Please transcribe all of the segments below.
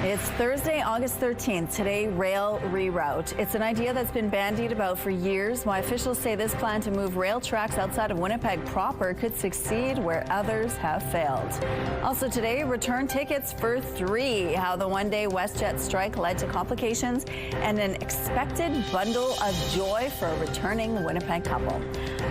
It's Thursday, August 13th. Today, rail reroute. It's an idea that's been bandied about for years. Why officials say this plan to move rail tracks outside of Winnipeg proper could succeed where others have failed. Also today, return tickets for 3. How the one-day WestJet strike led to complications and an expected bundle of joy for a returning Winnipeg couple.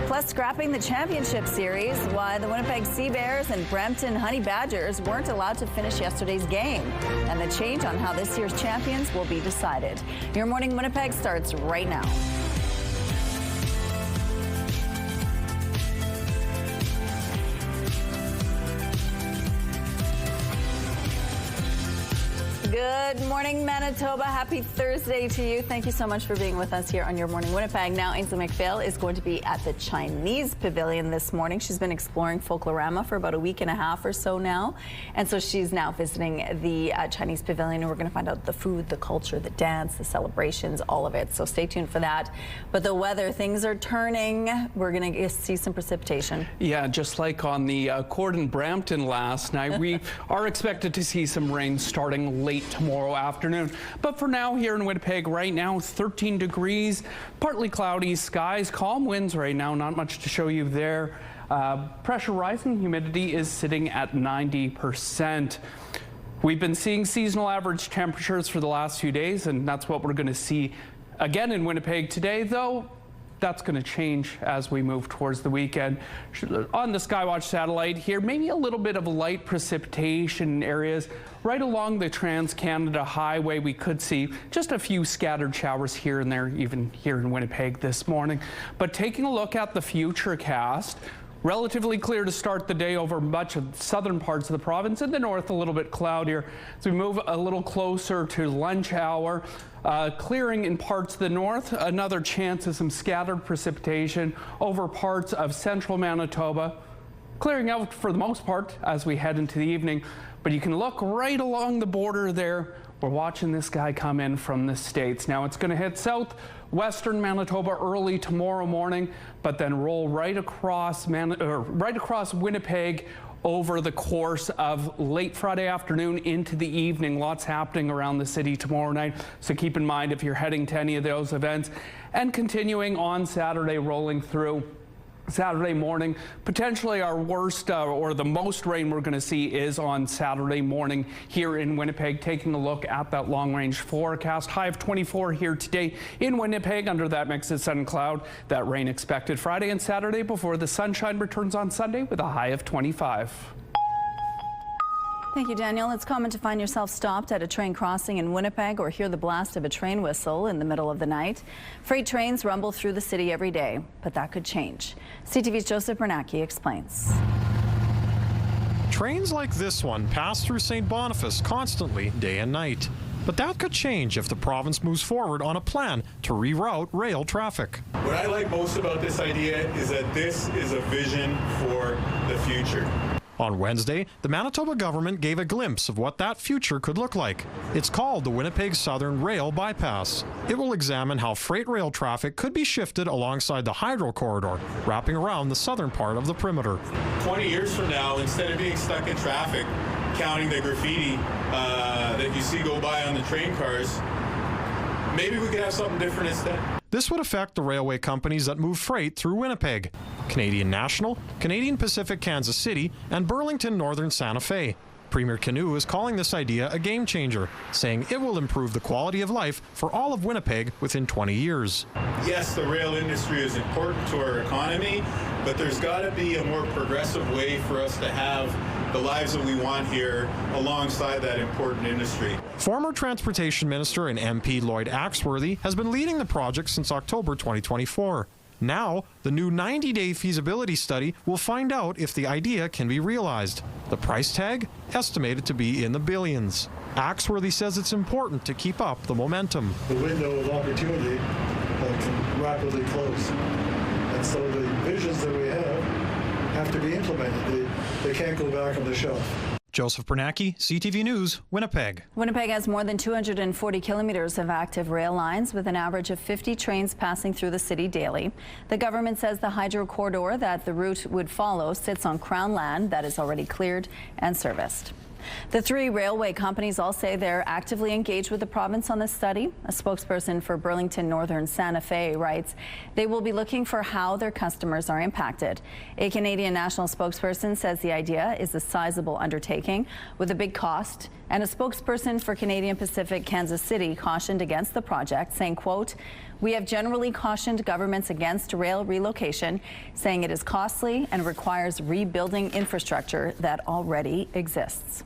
Plus, scrapping the championship series. Why the Winnipeg Sea Bears and Brampton Honey Badgers weren't allowed to finish yesterday's game. And the change on how this year's champions will be decided. Your Morning Winnipeg starts right now. Good morning, Manitoba. Happy Thursday to you. Thank you so much for being with us here on Your Morning Winnipeg. Now, Ainsley McPhail is going to be at the Chinese Pavilion this morning. She's been exploring Folklorama for about a week and a half or so now. And so she's now visiting the Chinese Pavilion, and we're going to find out the food, the culture, the dance, the celebrations, all of it. So stay tuned for that. But the weather, things are turning. We're going to see some precipitation. Yeah, just like on the court in Brampton last night, we are expected to see some rain starting late tomorrow afternoon. But for now, here in Winnipeg right now, 13 degrees, partly cloudy skies, calm winds right now, not much to show you there. Pressure rising, humidity is sitting at 90%. We've been seeing seasonal average temperatures for the last few days, and that's what we're going to see again in Winnipeg today, though. That's going to change as we move towards the weekend. On the Skywatch satellite here, maybe a little bit of light precipitation in areas right along the Trans-Canada Highway. We could see just a few scattered showers here and there, even here in Winnipeg this morning. But taking a look at the futurecast, relatively clear to start the day over much of the southern parts of the province. In the north, a little bit cloudier. As we move a little closer to lunch hour, clearing in parts of the north, another chance of some scattered precipitation over parts of central Manitoba. Clearing out for the most part as we head into the evening. But you can look right along the border there. We're watching this guy come in from the States. Now it's going to hit southwestern Manitoba early tomorrow morning, but then roll right across Winnipeg over the course of late Friday afternoon into the evening. Lots happening around the city tomorrow night, so keep in mind if you're heading to any of those events. And continuing on Saturday, rolling through Saturday morning, potentially our worst or the most rain we're going to see is on Saturday morning here in Winnipeg. Taking a look at that long-range forecast, high of 24 here today in Winnipeg under that mix of sun and cloud. That rain expected Friday and Saturday before the sunshine returns on Sunday with a high of 25. Thank you, Daniel. It's common to find yourself stopped at a train crossing in Winnipeg or hear the blast of a train whistle in the middle of the night. Freight trains rumble through the city every day, but that could change. CTV's Joseph Bernacki explains. Trains like this one pass through St. Boniface constantly, day and night. But that could change if the province moves forward on a plan to reroute rail traffic. What I like most about this idea is that this is a vision for the future. On Wednesday, the Manitoba government gave a glimpse of what that future could look like. It's called the Winnipeg Southern Rail Bypass. It will examine how freight rail traffic could be shifted alongside the Hydro Corridor, wrapping around the southern part of the perimeter. 20 years from now, instead of being stuck in traffic, counting the graffiti that you see go by on the train cars, maybe we could have something different instead. This would affect the railway companies that move freight through Winnipeg: Canadian National, Canadian Pacific Kansas City, and Burlington Northern Santa Fe. Premier Canoe is calling this idea a game changer, saying it will improve the quality of life for all of Winnipeg within 20 years. Yes, the rail industry is important to our economy, but there's got to be a more progressive way for us to have the lives that we want here alongside that important industry. Former Transportation Minister and MP Lloyd Axworthy has been leading the project since October 2024. Now, the new 90-day feasibility study will find out if the idea can be realized. The price tag estimated to be in the billions. Axworthy says it's important to keep up the momentum. The window of opportunity can rapidly close. And so the visions that we have to be implemented. They can't go back on the shelf. Joseph Bernacki, CTV News, Winnipeg. Winnipeg has more than 240 kilometers of active rail lines with an average of 50 trains passing through the city daily. The government says the Hydro Corridor that the route would follow sits on Crown land that is already cleared and serviced. The three railway companies all say they're actively engaged with the province on this study. A spokesperson for Burlington Northern Santa Fe writes they will be looking for how their customers are impacted. A Canadian national spokesperson says the idea is a sizable undertaking with a big cost, and a spokesperson for Canadian Pacific Kansas City cautioned against the project, saying, quote, "We have generally cautioned governments against rail relocation, saying it is costly and requires rebuilding infrastructure that already exists."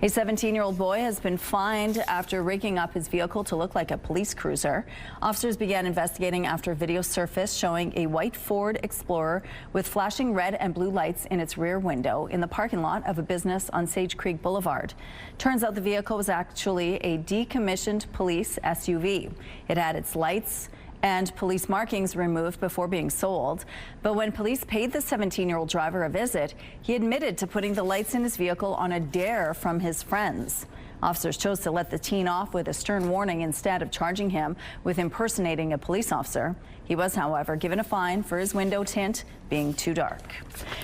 A 17-year-old boy has been fined after rigging up his vehicle to look like a police cruiser. Officers began investigating after video surfaced showing a white Ford Explorer with flashing red and blue lights in its rear window in the parking lot of a business on Sage Creek Boulevard. Turns out the vehicle was actually a decommissioned police SUV. It had its lights and police markings removed before being sold. But when police paid the 17-year-old driver a visit, he admitted to putting the lights in his vehicle on a dare from his friends. Officers chose to let the teen off with a stern warning instead of charging him with impersonating a police officer. He was, however, given a fine for his window tint being too dark.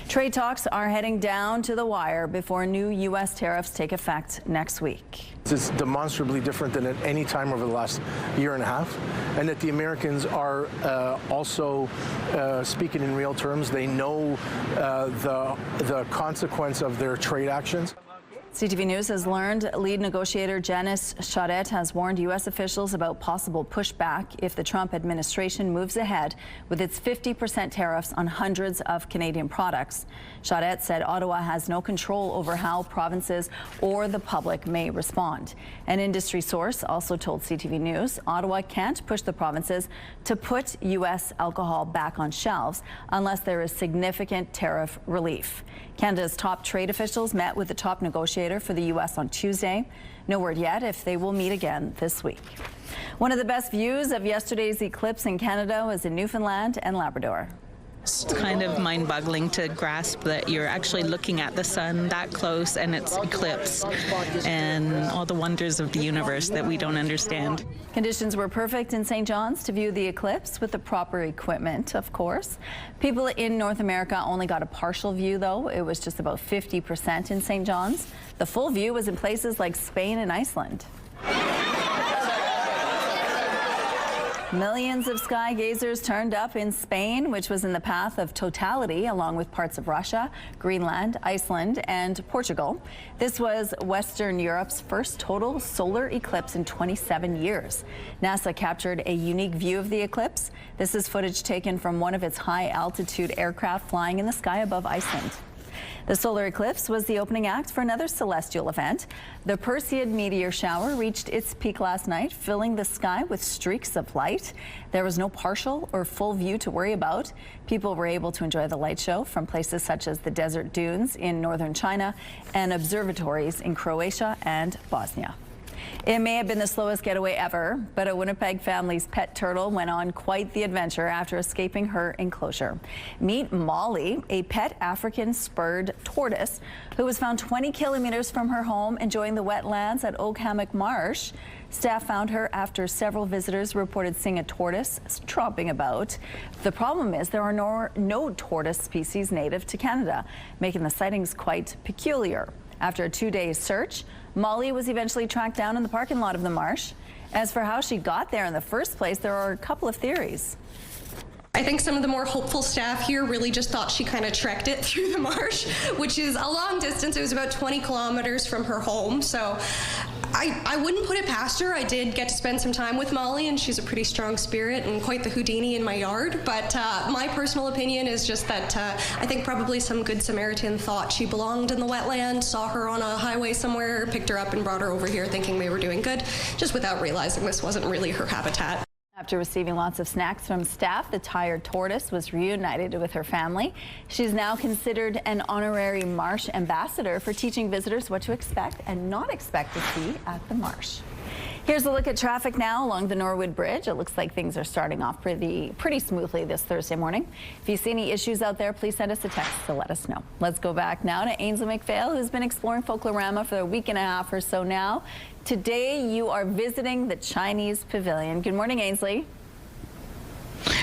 Trade talks are heading down to the wire before new U.S. tariffs take effect next week. This is demonstrably different than at any time over the last year and a half, and that the Americans are also speaking in real terms. They know the consequence of their trade actions. CTV News has learned lead negotiator Janice Chaudette has warned U.S. officials about possible pushback if the Trump administration moves ahead with its 50% tariffs on hundreds of Canadian products. Chaudette said Ottawa has no control over how provinces or the public may respond. An industry source also told CTV News Ottawa can't push the provinces to put U.S. alcohol back on shelves unless there is significant tariff relief. Canada's top trade officials met with the top negotiator for the U.S. on Tuesday. No word yet if they will meet again this week. One of the best views of yesterday's eclipse in Canada was in Newfoundland and Labrador. It's kind of mind-boggling to grasp that you're actually looking at the sun that close and it's eclipsed, and all the wonders of the universe that we don't understand. Conditions were perfect in St. John's to view the eclipse with the proper equipment, of course. People in North America only got a partial view, though. It was just about 50% in St. John's. The full view was in places like Spain and Iceland. Millions of sky gazers turned up in Spain, which was in the path of totality, along with parts of Russia, Greenland, Iceland, and Portugal. This was Western Europe's first total solar eclipse in 27 years. NASA captured a unique view of the eclipse. This is footage taken from one of its high-altitude aircraft flying in the sky above Iceland. The solar eclipse was the opening act for another celestial event. The Perseid meteor shower reached its peak last night, filling the sky with streaks of light. There was no partial or full view to worry about. People were able to enjoy the light show from places such as the desert dunes in northern China and observatories in Croatia and Bosnia. It may have been the slowest getaway ever, but a Winnipeg family's pet turtle went on quite the adventure after escaping her enclosure. Meet Molly, a pet African spurred tortoise who was found 20 kilometers from her home enjoying the wetlands at Oak Hammock Marsh. Staff found her after several visitors reported seeing a tortoise tromping about. The problem is there are no tortoise species native to Canada, making the sightings quite peculiar. After a 2-day search, Molly was eventually tracked down in the parking lot of the marsh. As for how she got there in the first place, there are a couple of theories. I think some of the more hopeful staff here really just thought she kind of trekked it through the marsh, which is a long distance. It was about 20 kilometers from her home. So I wouldn't put it past her. I did get to spend some time with Molly, and she's a pretty strong spirit and quite the Houdini in my yard. But my personal opinion is just that I think probably some good Samaritan thought she belonged in the wetland, saw her on a highway somewhere, picked her up and brought her over here thinking they were doing good, just without realizing this wasn't really her habitat. After receiving lots of snacks from staff, the tired tortoise was reunited with her family. She's now considered an honorary marsh ambassador for teaching visitors what to expect and not expect to see at the marsh. Here's a look at traffic now along the Norwood Bridge. It looks like things are starting off pretty smoothly this Thursday morning. If you see any issues out there, please send us a text to let us know. Let's go back now to Ainsley McPhail, who's been exploring Folklorama for a week and a half or so now. Today, you are visiting the Chinese Pavilion. Good morning, Ainsley.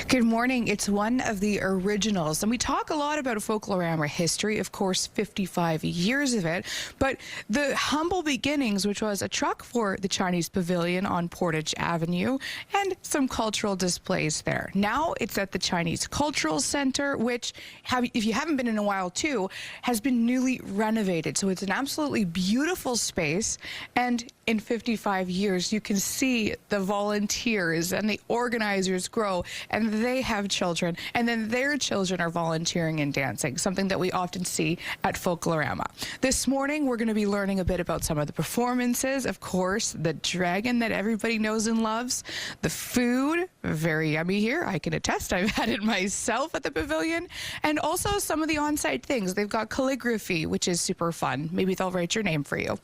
Good morning. It's one of the originals, and we talk a lot about Folklorama history, of course, 55 years of it, but the humble beginnings, which was a truck for the Chinese Pavilion on Portage Avenue and some cultural displays there. Now it's at the Chinese Cultural Center, which, if you haven't been in a while too, has been newly renovated. So it's an absolutely beautiful space, and in 55 years, you can see the volunteers and the organizers grow, and they have children, and then their children are volunteering and dancing, something that we often see at Folklorama. This morning, we're going to be learning a bit about some of the performances. Of course, the dragon that everybody knows and loves. The food, very yummy here. I can attest. I've had it myself at the pavilion. And also some of the on-site things. They've got calligraphy, which is super fun. Maybe they'll write your name for you.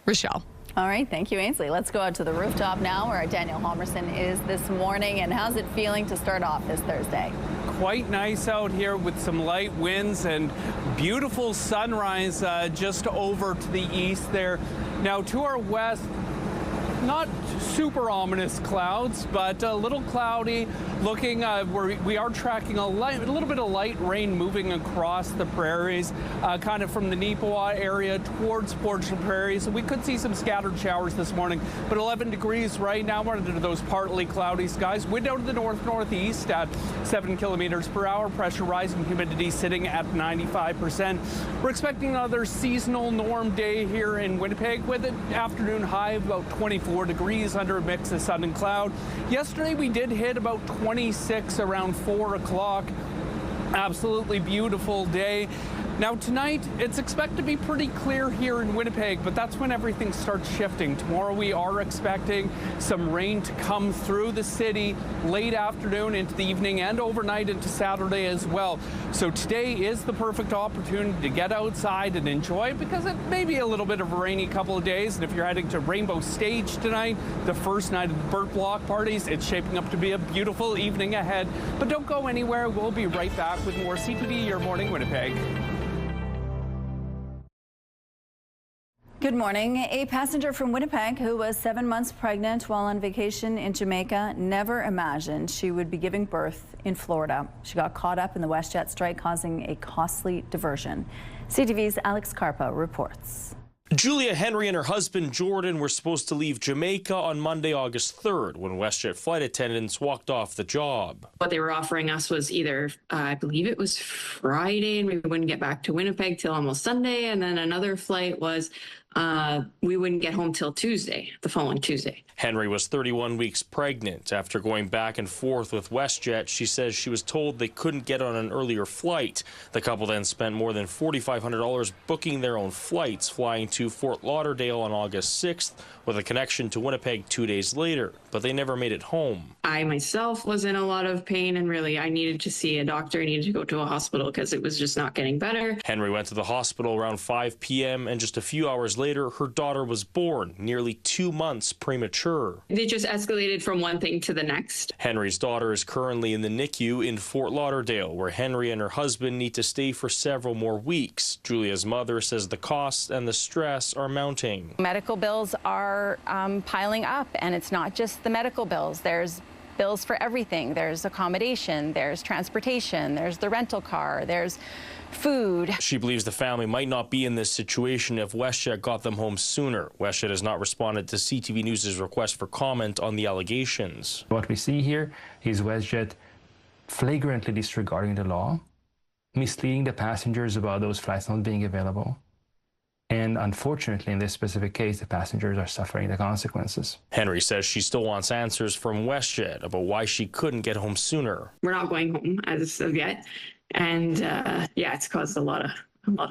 Rochelle. All right, thank you, Ainsley. Let's go out to the rooftop now where Daniel Homerson is this morning. And how's it feeling to start off this Thursday? Quite nice out here with some light winds and beautiful sunrise just over to the east there. Now to our west, not super ominous clouds, but a little cloudy looking. We are tracking a little bit of light rain moving across the prairies, kind of from the Neepawa area towards Portage Prairie. So we could see some scattered showers this morning, but 11 degrees right now. We're under those partly cloudy skies. Wind out of the north-northeast at 7 kilometers per hour. Pressure rising, humidity sitting at 95%. We're expecting another seasonal norm day here in Winnipeg with an afternoon high of about 24 degrees under a mix of sun and cloud. Yesterday we did hit about 26 around 4 o'clock. Absolutely beautiful day. Now tonight, it's expected to be pretty clear here in Winnipeg, but that's when everything starts shifting. Tomorrow we are expecting some rain to come through the city late afternoon into the evening and overnight into Saturday as well. So today is the perfect opportunity to get outside and enjoy, because it may be a little bit of a rainy couple of days. And if you're heading to Rainbow Stage tonight, the first night of the Burt Block parties, it's shaping up to be a beautiful evening ahead. But don't go anywhere. We'll be right back with more CTV, your Morning Winnipeg. Good morning. A passenger from Winnipeg who was 7 months pregnant while on vacation in Jamaica never imagined she would be giving birth in Florida. She got caught up in the WestJet strike, causing a costly diversion. CTV's Alex Carpa reports. Julia Henry and her husband Jordan were supposed to leave Jamaica on Monday, August 3rd, when WestJet flight attendants walked off the job. What they were offering us was either, I believe it was Friday, and we wouldn't get back to Winnipeg till almost Sunday, and then another flight was we wouldn't get home till Tuesday, the following Tuesday. Henry was 31 weeks pregnant. After going back and forth with WestJet, she says she was told they couldn't get on an earlier flight. The couple then spent more than $4,500 booking their own flights, flying to Fort Lauderdale on August 6th with a connection to Winnipeg 2 days later, but they never made it home. I myself was in a lot of pain, and really I needed to see a doctor. I needed to go to a hospital because it was just not getting better. Henry went to the hospital around 5 p.m. and just a few hours later, her daughter was born, nearly 2 months premature. It just escalated from one thing to the next. Henry's daughter is currently in the NICU in Fort Lauderdale, where Henry and her husband need to stay for several more weeks. Julia's mother says the costs and the stress are mounting. Medical bills are piling up, and it's not just the medical bills. There's bills for everything. There's accommodation, there's transportation, there's the rental car, there's food. She believes the family might not be in this situation if WestJet got them home sooner. WestJet has not responded to CTV News' request for comment on the allegations. What we see here is WestJet flagrantly disregarding the law, misleading the passengers about those flights not being available. And unfortunately, in this specific case, the passengers are suffering the consequences. Henry says she still wants answers from WestJet about why she couldn't get home sooner. We're not going home as of yet. And yeah, it's caused a lot of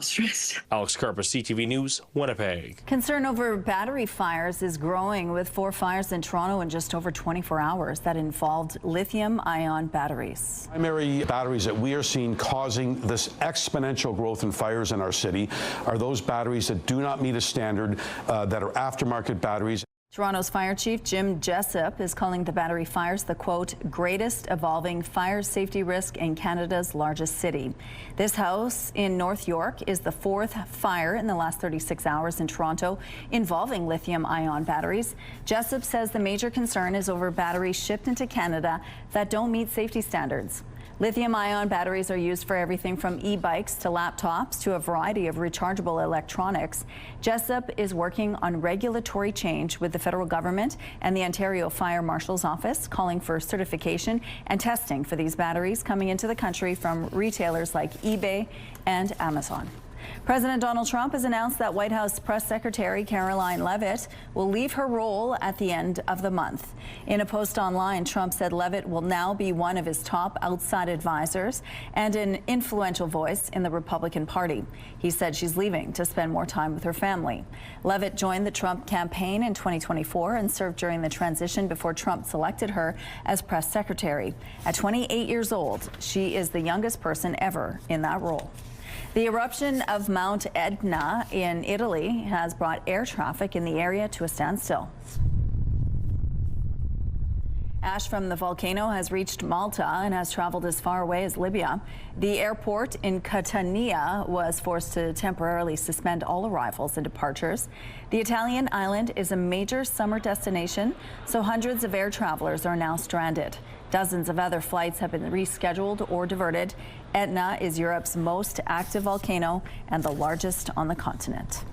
stress. Alex Carpa, CTV News, Winnipeg. Concern over battery fires is growing, with 4 fires in Toronto in just over 24 hours that involved lithium-ion batteries. Primary batteries that we are seeing causing this exponential growth in fires in our city are those batteries that do not meet a standard, that are aftermarket batteries. Toronto's Fire Chief Jim Jessup is calling the battery fires the, quote, greatest evolving fire safety risk in Canada's largest city. This house in North York is the fourth fire in the last 36 hours in Toronto involving lithium-ion batteries. Jessup says the major concern is over batteries shipped into Canada that don't meet safety standards. Lithium-ion batteries are used for everything from e-bikes to laptops to a variety of rechargeable electronics. Jessup is working on regulatory change with the federal government and the Ontario Fire Marshal's Office, calling for certification and testing for these batteries coming into the country from retailers like eBay and Amazon. President Donald Trump has announced that White House Press Secretary Karoline Leavitt will leave her role at the end of the month. In a post online, Trump said Leavitt will now be one of his top outside advisors and an influential voice in the Republican Party. He said she's leaving to spend more time with her family. Leavitt joined the Trump campaign in 2024 and served during the transition before Trump selected her as press secretary. At 28 years old, she is the youngest person ever in that role. The eruption of Mount Etna in Italy has brought air traffic in the area to a standstill. Ash from the volcano has reached Malta and has traveled as far away as Libya. The airport in Catania was forced to temporarily suspend all arrivals and departures. The Italian island is a major summer destination, so hundreds of air travelers are now stranded. Dozens of other flights have been rescheduled or diverted. Etna is Europe's most active volcano and the largest on the continent.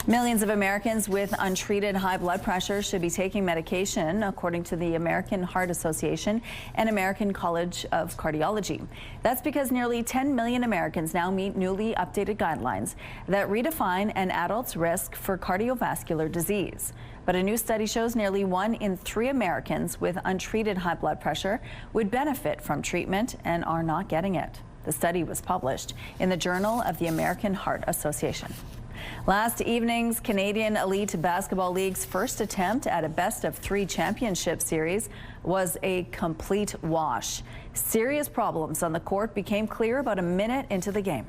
Millions of Americans with untreated high blood pressure should be taking medication, according to the American Heart Association and American College of Cardiology. That's because nearly 10 million Americans now meet newly updated guidelines that redefine an adult's risk for cardiovascular disease. But a new study shows nearly 1 in 3 Americans with untreated high blood pressure would benefit from treatment and are not getting it. The study was published in the Journal of the American Heart Association. Last evening's Canadian Elite Basketball League's first attempt at a best-of-3 championship series was a complete wash. Serious problems on the court became clear about a minute into the game.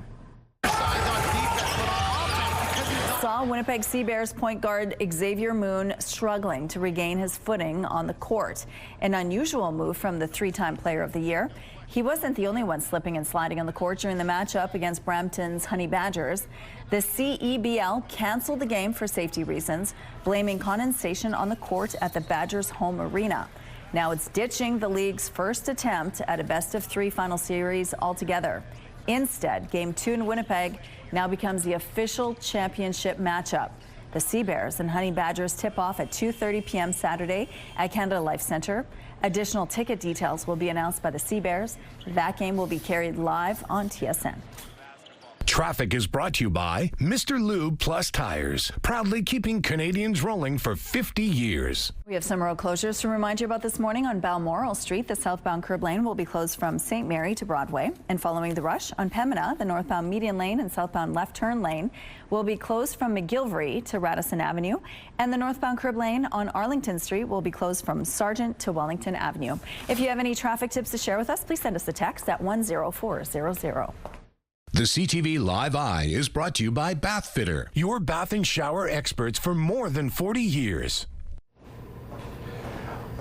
Saw Winnipeg Sea Bears point guard Xavier Moon struggling to regain his footing on the court. An unusual move from the 3-time Player of the Year. He wasn't the only one slipping and sliding on the court during the matchup against Brampton's Honey Badgers. The CEBL canceled the game for safety reasons, blaming condensation on the court at the Badgers' home arena. Now it's ditching the league's first attempt at a best-of-3 final series altogether. Instead, Game 2 in Winnipeg now becomes the official championship matchup. The Sea Bears and Honey Badgers tip off at 2:30 p.m. Saturday at Canada Life Centre. Additional ticket details will be announced by the Sea Bears. That game will be carried live on TSN. Traffic is brought to you by Mr. Lube Plus Tires, proudly keeping Canadians rolling for 50 years. We have some road closures to remind you about this morning. On Balmoral Street, the southbound curb lane will be closed from St. Mary to Broadway. And following the rush on Pembina, the northbound median lane and southbound left turn lane will be closed from McGillivray to Radisson Avenue. And the northbound curb lane on Arlington Street will be closed from Sargent to Wellington Avenue. If you have any traffic tips to share with us, please send us a text at 10400. The CTV Live Eye is brought to you by Bath Fitter, your bath and shower experts for more than 40 years.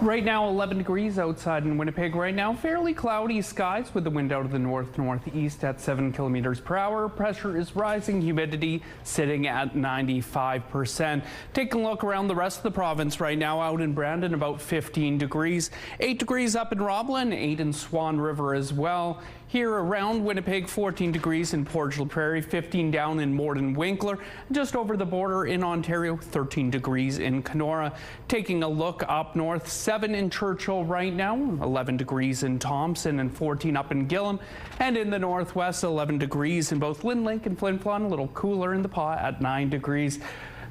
Right now, 11 degrees outside in Winnipeg. Right now, fairly cloudy skies with the wind out of the north-northeast at 7 kilometers per hour. Pressure is rising, humidity sitting at 95%. Taking a look around the rest of the province right now, out in Brandon, about 15 degrees. 8 degrees up in Roblin, 8 in Swan River as well. Here around Winnipeg, 14 degrees in Portugal Prairie, 15 down in Morden Winkler. Just over the border in Ontario, 13 degrees in Kenora. Taking a look up north, 7 in Churchill right now, 11 degrees in Thompson and 14 up in Gillam. And in the northwest, 11 degrees in both Lynn Lake and Flin Flon, a little cooler in the Pas at 9 degrees.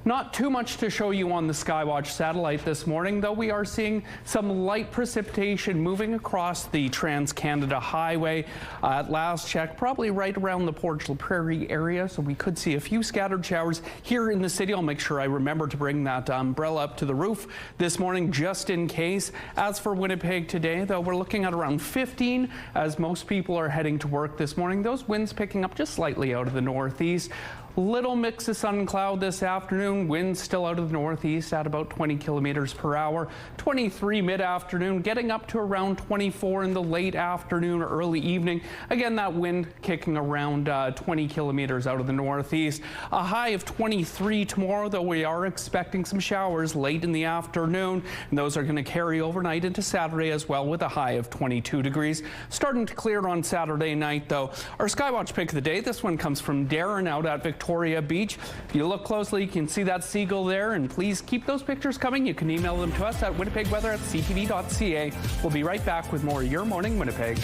Not too much to show you on the Skywatch satellite this morning, though we are seeing some light precipitation moving across the Trans-Canada Highway. At last check, probably right around the Portugal Prairie area, so we could see a few scattered showers here in the city. I'll make sure I remember to bring that umbrella up to the roof this morning just in case. As for Winnipeg today, though, we're looking at around 15 as most people are heading to work this morning. Those winds picking up just slightly out of the northeast. Little mix of sun and cloud this afternoon. Winds still out of the northeast at about 20 kilometers per hour. 23 mid-afternoon, getting up to around 24 in the late afternoon or early evening. Again, that wind kicking around 20 kilometers out of the northeast. A high of 23 tomorrow, though we are expecting some showers late in the afternoon. And those are going to carry overnight into Saturday as well, with a high of 22 degrees. Starting to clear on Saturday night, though. Our Skywatch pick of the day, this one comes from Darren out at Victoria Beach. If you look closely, you can see that seagull there, and please keep those pictures coming. You can email them to us at winnipegweather@ctv.ca. We'll be right back with more of your Morning Winnipeg.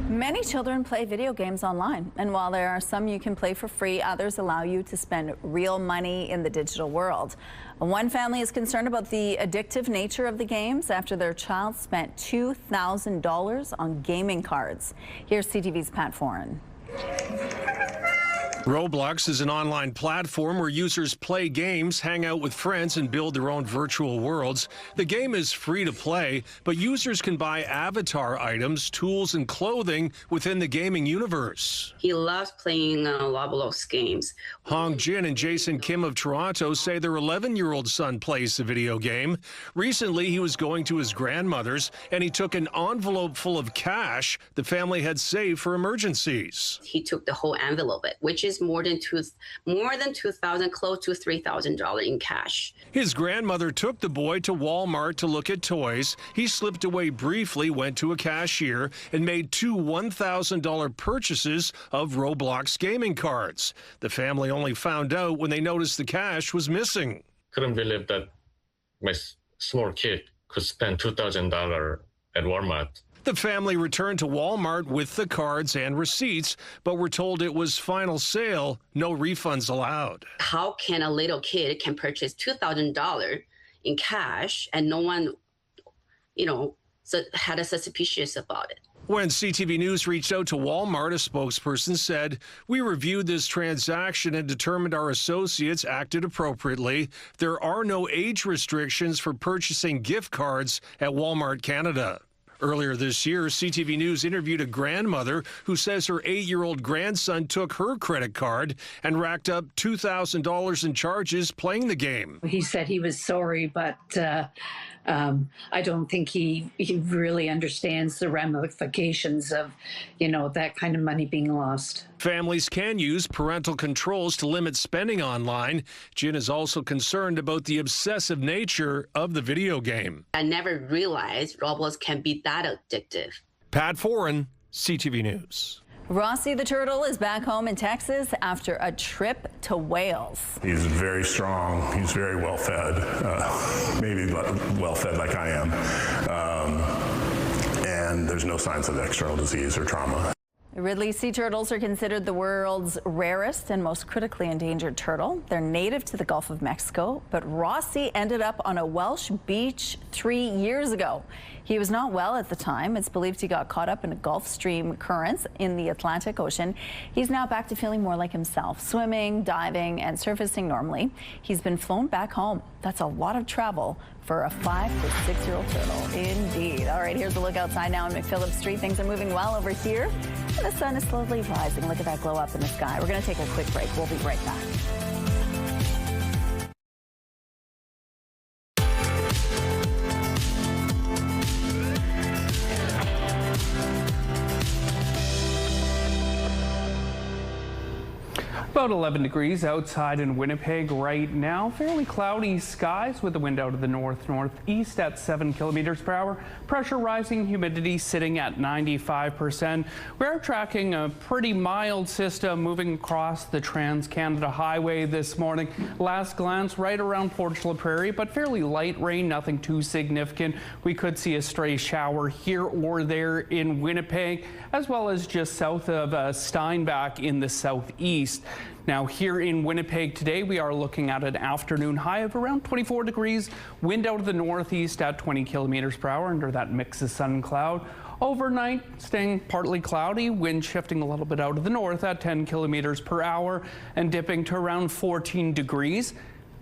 Many children play video games online, and while there are some you can play for free, others allow you to spend real money in the digital world. One family is concerned about the addictive nature of the games after their child spent $2,000 on gaming cards. Here's CTV's Pat Foran. Roblox is an online platform where users play games, hang out with friends, and build their own virtual worlds. The game is free to play, but users can buy avatar items, tools, and clothing within the gaming universe. He loves playing Roblox games. Hong Jin and Jason Kim of Toronto say their 11-year-old son plays the video game. Recently, he was going to his grandmother's, and he took an envelope full of cash the family had saved for emergencies. He took the whole envelope, which is more than $2,000, close to $3,000 in cash. His grandmother took the boy to Walmart to look at toys. He slipped away briefly, went to a cashier, and made two $1,000 purchases of Roblox gaming cards. The family only found out when they noticed the cash was missing. Couldn't believe that my small kid could spend $2,000 at Walmart. The family returned to Walmart with the cards and receipts, but were told it was final sale, no refunds allowed. How can a little kid can purchase $2,000 in cash and no one, had a suspicious about it? When CTV News reached out to Walmart, a spokesperson said, "We reviewed this transaction and determined our associates acted appropriately. There are no age restrictions for purchasing gift cards at Walmart Canada." Earlier this year, CTV News interviewed a grandmother who says her 8-year-old grandson took her credit card and racked up $2,000 in charges playing the game. He said he was sorry, but I don't think he really understands the ramifications of, that kind of money being lost. Families can use parental controls to limit spending online. Jin is also concerned about the obsessive nature of the video game. I never realized Roblox can be that addictive. Pat Foran, CTV News. Rossi the turtle is back home in Texas after a trip to Wales. He's very strong. He's very well fed, maybe well fed like I am. And there's no signs of external disease or trauma. Ridley sea turtles are considered the world's rarest and most critically endangered turtle. They're native to the Gulf of Mexico, but Rossi ended up on a Welsh beach 3 years ago. He was not well at the time. It's believed he got caught up in a Gulf Stream currents in the Atlantic Ocean. He's now back to feeling more like himself, swimming, diving, and surfacing normally. He's been flown back home. That's a lot of travel for a 5 to 6-year-old turtle. Indeed. All right, here's a look outside now on McPhillips Street. Things are moving well over here. And the sun is slowly rising. Look at that glow up in the sky. We're going to take a quick break. We'll be right back. About 11 degrees outside in Winnipeg right now. Fairly cloudy skies with the wind out of the northeast at 7 kilometers per hour. Pressure rising, humidity sitting at 95%. We are tracking a pretty mild system moving across the Trans-Canada Highway this morning. Last glance right around Portage la Prairie, but fairly light rain, nothing too significant. We could see a stray shower here or there in Winnipeg, as well as just south of Steinbach in the southeast. Now here in Winnipeg today, we are looking at an afternoon high of around 24 degrees, wind out of the northeast at 20 kilometers per hour under that mix of sun and cloud. Overnight, staying partly cloudy, wind shifting a little bit out of the north at 10 kilometers per hour and dipping to around 14 degrees.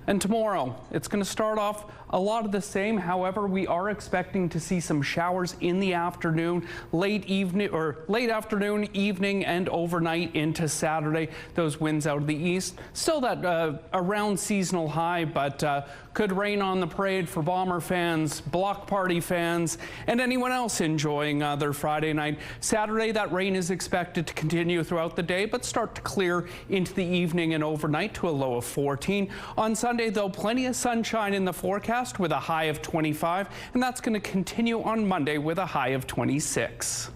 And tomorrow, it's going to start off a lot of the same. However, we are expecting to see some showers in the afternoon, late afternoon, evening, and overnight into Saturday. Those winds out of the east, still that around seasonal high, but could rain on the parade for Bomber fans, Block Party fans, and anyone else enjoying their Friday night. Saturday, that rain is expected to continue throughout the day, but start to clear into the evening and overnight to a low of 14. On Sunday, though, plenty of sunshine in the forecast with a high of 25, and that's going to continue on Monday with a high of 26.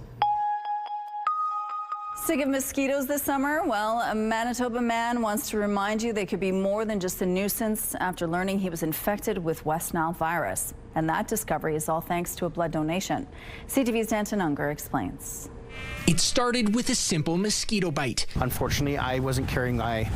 Sick of mosquitoes this summer? Well, a Manitoba man wants to remind you they could be more than just a nuisance after learning he was infected with West Nile virus. And that discovery is all thanks to a blood donation. CTV's Danton Unger explains. It started with a simple mosquito bite. Unfortunately, I wasn't carrying my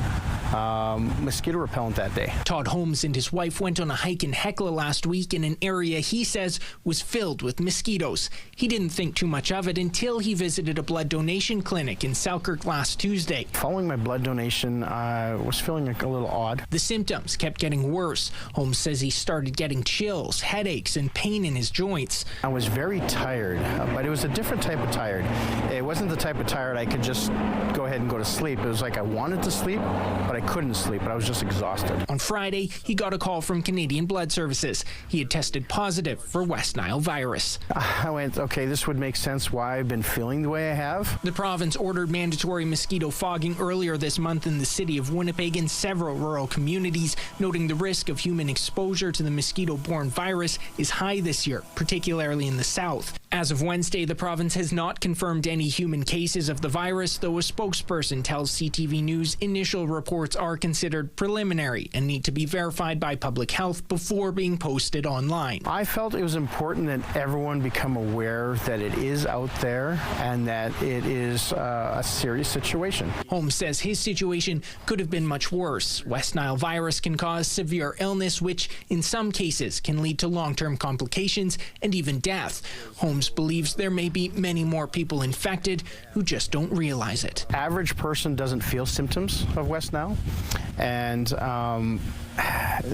mosquito repellent that day. Todd Holmes and his wife went on a hike in Hecla last week in an area he says was filled with mosquitoes. He didn't think too much of it until he visited a blood donation clinic in Selkirk last Tuesday. Following my blood donation, I was feeling a little odd. The symptoms kept getting worse. Holmes says he started getting chills, headaches, and pain in his joints. I was very tired, but it was a different type of tired. It wasn't the type of tired I could just go ahead and go to sleep. It was like I wanted to sleep, but I couldn't sleep, but I was just exhausted. On Friday, he got a call from Canadian Blood Services. He had tested positive for West Nile virus. I went, okay, this would make sense why I've been feeling the way I have. The province ordered mandatory mosquito fogging earlier this month in the city of Winnipeg and several rural communities, noting the risk of human exposure to the mosquito-borne virus is high this year, particularly in the south. As of Wednesday, the province has not confirmed any human cases of the virus, though a spokesperson tells CTV News initial reports are considered preliminary and need to be verified by public health before being posted online. I felt it was important that everyone become aware that it is out there and that it is a serious situation. Holmes says his situation could have been much worse. West Nile virus can cause severe illness, which in some cases can lead to long-term complications and even death. Holmes believes there may be many more people infected who just don't realize it. Average person doesn't feel symptoms of West Nile, and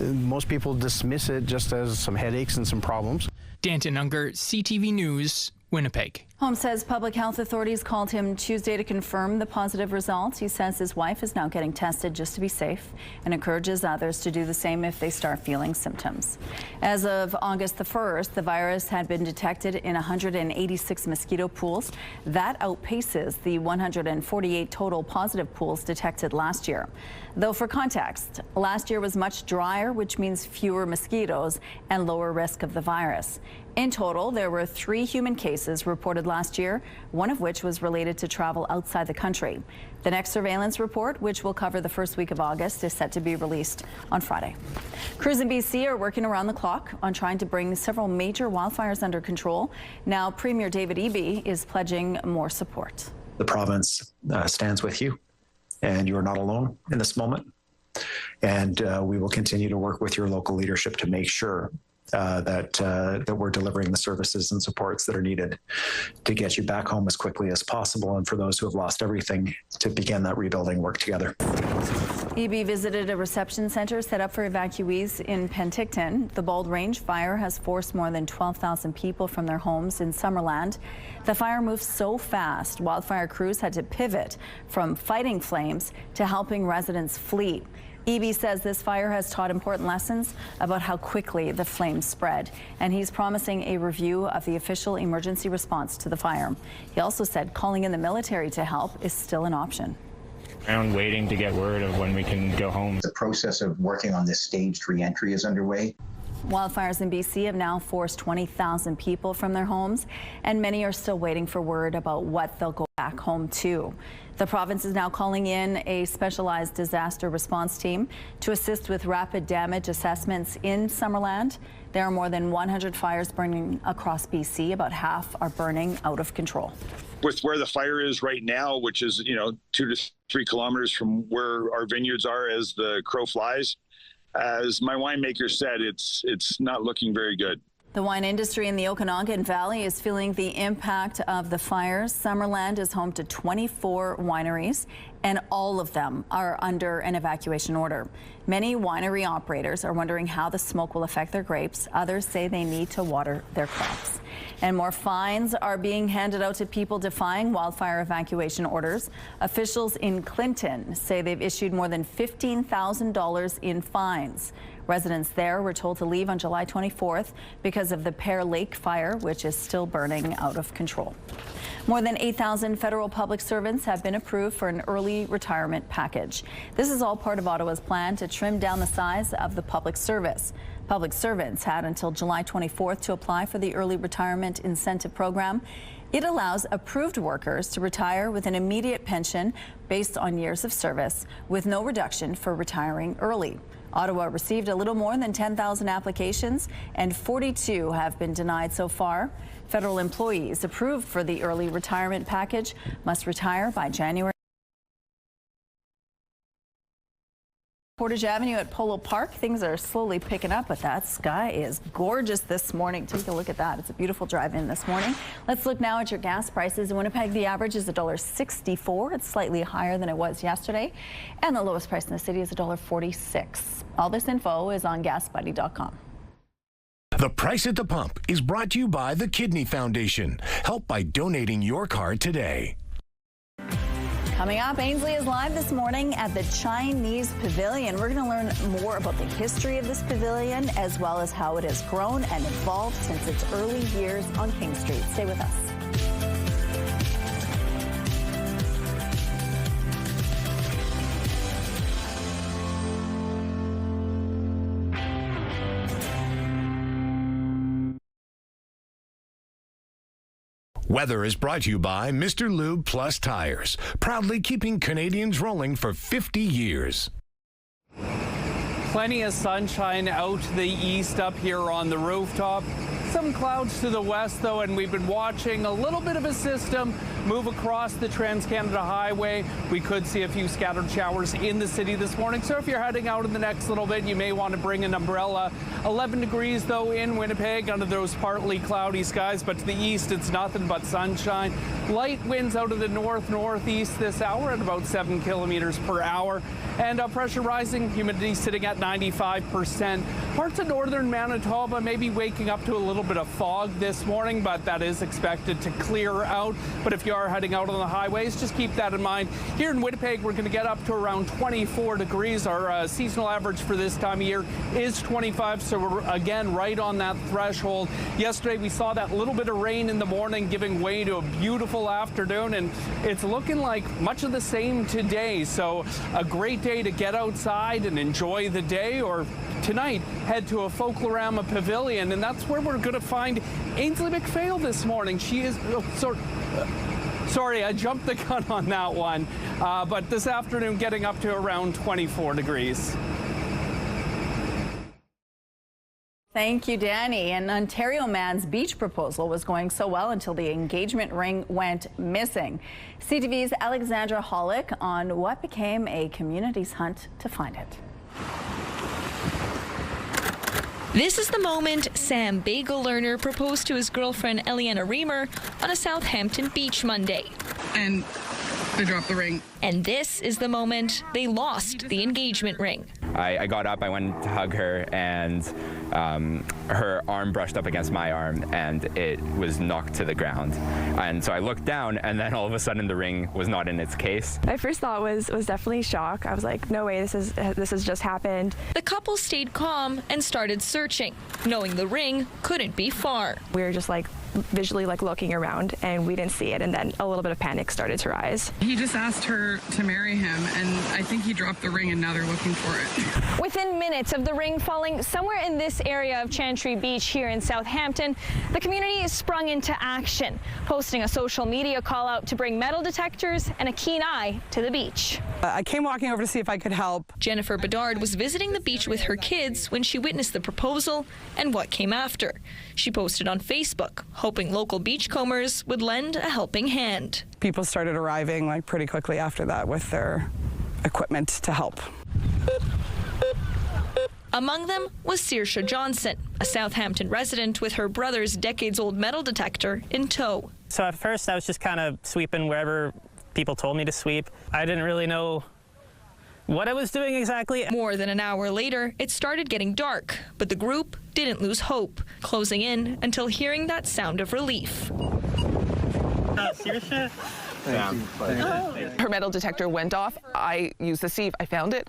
most people dismiss it just as some headaches and some problems. Danton Unger, CTV News, Winnipeg. Holmes says public health authorities called him Tuesday to confirm the positive results. He says his wife is now getting tested just to be safe and encourages others to do the same if they start feeling symptoms. As of August the 1st, the virus had been detected in 186 mosquito pools. That outpaces the 148 total positive pools detected last year. Though for context, last year was much drier, which means fewer mosquitoes and lower risk of the virus. In total, there were 3 human cases reported last year, one of which was related to travel outside the country. The next surveillance report, which will cover the first week of August, is set to be released on Friday. Crews in BC are working around the clock on trying to bring several major wildfires under control. Now, Premier David Eby is pledging more support. The province stands with you, and you are not alone in this moment. And we will continue to work with your local leadership to make sure that we're delivering the services and supports that are needed to get you back home as quickly as possible, and for those who have lost everything to begin that rebuilding work together. Eby visited a reception center set up for evacuees in Penticton. The Bald Range fire has forced more than 12,000 people from their homes in Summerland. The fire moved so fast, wildfire crews had to pivot from fighting flames to helping residents flee. Eby says this fire has taught important lessons about how quickly the flames spread, and he's promising a review of the official emergency response to the fire. He also said calling in the military to help is still an option. Around waiting to get word of when we can go home. The process of working on this staged re-entry is underway. Wildfires in BC have now forced 20,000 people from their homes, and many are still waiting for word about what they'll go back home to. The province is now calling in a specialized disaster response team to assist with rapid damage assessments in Summerland. There are more than 100 fires burning across BC. About half are burning out of control. with where the fire is right now, which is, 2 to 3 kilometers from where our vineyards are as the crow flies, as my winemaker said, it's not looking very good. The wine industry in the Okanagan Valley is feeling the impact of the fires. Summerland is home to 24 wineries, and all of them are under an evacuation order. Many winery operators are wondering how the smoke will affect their grapes. Others say they need to water their crops. And more fines are being handed out to people defying wildfire evacuation orders. Officials in Clinton say they've issued more than $15,000 in fines. Residents there were told to leave on July 24th because of the Pear Lake fire, which is still burning out of control. More than 8,000 federal public servants have been approved for an early retirement package. This is all part of Ottawa's plan to trim down the size of the public service. Public servants had until July 24th to apply for the early retirement incentive program. It allows approved workers to retire with an immediate pension based on years of service, with no reduction for retiring early. Ottawa received a little more than 10,000 applications, and 42 have been denied so far. Federal employees approved for the early retirement package must retire by January. Portage Avenue at Polo Park, things are slowly picking up, but that sky is gorgeous this morning. Take a look at that. It's a beautiful drive in this morning. Let's look now at your gas prices. In Winnipeg, the average is $1.64. It's slightly higher than it was yesterday. And the lowest price in the city is $1.46. All this info is on gasbuddy.com. The Price at the Pump is brought to you by the Kidney Foundation. Help by donating your card today. Coming up, Ainsley is live this morning at the Chinese Pavilion. We're going to learn more about the history of this pavilion, as well as how it has grown and evolved since its early years on King Street. Stay with us. Weather is brought to you by Mr. Lube Plus Tires, proudly keeping Canadians rolling for 50 years. Plenty of sunshine out to the east up here on the rooftop. Some clouds to the west, though, and we've been watching a little bit of a system move across the Trans-Canada Highway. We could see a few scattered showers in the city this morning, so if you're heading out in the next little bit, you may want to bring an umbrella. 11 degrees, though, in Winnipeg under those partly cloudy skies, but to the east, it's nothing but sunshine. Light winds out of the north-northeast this hour at about 7 kilometers per hour, and pressure rising, humidity sitting at 95%. Parts of northern Manitoba may be waking up to a little bit of fog this morning, but that is expected to clear out. But if you are heading out on the highways, just keep that in mind. Here in Winnipeg, we're going to get up to around 24 degrees. Our seasonal average for this time of year is 25, so we're again right on that threshold. Yesterday, we saw that little bit of rain in the morning giving way to a beautiful afternoon, and it's looking like much of the same today. So a great day to get outside and enjoy the day, or tonight head to a Folklorama Pavilion, and that's where we're going to find Ainsley McPhail this morning. She is sorry, I jumped the gun on that one, but this afternoon getting up to around 24 degrees. Thank you, Danny. An Ontario man's beach proposal was going so well until the engagement ring went missing. CTV's Alexandra Hollick on what became a community's hunt to find it. This is the moment Sam Bagel Lerner proposed to his girlfriend Eliana Reamer on a Southampton beach Monday. And I dropped the ring. And this is the moment they lost the engagement ring. I got up, I went to hug her, and her arm brushed up against my arm, and it was knocked to the ground. And so I looked down, and then all of a sudden the ring was not in its case. My first thought was definitely shock. I was like, no way, this has just happened. The couple stayed calm and started searching, knowing the ring couldn't be far. We were just visually looking around, and we didn't see it, and then a little bit of panic started to rise. He just asked her to marry him, and I think he dropped the ring, and now they're looking for it. Within minutes of the ring falling somewhere in this area of Chantry Beach here in Southampton, the community sprung into action, posting a social media call out to bring metal detectors and a keen eye to the beach. I came walking over to see if I could help. Jennifer Bedard was visiting the beach with her kids when she witnessed the proposal and what came after. She posted on Facebook, hoping local beachcombers would lend a helping hand. People started arriving like pretty quickly after that with their equipment to help. Among them was Saoirse Johnson, a Southampton resident with her brother's decades-old metal detector in tow. So at first I was just kind of sweeping wherever people told me to sweep. I didn't really know what I was doing exactly. More than an hour later, it started getting dark, but the group didn't lose hope, closing in until hearing that sound of relief. Saoirse? Her metal detector went off. I used the sieve. I found it.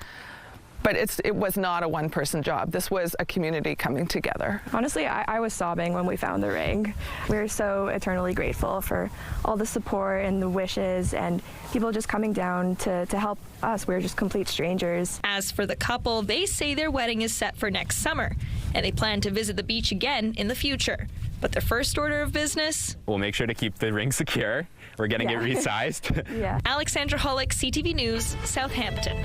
But it was not a one-person job. This was a community coming together. Honestly, I was sobbing when we found the ring. We were so eternally grateful for all the support and the wishes and people just coming down to help us. We were just complete strangers. As for the couple, they say their wedding is set for next summer, and they plan to visit the beach again in the future. But their first order of business? We'll make sure to keep the ring secure. We're getting it resized. Yeah. Alexandra Hollick, CTV News, Southampton.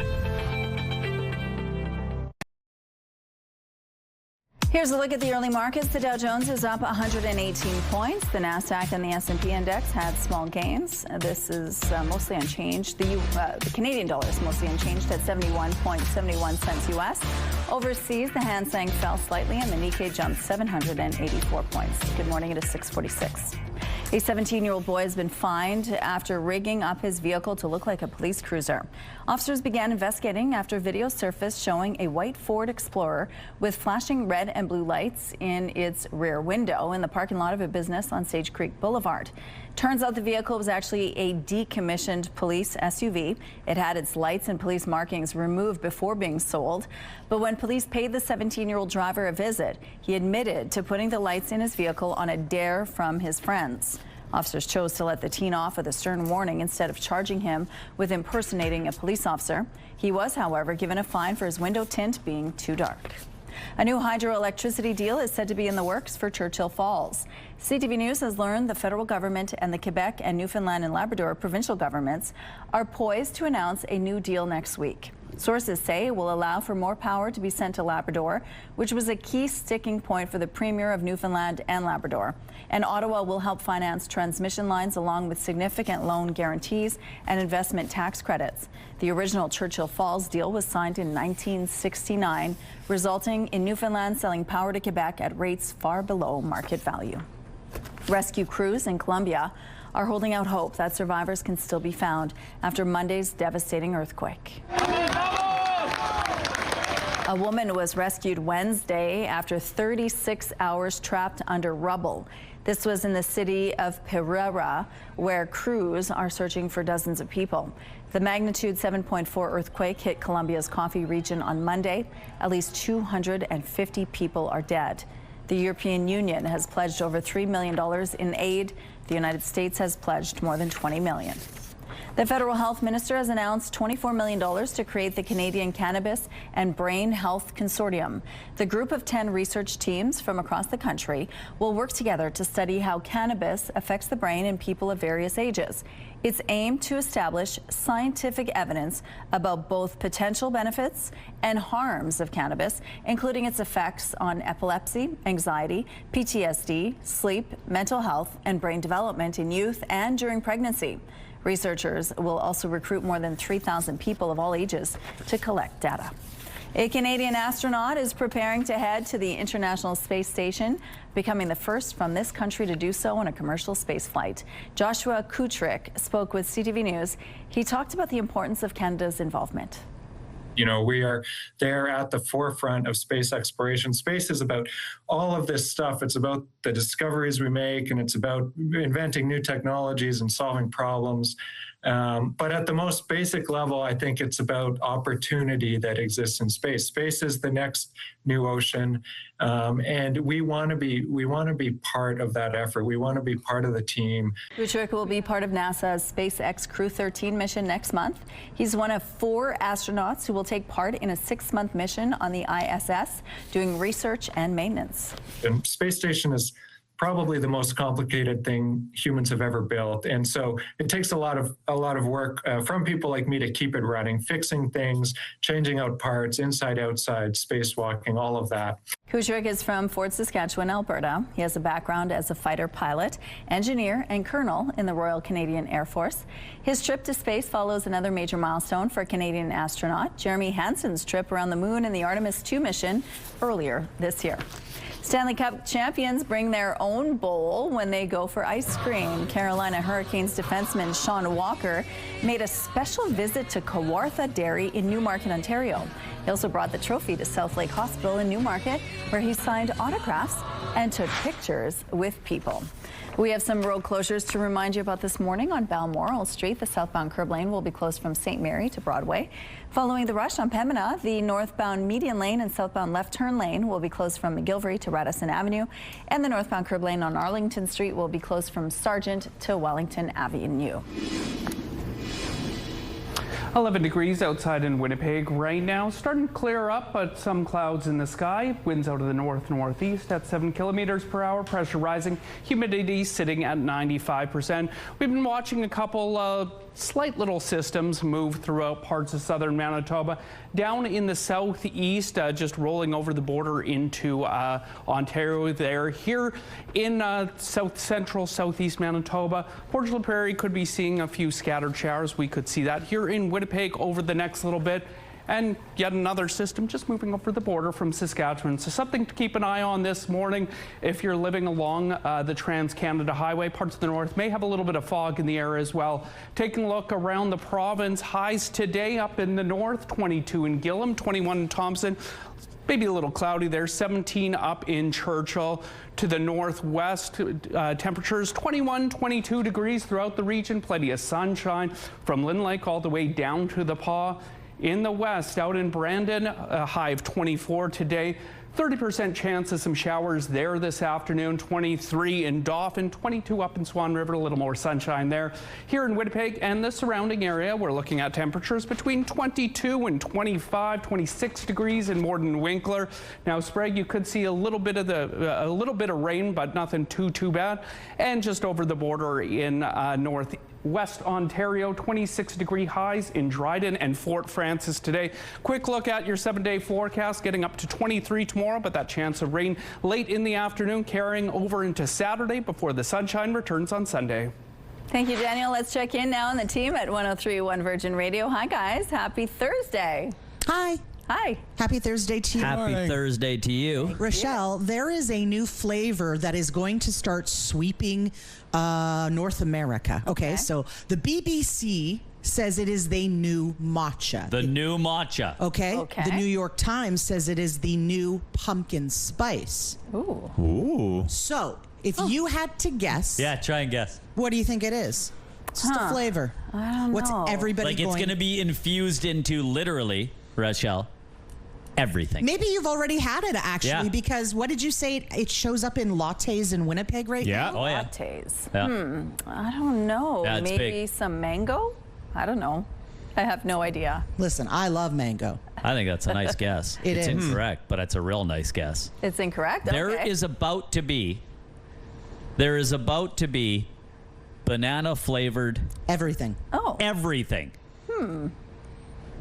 Here's a look at the early markets. The Dow Jones is up 118 points. The Nasdaq and the S&P index had small gains. This is mostly unchanged. The Canadian dollar is mostly unchanged at 71.71 cents U.S. Overseas, the Hang Seng fell slightly and the Nikkei jumped 784 points. Good morning. It is 6:46. A 17-year-old boy has been fined after rigging up his vehicle to look like a police cruiser. Officers began investigating after video surfaced showing a white Ford Explorer with flashing red and blue lights in its rear window in the parking lot of a business on Sage Creek Boulevard. Turns out the vehicle was actually a decommissioned police SUV. It had its lights and police markings removed before being sold. But when police paid the 17-year-old driver a visit, he admitted to putting the lights in his vehicle on a dare from his friends. Officers chose to let the teen off with a stern warning instead of charging him with impersonating a police officer. He was, however, given a fine for his window tint being too dark. A new hydroelectricity deal is said to be in the works for Churchill Falls. CTV News has learned the federal government and the Quebec and Newfoundland and Labrador provincial governments are poised to announce a new deal next week. Sources say it will allow for more power to be sent to Labrador, which was a key sticking point for the Premier of Newfoundland and Labrador. And Ottawa will help finance transmission lines along with significant loan guarantees and investment tax credits. The original Churchill Falls deal was signed in 1969, resulting in Newfoundland selling power to Quebec at rates far below market value. Rescue crews in Colombia are holding out hope that survivors can still be found after Monday's devastating earthquake. A woman was rescued Wednesday after 36 hours trapped under rubble. This was in the city of Pereira, where crews are searching for dozens of people. The magnitude 7.4 earthquake hit Colombia's Coffee region on Monday. At least 250 people are dead. The European Union has pledged over $3 million in aid. The United States has pledged more than $20 million. The federal health minister has announced $24 million to create the Canadian Cannabis and Brain Health Consortium. The group of 10 research teams from across the country will work together to study how cannabis affects the brain in people of various ages. It's aimed to establish scientific evidence about both potential benefits and harms of cannabis, including its effects on epilepsy, anxiety, PTSD, sleep, mental health, and brain development in youth and during pregnancy. Researchers will also recruit more than 3,000 people of all ages to collect data. A Canadian astronaut is preparing to head to the International Space Station, becoming the first from this country to do so on a commercial space flight. Joshua Kutrick spoke with CTV News. He talked about the importance of Canada's involvement. You know, we are there at the forefront of space exploration. Space is about all of this stuff. It's about the discoveries we make, and it's about inventing new technologies and solving problems. But at the most basic level, I think it's about opportunity that exists in space. Space is the next new ocean, and we want to be part of that effort. We want to be part of the team. Kutrick will be part of NASA's SpaceX Crew 13 mission next month. He's one of 4 astronauts who will take part in a 6-month mission on the ISS, doing research and maintenance. And space station is probably the most complicated thing humans have ever built. And so it takes a lot of work from people like me to keep it running, fixing things, changing out parts, inside, outside, spacewalking, all of that. Kucherick is from Fort Saskatchewan, Alberta. He has a background as a fighter pilot, engineer, and colonel in the Royal Canadian Air Force. His trip to space follows another major milestone for a Canadian astronaut, Jeremy Hansen's trip around the moon in the Artemis 2 mission earlier this year. Stanley Cup champions bring their own bowl when they go for ice cream. Carolina Hurricanes defenseman Sean Walker made a special visit to Kawartha Dairy in Newmarket, Ontario. He also brought the trophy to South Lake Hospital in Newmarket, where he signed autographs and took pictures with people. We have some road closures to remind you about this morning. On Balmoral Street, the southbound curb lane will be closed from St. Mary to Broadway. Following the rush on Pembina, the northbound median lane and southbound left turn lane will be closed from McGilvery to Radisson Avenue, and the northbound curb lane on Arlington Street will be closed from Sargent to Wellington Avenue. 11 degrees outside in Winnipeg right now. Starting to clear up, but some clouds in the sky. Winds out of the north-northeast at 7 kilometers per hour. Pressure rising. Humidity sitting at 95%. We've been watching a couple slight little systems move throughout parts of southern Manitoba. Down in the southeast, just rolling over the border into Ontario there. Here in south central, southeast Manitoba, Portage la Prairie could be seeing a few scattered showers. We could see that here in Winnipeg over the next little bit. And yet another system just moving over the border from Saskatchewan. So something to keep an eye on this morning. If you're living along the Trans-Canada Highway, parts of the north may have a little bit of fog in the air as well. Taking a look around the province, highs today up in the north, 22 in Gillam, 21 in Thompson. Maybe a little cloudy there, 17 up in Churchill. To the northwest, temperatures 21, 22 degrees throughout the region. Plenty of sunshine from Lynn Lake all the way down to the Paw. In the west, out in Brandon, a high of 24 today. 30% chance of some showers there this afternoon. 23 in Dauphin, 22 up in Swan River, a little more sunshine there. Here in Winnipeg and the surrounding area, we're looking at temperatures between 22 and 25, 26 degrees in Morden Winkler. Now, Sprague, you could see a little bit of rain, but nothing too bad. And just over the border in West Ontario, 26-degree highs in Dryden and Fort Francis today. Quick look at your 7-day forecast, getting up to 23 tomorrow, but that chance of rain late in the afternoon carrying over into Saturday before the sunshine returns on Sunday. Thank you, Daniel. Let's check in now on the team at 103.1 Virgin Radio. Hi, guys. Happy Thursday. Hi. Hi. Happy Thursday to you. Happy Thursday to you. Rochelle, there is a new flavor that is going to start sweeping North America. Okay, so the BBC says it is the new matcha. The new matcha. Okay. The New York Times says it is the new pumpkin spice. Ooh. Ooh. So, if you had to guess. Yeah, try and guess. What do you think it is? It's just a flavor. I don't know. What's everybody Like it's going to be infused into literally, Rochelle, everything. Maybe you've already had it, actually, because what did you say? It shows up in lattes in Winnipeg right now? Oh, yeah. Lattes. Yeah. I don't know. Yeah, it's Maybe big. some mango? I don't know. I have no idea. Listen, I love mango. I think that's a nice guess. It's incorrect, but it's a real nice guess. It's incorrect? There Okay. is about to be banana flavored everything. Oh. Everything.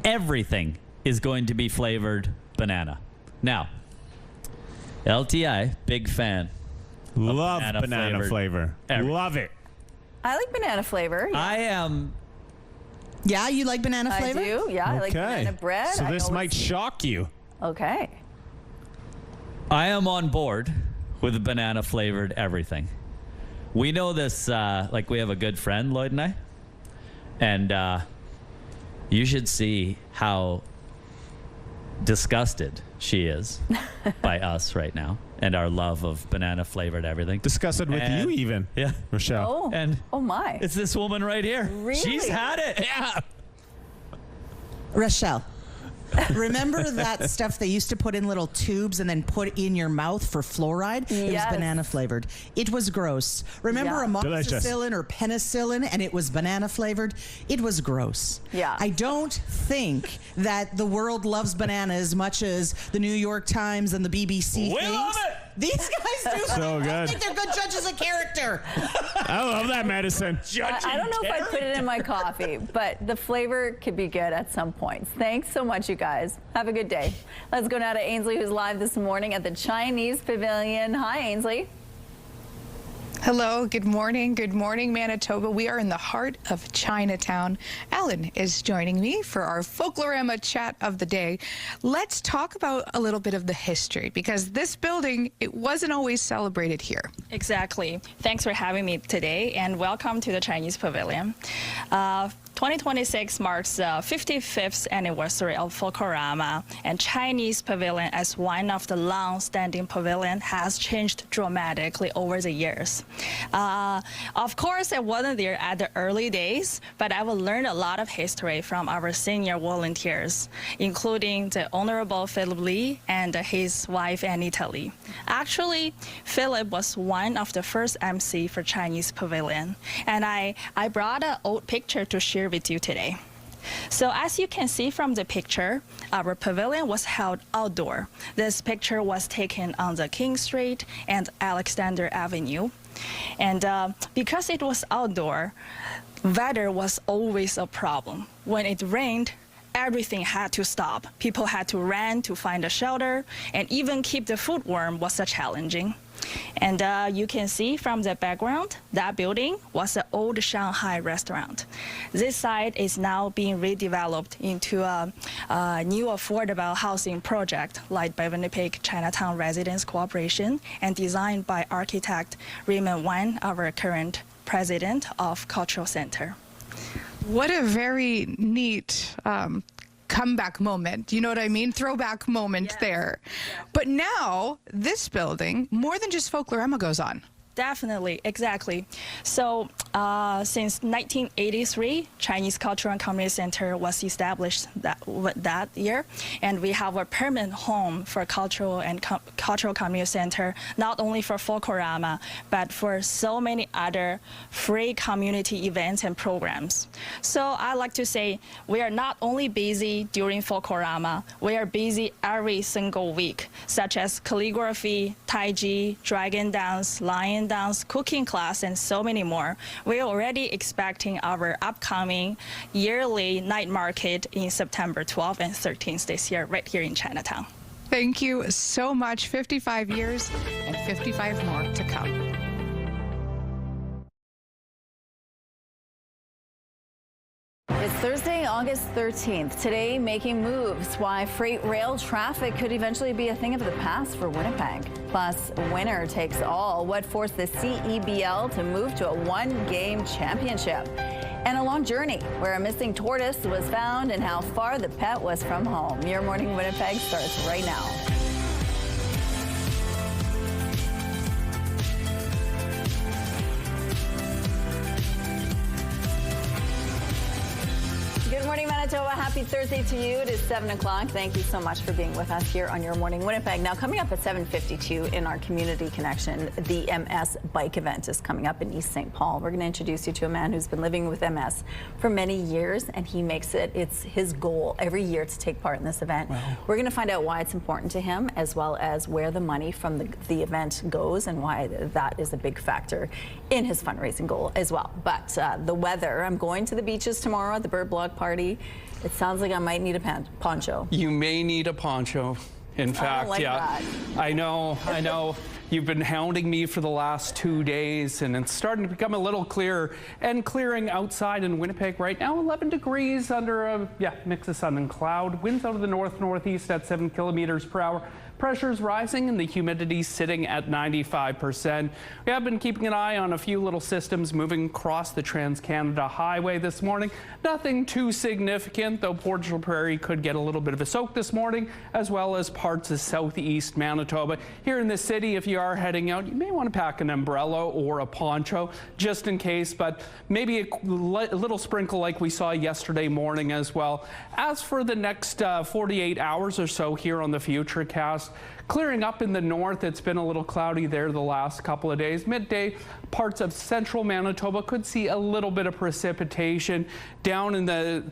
Everything is going to be flavored banana. Now, LTI, big fan. Love banana flavor. Love it. I like banana flavor. Yeah. I am. Yeah, you like banana flavor? I do. Yeah, I like banana bread. So I this always- might shock you. Okay. I am on board with banana flavored everything. We know this, like we have a good friend, Lloyd and I, and you should see how disgusted she is by us right now and our love of banana flavored everything. Disgusted with you even. Yeah. Rochelle. Oh. And oh my. it's this woman right here. Really? She's had it. Yeah. Rochelle, remember that stuff they used to put in little tubes and then put in your mouth for fluoride? It was Yes. banana flavored. It was gross. Remember amoxicillin or penicillin and it was banana flavored? It was gross. Yeah. I don't think that the world loves banana as much as the New York Times and the BBC We thinks. love it. These guys do So good. I think they're good judges of character. I love that medicine. I don't know if I'd put it in my coffee, but the flavor could be good at some points. Thanks so much, you guys. Have a good day. Let's go now to Ainsley, who's live this morning at the Chinese Pavilion. Hi, Ainsley. Hello, good morning, Manitoba. We are in the heart of Chinatown. Ellen is joining me for our Folklorama chat of the day. Let's talk about a little bit of the history, because this building, it wasn't always celebrated here. Exactly. Thanks for having me today, and welcome to the Chinese Pavilion. 2026 marks the 55th anniversary of Folklorama, and Chinese Pavilion, as one of the long-standing pavilions, has changed dramatically over the years. Of course, I wasn't there at the early days, but I will learn a lot of history from our senior volunteers, including the Honorable Philip Lee and his wife Anita Lee. Actually, Philip was one of the first MC for Chinese Pavilion, and I brought an old picture to share with you today. So as you can see from the picture, our pavilion was held outdoor. This picture was taken on the King Street and Alexander Avenue. And because it was outdoor, weather was always a problem. When it rained, everything had to stop. People had to run to find a shelter, and even keep the food warm was challenging. And you can see from the background, that building was an old Shanghai restaurant. This site is now being redeveloped into a new affordable housing project led by Winnipeg Chinatown Residents Corporation and designed by architect Raymond Wan, our current president of Cultural Center. What a very neat comeback moment. You know what I mean? Throwback moment there. But now this building, more than just Folklorama, goes on. Definitely, exactly. So since 1983, Chinese Cultural and Community Center was established that year, and we have a permanent home for cultural and cultural community center, not only for Folklorama, but for so many other free community events and programs. So I like to say we are not only busy during Folklorama, we are busy every single week, such as calligraphy, Tai Chi, dragon dance, lion dance, cooking class, and so many more. We're already expecting our upcoming yearly night market in September 12th and 13th this year, right here in Chinatown. Thank you so much. 55 years and 55 more to come. It's Thursday, August 13th. Today, making moves. Why freight rail traffic could eventually be a thing of the past for Winnipeg. Plus, winner takes all. What forced the CEBL to move to a one-game championship? And a long journey where a missing tortoise was found and how far the pet was from home. Your Morning Winnipeg starts right now. Good morning, Manitoba. Happy Thursday to you. It is 7 o'clock. Thank you so much for being with us here on Your Morning Winnipeg. Now, coming up at 7:52 in our Community Connection, the MS Bike event is coming up in East St. Paul. We're going to introduce you to a man who's been living with MS for many years, and he makes it's his goal every year to take part in this event. Wow. We're going to find out why it's important to him, as well as where the money from the event goes and why that is a big factor in his fundraising goal as well. But the weather, I'm going to the beaches tomorrow at the Bird Blog Party. It sounds like I might need a poncho. You may need a poncho. In fact, that. I know. You've been hounding me for the last 2 days, and it's starting to become a little clearer and clearing outside in Winnipeg right now. 11 degrees under a mix of sun and cloud. Winds out of the north-northeast at 7 kilometers per hour. Pressure's rising and the humidity sitting at 95%. We have been keeping an eye on a few little systems moving across the Trans-Canada Highway this morning. Nothing too significant, though Portugal Prairie could get a little bit of a soak this morning, as well as parts of southeast Manitoba. Here in the city, if you are heading out, you may want to pack an umbrella or a poncho just in case, but maybe a little sprinkle like we saw yesterday morning as well. As for the next 48 hours or so here on the Futurecast, Clearing up in the north, it's been a little cloudy there the last couple of days. Midday, parts of central Manitoba could see a little bit of precipitation. Down in the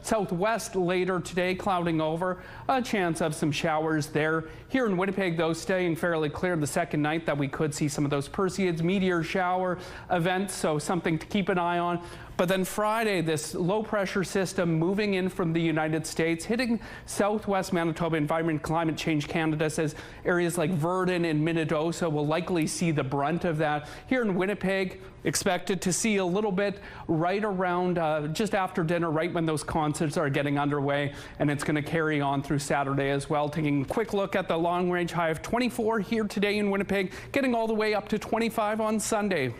southwest later today, clouding over, a chance of some showers there. Here in Winnipeg, though, staying fairly clear the second night that we could see some of those Perseids meteor shower events, so something to keep an eye on. But then Friday, this low pressure system moving in from the United States, hitting southwest Manitoba. Environment and Climate Change Canada says areas like Virden and Minnedosa will likely see the brunt of that. Here in Winnipeg, expected to see a little bit right around just after dinner, right when those concerts are getting underway, and it's going to carry on through Saturday as well. Taking a quick look at the long range high of 24 here today in Winnipeg, getting all the way up to 25 on Sunday.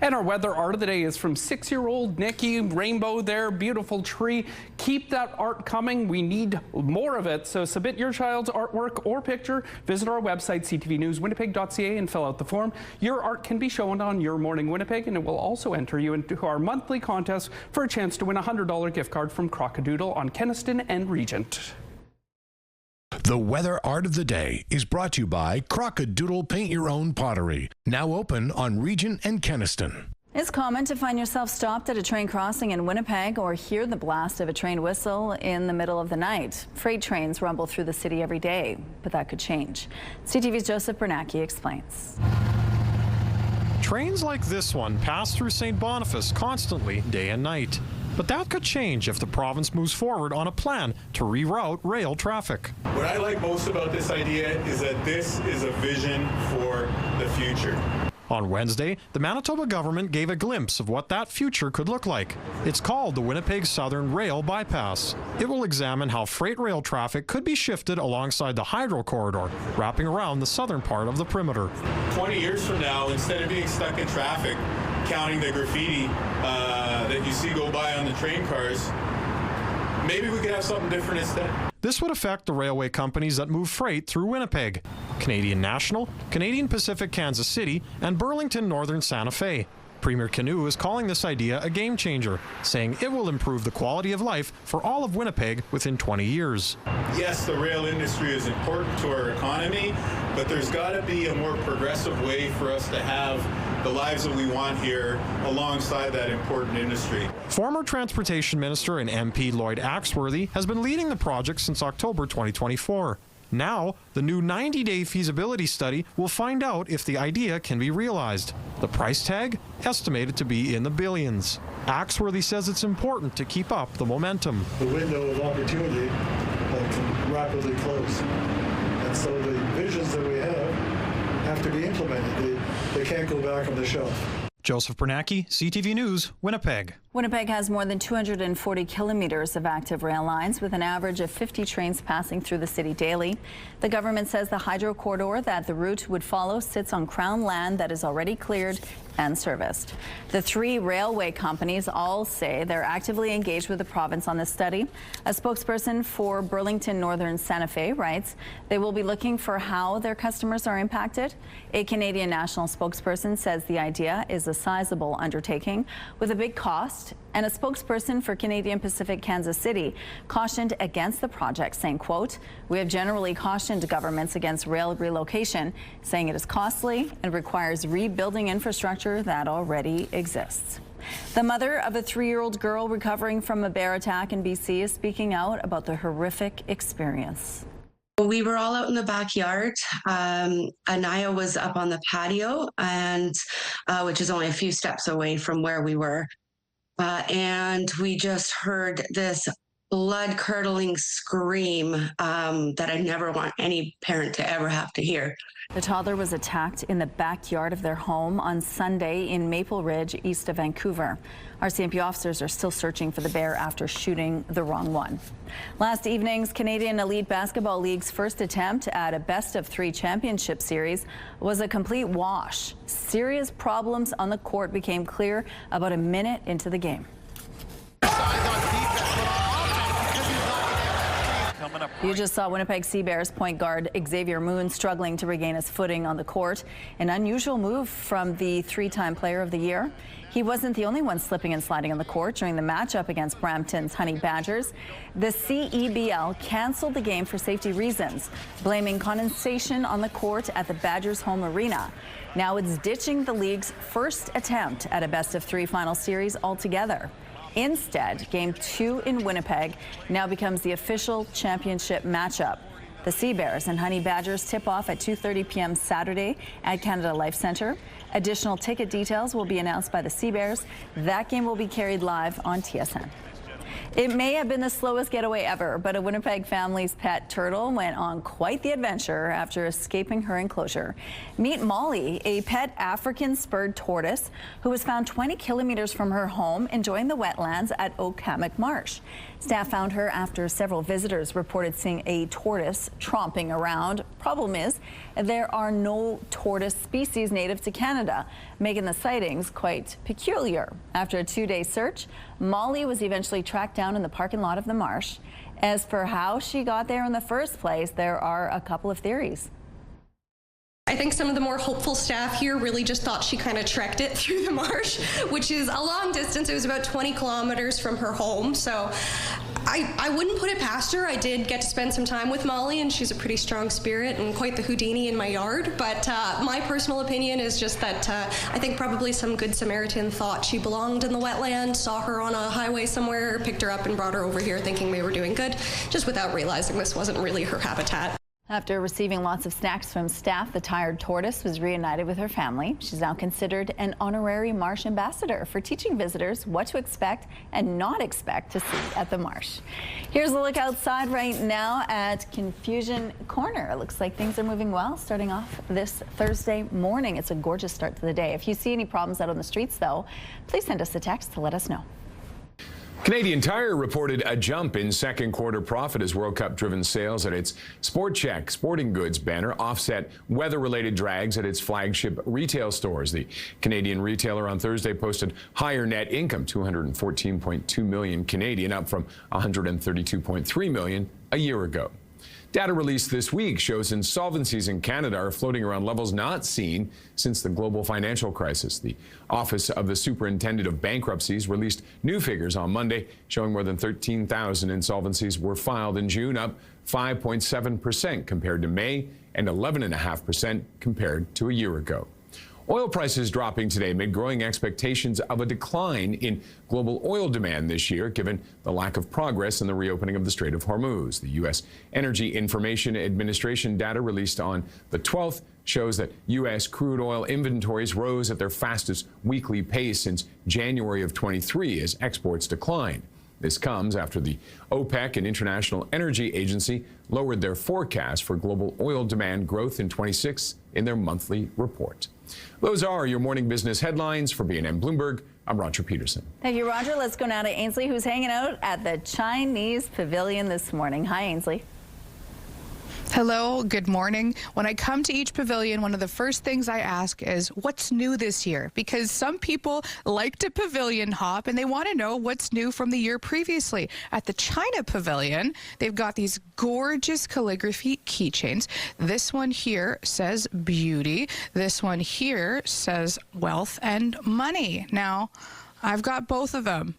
And our weather art of the day is from 6-year-old Nikki. Rainbow there, beautiful tree. Keep that art coming. We need more of it. So submit your child's artwork or picture. Visit our website, ctvnewswinnipeg.ca, and fill out the form. Your art can be shown on Your Morning Winnipeg, and it will also enter you into our monthly contest for a chance to win a $100 gift card from Crockadoodle on Kenaston and Regent. The weather art of the day is brought to you by Crockadoodle Paint Your Own Pottery, now open on Regent and Kenaston. It's common to find yourself stopped at a train crossing in Winnipeg or hear the blast of a train whistle in the middle of the night. Freight trains rumble through the city every day, but that could change. CTV's Joseph Bernacki explains. Trains like this one pass through St. Boniface constantly, day and night. But that could change if the province moves forward on a plan to reroute rail traffic. What I like most about this idea is that this is a vision for the future. On Wednesday, the Manitoba government gave a glimpse of what that future could look like. It's called the Winnipeg Southern Rail Bypass. It will examine how freight rail traffic could be shifted alongside the Hydro Corridor, wrapping around the southern part of the perimeter. 20 years from now, instead of being stuck in traffic, counting the graffiti that you see go by on the train cars, maybe we could have something different instead. This would affect the railway companies that move freight through Winnipeg: Canadian National, Canadian Pacific Kansas City, and Burlington Northern Santa Fe. Premier Canoe is calling this idea a game changer, saying it will improve the quality of life for all of Winnipeg within 20 years. Yes, the rail industry is important to our economy, but there's got to be a more progressive way for us to have the lives that we want here alongside that important industry. Former Transportation Minister and MP Lloyd Axworthy has been leading the project since October 2024. Now, the new 90-day feasibility study will find out if the idea can be realized. The price tag estimated to be in the billions. Axworthy says it's important to keep up the momentum. The window of opportunity can rapidly close. And so the visions that we have to be implemented. They can't go back on the shelf. Joseph Bernacki, CTV News, Winnipeg. Winnipeg has more than 240 kilometers of active rail lines, with an average of 50 trains passing through the city daily. The government says the hydro corridor that the route would follow sits on Crown land that is already cleared and serviced. The three railway companies all say they're actively engaged with the province on this study. A spokesperson for Burlington Northern Santa Fe writes they will be looking for how their customers are impacted. A Canadian National spokesperson says the idea is a sizable undertaking with a big cost, and a spokesperson for Canadian Pacific Kansas City cautioned against the project, saying, quote, "We have generally cautioned governments against rail relocation, saying it is costly and requires rebuilding infrastructure that already exists." The mother of a 3-year-old girl recovering from a bear attack in BC is speaking out about the horrific experience. We were all out in the backyard. Anaya was up on the patio, and which is only a few steps away from where we were. And we just heard this blood-curdling scream that I never want any parent to ever have to hear. The toddler was attacked in the backyard of their home on Sunday in Maple Ridge, east of Vancouver. RCMP officers are still searching for the bear after shooting the wrong one. Last evening's Canadian Elite Basketball League's first attempt at a best-of-3 championship series was a complete wash. Serious problems on the court became clear about a minute into the game. Coming You just saw Winnipeg Sea Bears point guard Xavier Moon struggling to regain his footing on the court. An unusual move from the three-time Player of the Year. He wasn't the only one slipping and sliding on the court during the matchup against Brampton's Honey Badgers. The CEBL canceled the game for safety reasons, blaming condensation on the court at the Badgers' home arena. Now it's ditching the league's first attempt at a best-of-3 final series altogether. Instead, Game 2 in Winnipeg now becomes the official championship matchup. The Sea Bears and Honey Badgers tip off at 2:30 p.m. Saturday at Canada Life Centre. Additional ticket details will be announced by the Sea Bears. That game will be carried live on TSN. It may have been the slowest getaway ever, but a Winnipeg family's pet turtle went on quite the adventure after escaping her enclosure. Meet Molly, a pet African spurred tortoise who was found 20 kilometers from her home enjoying the wetlands at Oak Hammock Marsh. Staff found her after several visitors reported seeing a tortoise tromping around. Problem is, there are no tortoise species native to Canada, making the sightings quite peculiar. After a 2-day search, Molly was eventually tracked down in the parking lot of the marsh. As for how she got there in the first place, there are a couple of theories. I think some of the more hopeful staff here really just thought she kind of trekked it through the marsh, which is a long distance. It was about 20 kilometers from her home. So I wouldn't put it past her. I did get to spend some time with Molly, and she's a pretty strong spirit and quite the Houdini in my yard. But my personal opinion is just that I think probably some good Samaritan thought she belonged in the wetland, saw her on a highway somewhere, picked her up and brought her over here thinking they were doing good, just without realizing this wasn't really her habitat. After receiving lots of snacks from staff, the tired tortoise was reunited with her family. She's now considered an honorary marsh ambassador for teaching visitors what to expect and not expect to see at the marsh. Here's a look outside right now at Confusion Corner. It looks like things are moving well, starting off this Thursday morning. It's a gorgeous start to the day. If you see any problems out on the streets, though, please send us a text to let us know. Canadian Tire reported a jump in second quarter profit as World Cup driven sales at its Sport Chek sporting goods banner offset weather-related drags at its flagship retail stores. The Canadian retailer on Thursday posted higher net income, 214.2 million Canadian, up from 132.3 million a year ago. Data released this week shows insolvencies in Canada are floating around levels not seen since the global financial crisis. The Office of the Superintendent of Bankruptcies released new figures on Monday, showing more than 13,000 insolvencies were filed in June, up 5.7% compared to May and 11.5% compared to a year ago. Oil prices dropping today amid growing expectations of a decline in global oil demand this year, given the lack of progress in the reopening of the Strait of Hormuz. The U.S. Energy Information Administration data released on the 12th shows that U.S. crude oil inventories rose at their fastest weekly pace since January of 23 as exports declined. This comes after the OPEC and International Energy Agency lowered their forecast for global oil demand growth in 26 in their monthly report. Those are your morning business headlines. For BNN Bloomberg, I'm Roger Peterson. Thank you, Roger. Let's go now to Ainsley, who's hanging out at the Chinese Pavilion this morning. Hi, Ainsley. Hello, good morning. When I come to each pavilion, one of the first things I ask is, what's new this year? Because some people like to pavilion hop and they want to know what's new from the year previously. At the China Pavilion, they've got these gorgeous calligraphy keychains. This one here says beauty. This one here says wealth and money. Now, I've got both of them.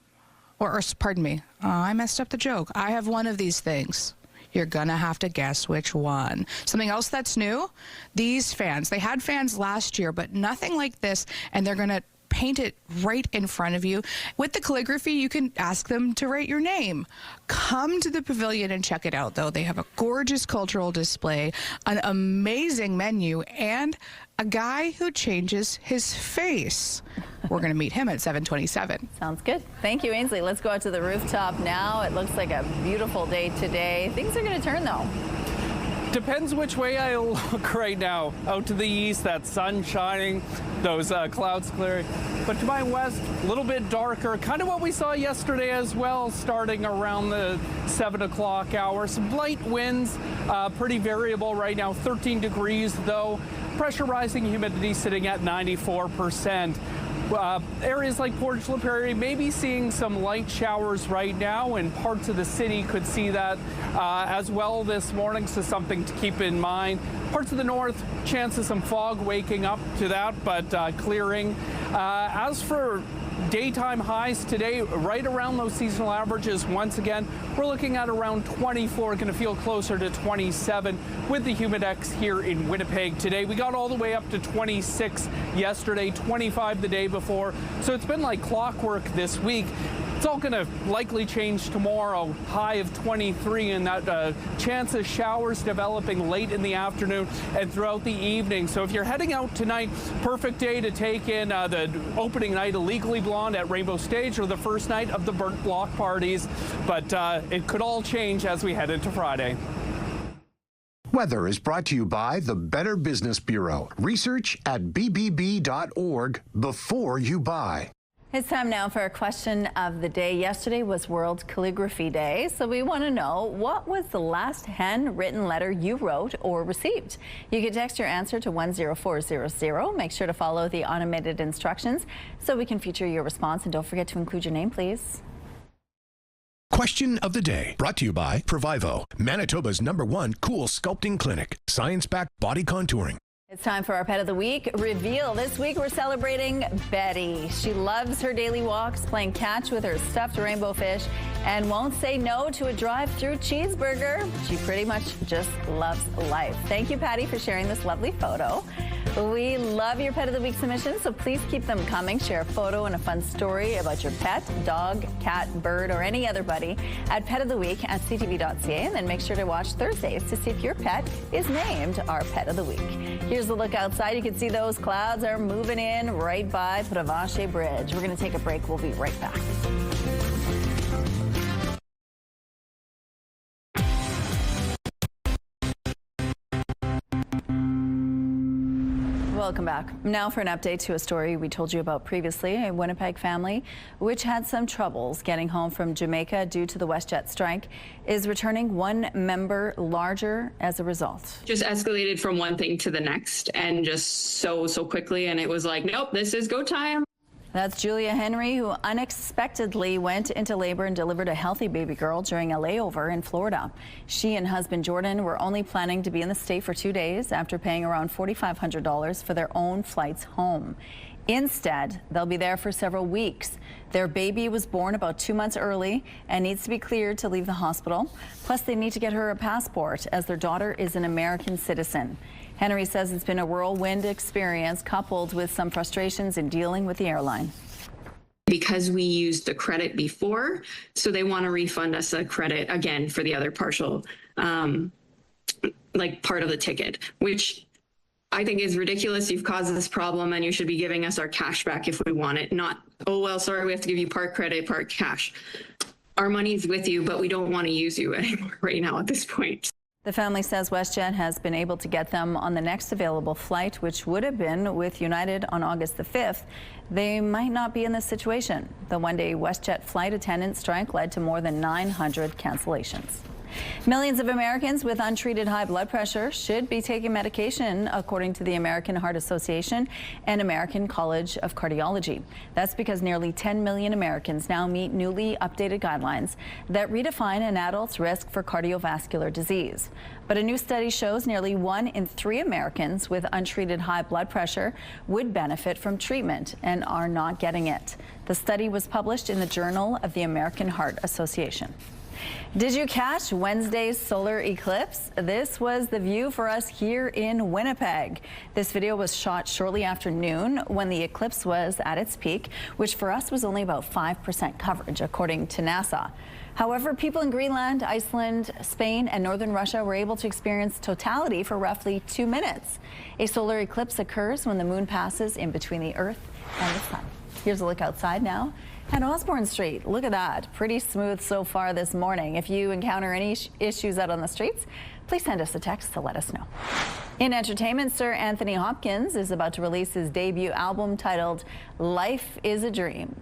Or pardon me, I messed up the joke. I have one of these things. You're gonna have to guess which one. Something else that's new, these fans. They had fans last year, but nothing like this, and they're gonna paint it right in front of you. With the calligraphy, you can ask them to write your name. Come to the pavilion and check it out, though. They have a gorgeous cultural display, an amazing menu, and a guy who changes his face. We're going to meet him at 7:27. Sounds good. Thank you, Ainsley. Let's go out to the rooftop now. It looks like a beautiful day today. Things are going to turn, though. Depends which way I look right now. Out to the east, that sun shining, those clouds clearing. But to my west, a little bit darker, kind of what we saw yesterday as well, starting around the 7 o'clock hour. Some light winds, pretty variable right now, 13 degrees though. Pressure rising, humidity sitting at 94%. Areas like Port La Prairie may be seeing some light showers right now, and parts of the city could see that as well this morning, so something to keep in mind. Parts of the north, chance of some fog waking up to that, but clearing. As for daytime highs today, right around those seasonal averages. Once again, we're looking at around 24, going to feel closer to 27 with the humidex here in Winnipeg today. We got all the way up to 26 yesterday, 25 the day before. So it's been like clockwork this week. It's all going to likely change tomorrow. High of 23, and that chance of showers developing late in the afternoon and throughout the evening. So if you're heading out tonight, perfect day to take in the opening night of Legally Blonde at Rainbow Stage or the first night of the Burnt Block parties. But it could all change as we head into Friday. Weather is brought to you by the Better Business Bureau. Research at bbb.org before you buy. It's time now for a question of the day. Yesterday was World Calligraphy Day, so we want to know, what was the last handwritten letter you wrote or received? You can text your answer to 10400. Make sure to follow the automated instructions so we can feature your response, and don't forget to include your name, please. Question of the day, brought to you by Provivo, Manitoba's #1 cool sculpting clinic. Science-backed body contouring. It's time for our Pet of the Week reveal. This week we're celebrating Betty. She loves her daily walks, playing catch with her stuffed rainbow fish, and won't say no to a drive-through cheeseburger. She pretty much just loves life. Thank you, Patty, for sharing this lovely photo. We love your Pet of the Week submissions, so please keep them coming. Share a photo and a fun story about your pet, dog, cat, bird, or any other buddy at petoftheweek@ctv.ca, and then make sure to watch Thursdays to see if your pet is named our Pet of the Week. Here's a look outside. You can see those clouds are moving in right by Pravache Bridge. We're going to take a break. We'll be right back. Welcome back. Now for an update to a story we told you about previously. A Winnipeg family, which had some troubles getting home from Jamaica due to the WestJet strike, is returning one member larger as a result. Just escalated from one thing to the next, and just so quickly, and it was like, nope, this is go time. That's Julia Henry, who unexpectedly went into labor and delivered a healthy baby girl during a layover in Florida. She and husband Jordan were only planning to be in the state for 2 days after paying around $4,500 for their own flights home. Instead, they'll be there for several weeks. Their baby was born about 2 months early and needs to be cleared to leave the hospital. Plus, they need to get her a passport, as their daughter is an American citizen. Henry says it's been a whirlwind experience, coupled with some frustrations in dealing with the airline. Because we used the credit before, so they want to refund us a credit again for the other partial, like part of the ticket, which I think is ridiculous. You've caused this problem and you should be giving us our cash back if we want it, not, oh, well, sorry, we have to give you part credit, part cash. Our money's with you, but we don't want to use you anymore right now at this point. The family says WestJet has been able to get them on the next available flight, which would have been with United on August the 5th. They might not be in this situation. The one-day WestJet flight attendant strike led to more than 900 cancellations. Millions of Americans with untreated high blood pressure should be taking medication, according to the American Heart Association and American College of Cardiology. That's because nearly 10 million Americans now meet newly updated guidelines that redefine an adult's risk for cardiovascular disease. But a new study shows nearly 1 in 3 Americans with untreated high blood pressure would benefit from treatment and are not getting it. The study was published in the Journal of the American Heart Association. Did you catch Wednesday's solar eclipse? This was the view for us here in Winnipeg. This video was shot shortly after noon when the eclipse was at its peak, which for us was only about 5% coverage, according to NASA. However, people in Greenland, Iceland, Spain, and northern Russia were able to experience totality for roughly 2 minutes. A solar eclipse occurs when the moon passes in between the Earth and the sun. Here's a look outside now at Osborne Street. Look at that. Pretty smooth so far this morning. If you encounter any issues out on the streets, please send us a text to let us know. In entertainment, Sir Anthony Hopkins is about to release his debut album titled Life is a Dream.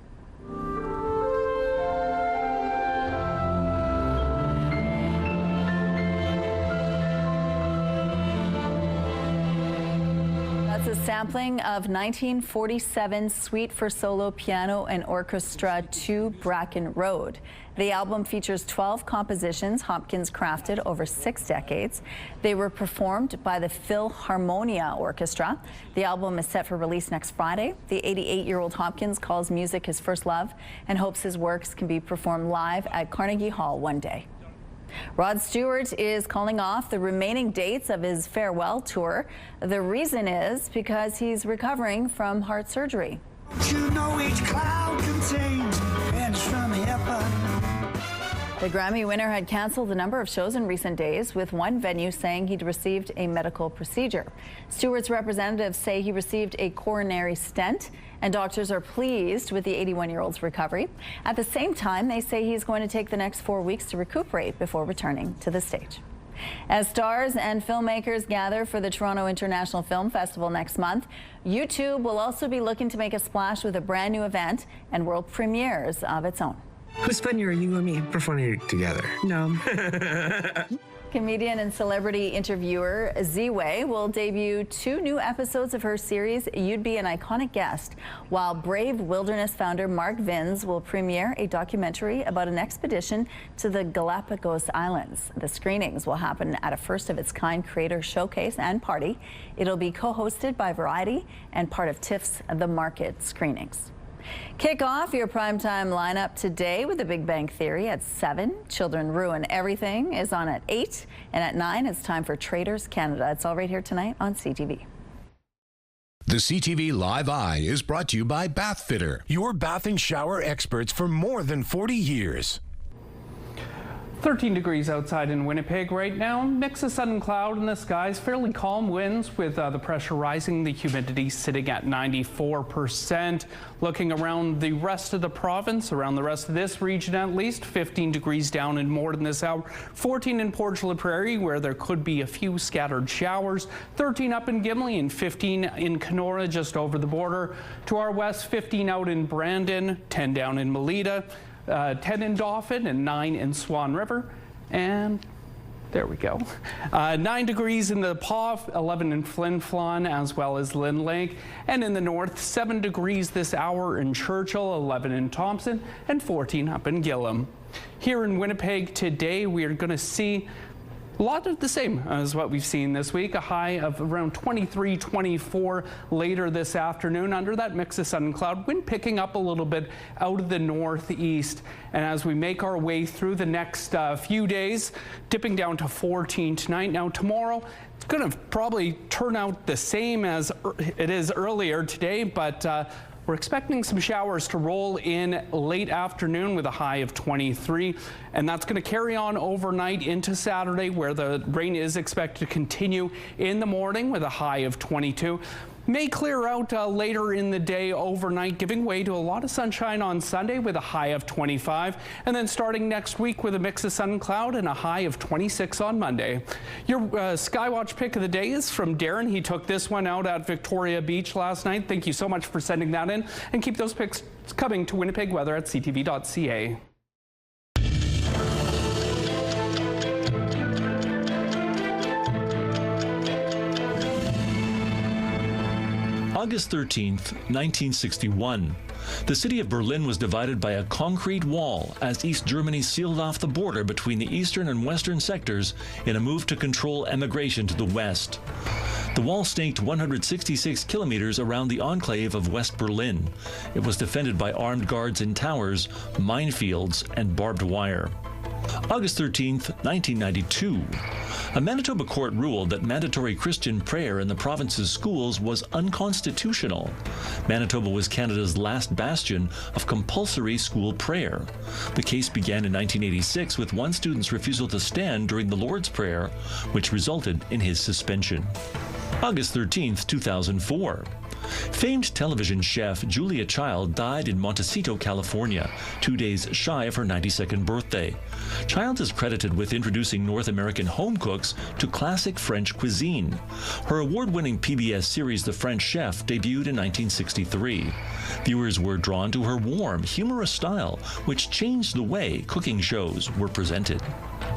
a sampling of 1947's Suite for Solo Piano and Orchestra 2 Bracken Road. The album features 12 compositions Hopkins crafted over 6 decades. They were performed by the Philharmonia Orchestra. The album is set for release next Friday. The 88-year-old Hopkins calls music his first love and hopes his works can be performed live at Carnegie Hall one day. Rod Stewart is calling off the remaining dates of his farewell tour. The reason is because he's recovering from heart surgery. You know each cloud contains hands from heaven. The Grammy winner had canceled a number of shows in recent days, with one venue saying he'd received a medical procedure. Stewart's representatives say he received a coronary stent, and doctors are pleased with the 81-year-old's recovery. At the same time, they say he's going to take the next 4 weeks to recuperate before returning to the stage. As stars and filmmakers gather for the Toronto International Film Festival next month, YouTube will also be looking to make a splash with a brand new event and world premieres of its own. Who's funnier, you or me? We're funnier together. No. Comedian and celebrity interviewer Z-Way will debut 2 new episodes of her series You'd Be an Iconic Guest, while Brave Wilderness founder Mark Vins will premiere a documentary about an expedition to the Galapagos Islands. The screenings will happen at a first-of-its-kind creator showcase and party. It'll be co-hosted by Variety and part of TIFF's The Market screenings. Kick off your primetime lineup today with The Big Bang Theory at 7. Children Ruin Everything is on at 8. And at 9, it's time for Traders Canada. It's all right here tonight on CTV. The CTV Live Eye is brought to you by Bath Fitter, your bath and shower experts for more than 40 years. 13 degrees outside in Winnipeg right now. Mix of sun and cloud in the skies. Fairly calm winds with the pressure rising. The humidity sitting at 94%. Looking around the rest of the province, around the rest of this region at least, 15 degrees down in Morden this hour. 14 in Port La Prairie, where there could be a few scattered showers. 13 up in Gimli and 15 in Kenora, just over the border. To our west, 15 out in Brandon, 10 down in Melita. 10 in Dauphin and 9 in Swan River. And there we go. 9 degrees in the Paw, 11 in Flin Flon, as well as Lynn Lake. And in the north, 7 degrees this hour in Churchill, 11 in Thompson, and 14 up in Gillam. Here in Winnipeg today, we are going to see a lot of the same as what we've seen this week. A high of around 23, 24 later this afternoon under that mix of sun and cloud. Wind picking up a little bit out of the northeast. And as we make our way through the next few days, dipping down to 14 tonight. Now tomorrow, it's going to probably turn out the same as it is earlier today, but we're expecting some showers to roll in late afternoon with a high of 23, and that's going to carry on overnight into Saturday, where the rain is expected to continue in the morning with a high of 22. May clear out later in the day overnight, giving way to a lot of sunshine on Sunday with a high of 25. And then starting next week with a mix of sun and cloud and a high of 26 on Monday. Your Skywatch pick of the day is from Darren. He took this one out at Victoria Beach last night. Thank you so much for sending that in. And keep those picks coming to Winnipeg weather at ctv.ca. August 13th, 1961. The city of Berlin was divided by a concrete wall as East Germany sealed off the border between the eastern and western sectors in a move to control emigration to the west. The wall snaked 166 kilometers around the enclave of West Berlin. It was defended by armed guards in towers, minefields, and barbed wire. August 13th, 1992. A Manitoba court ruled that mandatory Christian prayer in the province's schools was unconstitutional. Manitoba was Canada's last bastion of compulsory school prayer. The case began in 1986 with one student's refusal to stand during the Lord's Prayer, which resulted in his suspension. August 13th, 2004. Famed television chef Julia Child died in Montecito, California, 2 days shy of her 92nd birthday. Child is credited with introducing North American home cooks to classic French cuisine. Her award-winning PBS series The French Chef debuted in 1963. Viewers were drawn to her warm, humorous style, which changed the way cooking shows were presented.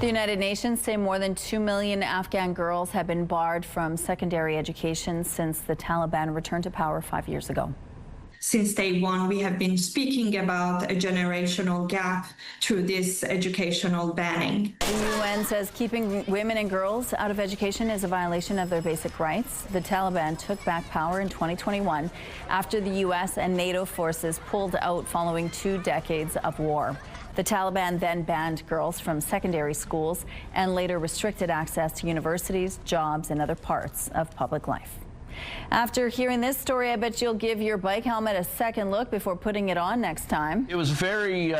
The United Nations say more than 2 million Afghan girls have been barred from secondary education since the Taliban returned to power 5 years ago. Since day one, we have been speaking about a generational gap through this educational banning. The UN says keeping women and girls out of education is a violation of their basic rights. The Taliban took back power in 2021 after the U.S. and NATO forces pulled out following 2 decades of war. The Taliban then banned girls from secondary schools and later restricted access to universities, jobs, and other parts of public life. After hearing this story, I bet you'll give your bike helmet a second look before putting it on next time. It was very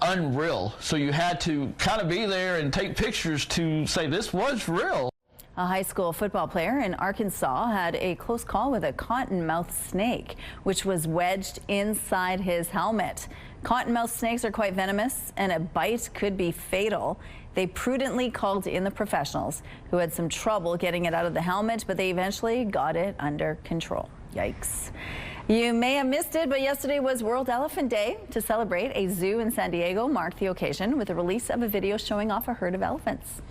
unreal, so you had to kind of be there and take pictures to say this was real. A high school football player in Arkansas had a close call with a cottonmouth snake, which was wedged inside his helmet. Cottonmouth snakes are quite venomous, and a bite could be fatal. They prudently called in the professionals, who had some trouble getting it out of the helmet, but they eventually got it under control. Yikes. You may have missed it, but yesterday was World Elephant Day. To celebrate, a zoo in San Diego marked the occasion with the release of a video showing off a herd of elephants.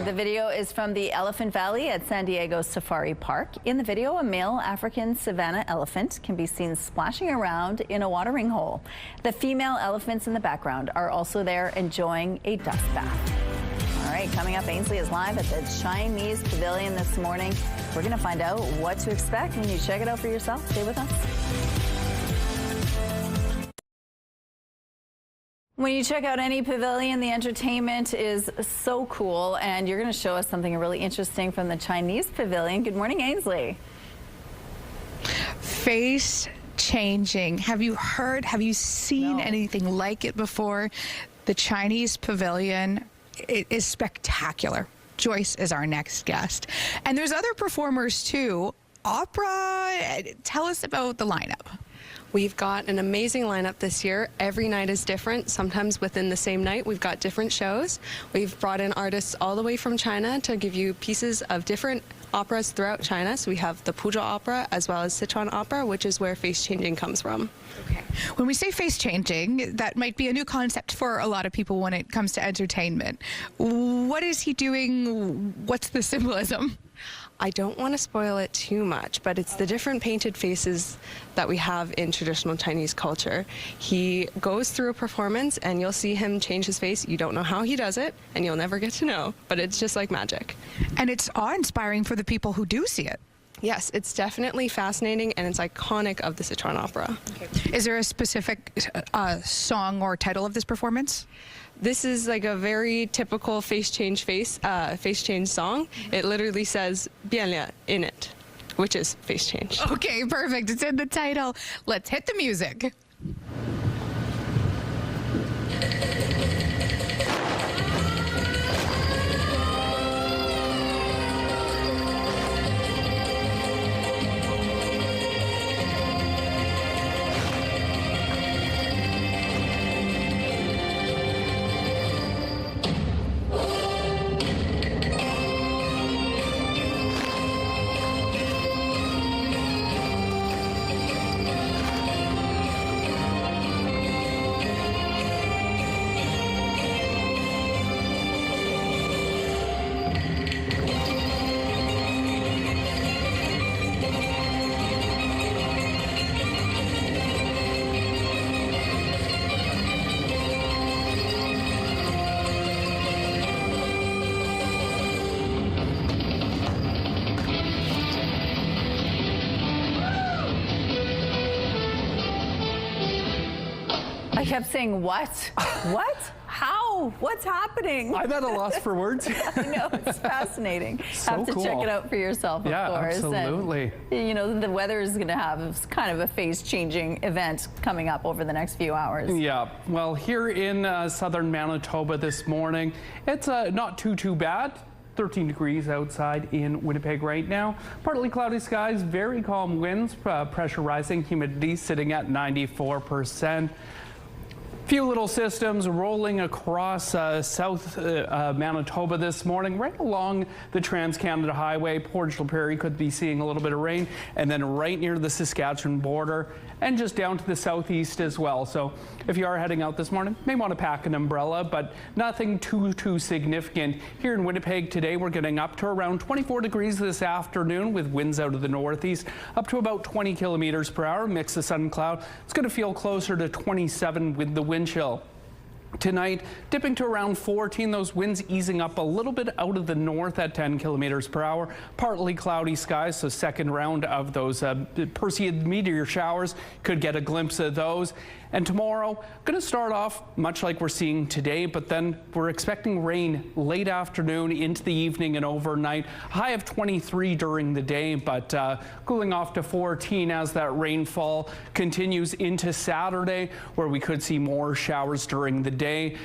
The video is from the Elephant Valley at San Diego Safari Park. In the video, a male African savanna elephant can be seen splashing around in a watering hole. The female elephants in the background are also there enjoying a dust bath. All right, coming up, Ainsley is live at the Chinese Pavilion this morning. We're going to find out what to expect when you check it out for yourself. Stay with us. When you check out any pavilion, the entertainment is so cool, and you're going to show us something really interesting from the Chinese Pavilion. Good morning, Ainsley. Face changing. Have you seen anything like it before? The Chinese Pavilion, it is spectacular. Joyce is our next guest. And there's other performers too. Opera, tell us about the lineup. We've got an amazing lineup this year. Every night is different. Sometimes within the same night, we've got different shows. We've brought in artists all the way from China to give you pieces of different operas throughout China. So we have the Puzhou opera as well as Sichuan opera, which is where face changing comes from. Okay. When we say face changing, that might be a new concept for a lot of people when it comes to entertainment. What is he doing? What's the symbolism? I don't want to spoil it too much, but it's the different painted faces that we have in traditional Chinese culture. He goes through a performance and you'll see him change his face. You don't know how he does it, and you'll never get to know, but it's just like magic. And it's awe-inspiring for the people who do see it. Yes, it's definitely fascinating, and it's iconic of the Sichuan opera. Okay. Is there a specific song or title of this performance? This is like a very typical face change song. It literally says 变了 in it, which is face change. Okay, perfect. It's in the title. Let's hit the music. I kept saying, what? What? How? What's happening? I'm at a loss for words. I know, it's fascinating. So have to cool. check it out for yourself, of course. Absolutely. And, you know, the weather is going to have kind of a face-changing event coming up over the next few hours. Yeah. Well, here in southern Manitoba this morning, it's not too bad. 13 degrees outside in Winnipeg right now. Partly cloudy skies, very calm winds, pressure rising, humidity sitting at 94%. Few little systems rolling across south Manitoba this morning, right along the Trans-Canada Highway. Portage La Prairie could be seeing a little bit of rain, and then right near the Saskatchewan border and just down to the southeast as well. So if you are heading out this morning, may want to pack an umbrella, but nothing too significant. Here in Winnipeg today, we're getting up to around 24 degrees this afternoon with winds out of the northeast, up to about 20 kilometers per hour, mix of sun and cloud. It's going to feel closer to 27 with the wind chill. Tonight, dipping to around 14, those winds easing up a little bit out of the north at 10 kilometers per hour. Partly cloudy skies, so second round of those Perseid meteor showers. Could get a glimpse of those. And tomorrow, going to start off much like we're seeing today, but then we're expecting rain late afternoon into the evening and overnight. High of 23 during the day, but cooling off to 14 as that rainfall continues into Saturday, where we could see more showers during the day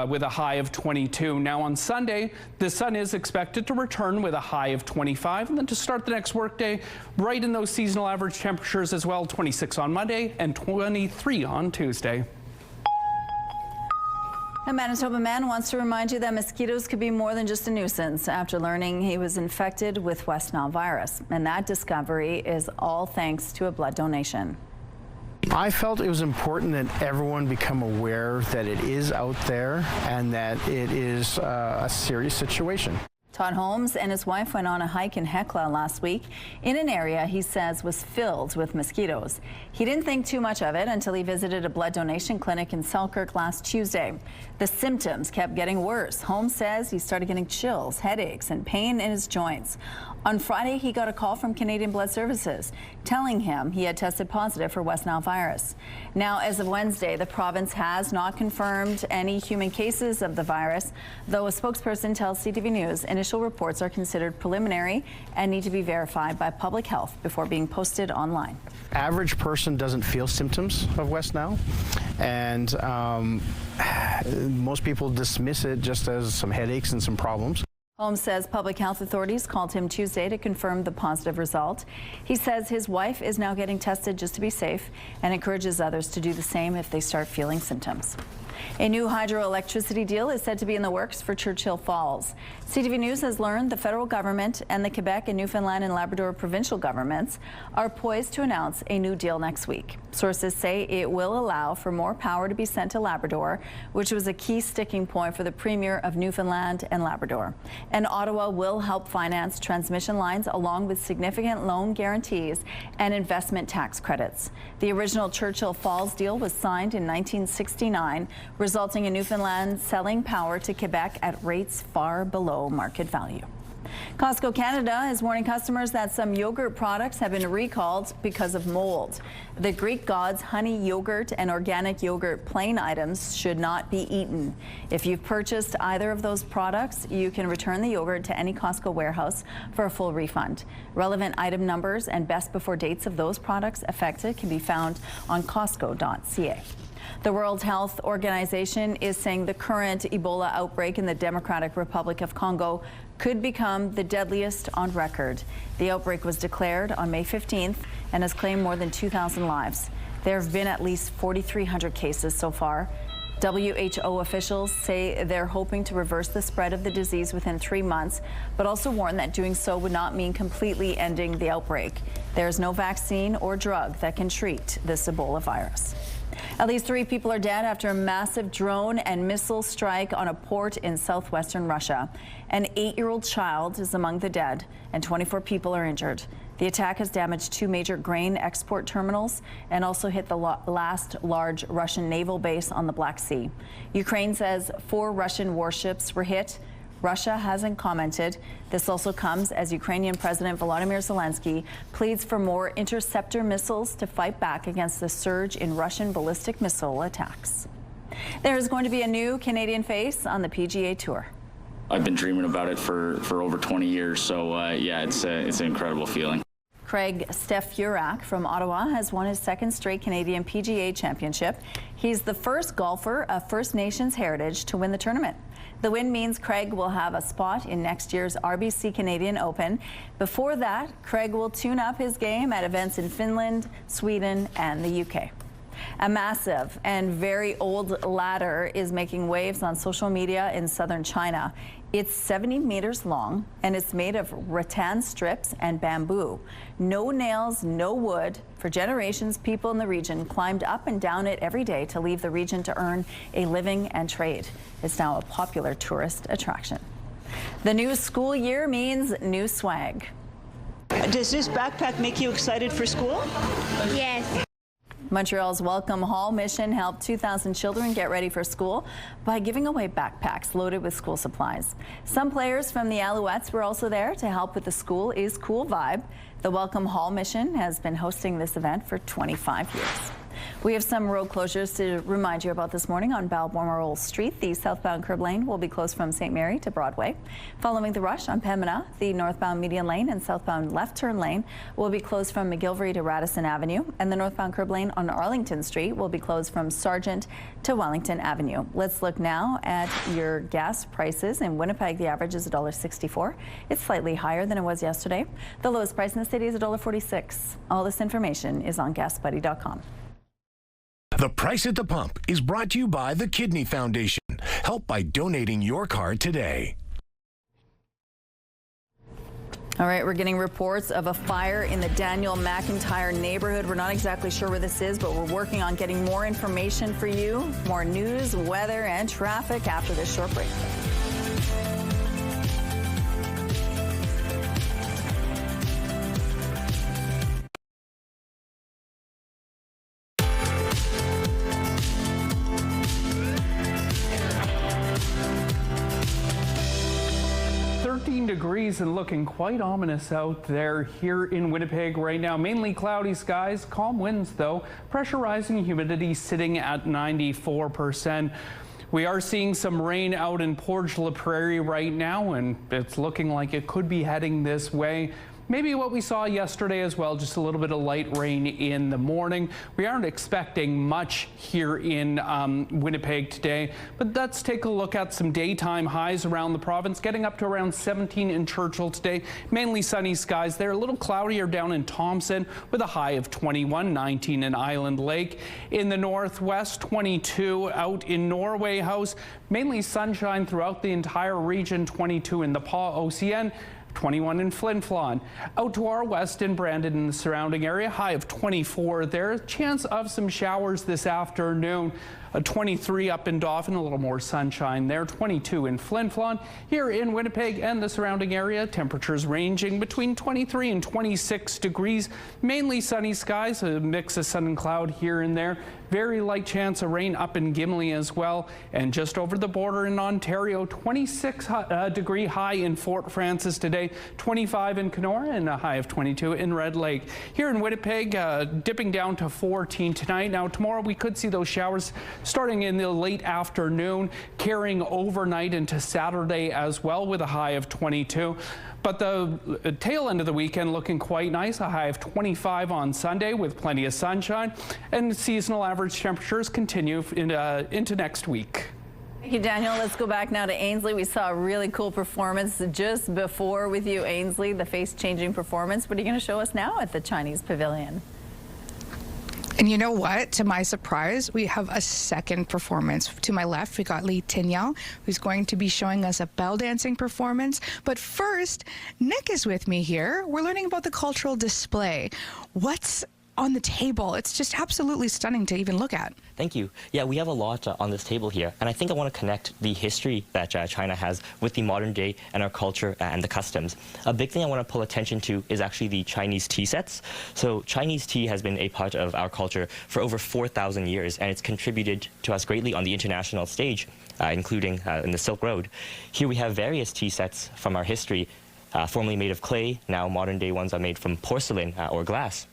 with a high of 22. Now on Sunday, the sun is expected to return with a high of 25, and then to start the next workday, right in those seasonal average temperatures as well, 26 on Monday and 23 on Tuesday. A Manitoba man wants to remind you that mosquitoes could be more than just a nuisance after learning he was infected with West Nile virus. And that discovery is all thanks to a blood donation. I felt it was important that everyone become aware that it is out there and that it is a serious situation. Todd Holmes and his wife went on a hike in Hecla last week in an area he says was filled with mosquitoes. He didn't think too much of it until he visited a blood donation clinic in Selkirk last Tuesday. The symptoms kept getting worse. Holmes says he started getting chills, headaches, and pain in his joints. On Friday, he got a call from Canadian Blood Services telling him he had tested positive for West Nile virus. Now, as of Wednesday, the province has not confirmed any human cases of the virus, though a spokesperson tells CTV News initial reports are considered preliminary and need to be verified by public health before being posted online. Average person doesn't feel symptoms of West Nile, and most people dismiss it just as some headaches and some problems. Holmes says public health authorities called him Tuesday to confirm the positive result. He says his wife is now getting tested just to be safe and encourages others to do the same if they start feeling symptoms. A new hydroelectricity deal is said to be in the works for Churchill Falls. CTV News has learned the federal government and the Quebec and Newfoundland and Labrador provincial governments are poised to announce a new deal next week. Sources say it will allow for more power to be sent to Labrador, which was a key sticking point for the Premier of Newfoundland and Labrador. And Ottawa will help finance transmission lines along with significant loan guarantees and investment tax credits. The original Churchill Falls deal was signed in 1969, resulting in Newfoundland selling power to Quebec at rates far below market value. Costco Canada is warning customers that some yogurt products have been recalled because of mold. The Greek God's honey yogurt and organic yogurt plain items should not be eaten. If you've purchased either of those products, you can return the yogurt to any Costco warehouse for a full refund. Relevant item numbers and best before dates of those products affected can be found on Costco.ca. The World Health Organization is saying the current Ebola outbreak in the Democratic Republic of Congo could become the deadliest on record. The outbreak was declared on May 15th and has claimed more than 2,000 lives. There have been at least 4,300 cases so far. WHO officials say they're hoping to reverse the spread of the disease within 3 months, but also warn that doing so would not mean completely ending the outbreak. There is no vaccine or drug that can treat this Ebola virus. At least 3 people are dead after a massive drone and missile strike on a port in southwestern Russia. An 8-year-old child is among the dead, and 24 people are injured. The attack has damaged 2 major grain export terminals and also hit the last large Russian naval base on the Black Sea. Ukraine says 4 Russian warships were hit. Russia hasn't commented. This also comes as Ukrainian President Volodymyr Zelensky pleads for more interceptor missiles to fight back against the surge in Russian ballistic missile attacks. There is going to be a new Canadian face on the PGA Tour. I've been dreaming about it for over 20 years, so yeah, it's an incredible feeling. Craig Steffurak from Ottawa has won his 2nd straight Canadian PGA Championship. He's the first golfer of First Nations heritage to win the tournament. The win means Craig will have a spot in next year's RBC Canadian Open. Before that, Craig will tune up his game at events in Finland, Sweden, and the UK. A massive and very old ladder is making waves on social media in southern China. It's 70 meters long and it's made of rattan strips and bamboo. No nails, no wood. For generations, people in the region climbed up and down it every day to leave the region to earn a living and trade. It's now a popular tourist attraction. The new school year means new swag. Does this backpack make you excited for school? Yes. Montreal's Welcome Hall mission helped 2,000 children get ready for school by giving away backpacks loaded with school supplies. Some players from the Alouettes were also there to help with the School is Cool vibe. The Welcome Hall mission has been hosting this event for 25 years. We have some road closures to remind you about this morning on Balmoral Street. The southbound curb lane will be closed from St. Mary to Broadway. Following the rush on Pembina, the northbound median lane and southbound left turn lane will be closed from McGilvery to Radisson Avenue, and the northbound curb lane on Arlington Street will be closed from Sargent to Wellington Avenue. Let's look now at your gas prices. In Winnipeg, the average is $1.64. It's slightly higher than it was yesterday. The lowest price in the city is $1.46. All this information is on GasBuddy.com. The Price at the Pump is brought to you by the Kidney Foundation. Help by donating your card today. All right, we're getting reports of a fire in the Daniel McIntyre neighborhood. We're not exactly sure where this is, but we're working on getting more information for you. More news, weather, and traffic after this short break. Degrees and looking quite ominous out there here in Winnipeg right now. Mainly cloudy skies, calm winds though. Pressure rising, humidity sitting at 94%. We are seeing some rain out in Portage La Prairie right now, and it's looking like it could be heading this way. Maybe what we saw yesterday as well, just a little bit of light rain in the morning. We aren't expecting much here in Winnipeg today, but let's take a look at some daytime highs around the province, getting up to around 17 in Churchill today. Mainly sunny skies there, a little cloudier down in Thompson with a high of 21, 19 in Island Lake. In the northwest, 22 out in Norway House. Mainly sunshine throughout the entire region, 22 in the Pas-Océan. 21 in Flin Flon. Out to our west in Brandon and the surrounding area, high of 24 there. Chance of some showers this afternoon. 23 up in Dauphin, a little more sunshine there. 22 in Flin Flon. Here in Winnipeg and the surrounding area, temperatures ranging between 23 and 26 degrees. Mainly sunny skies, a mix of sun and cloud here and there. Very light chance of rain up in Gimli as well. And just over the border in Ontario, 26 degree high in Fort Frances today, 25 in Kenora, and a high of 22 in Red Lake. Here in Winnipeg, dipping down to 14 tonight. Now tomorrow we could see those showers starting in the late afternoon, carrying overnight into Saturday as well with a high of 22. But the tail end of the weekend looking quite nice, a high of 25 on Sunday with plenty of sunshine, and seasonal average temperatures continue into next week. Thank you, Daniel. Let's go back now to Ainsley. We saw a really cool performance just before with you, Ainsley, the face-changing performance. What are you going to show us now at the Chinese Pavilion? And you know what? To my surprise, we have a second performance. To my left, we got Li Tinyao, who's going to be showing us a bell dancing performance. But first, Nick is with me here. We're learning about the cultural display. What's on the table? It's just absolutely stunning to even look at. Thank you. Yeah, we have a lot on this table here, and I think I want to connect the history that China has with the modern day and our culture and the customs. A big thing I want to pull attention to is actually the Chinese tea sets. So Chinese tea has been a part of our culture for over 4,000 years, and it's contributed to us greatly on the international stage, including in the Silk Road. Here we have various tea sets from our history, formerly made of clay. Now modern day ones are made from porcelain or glass.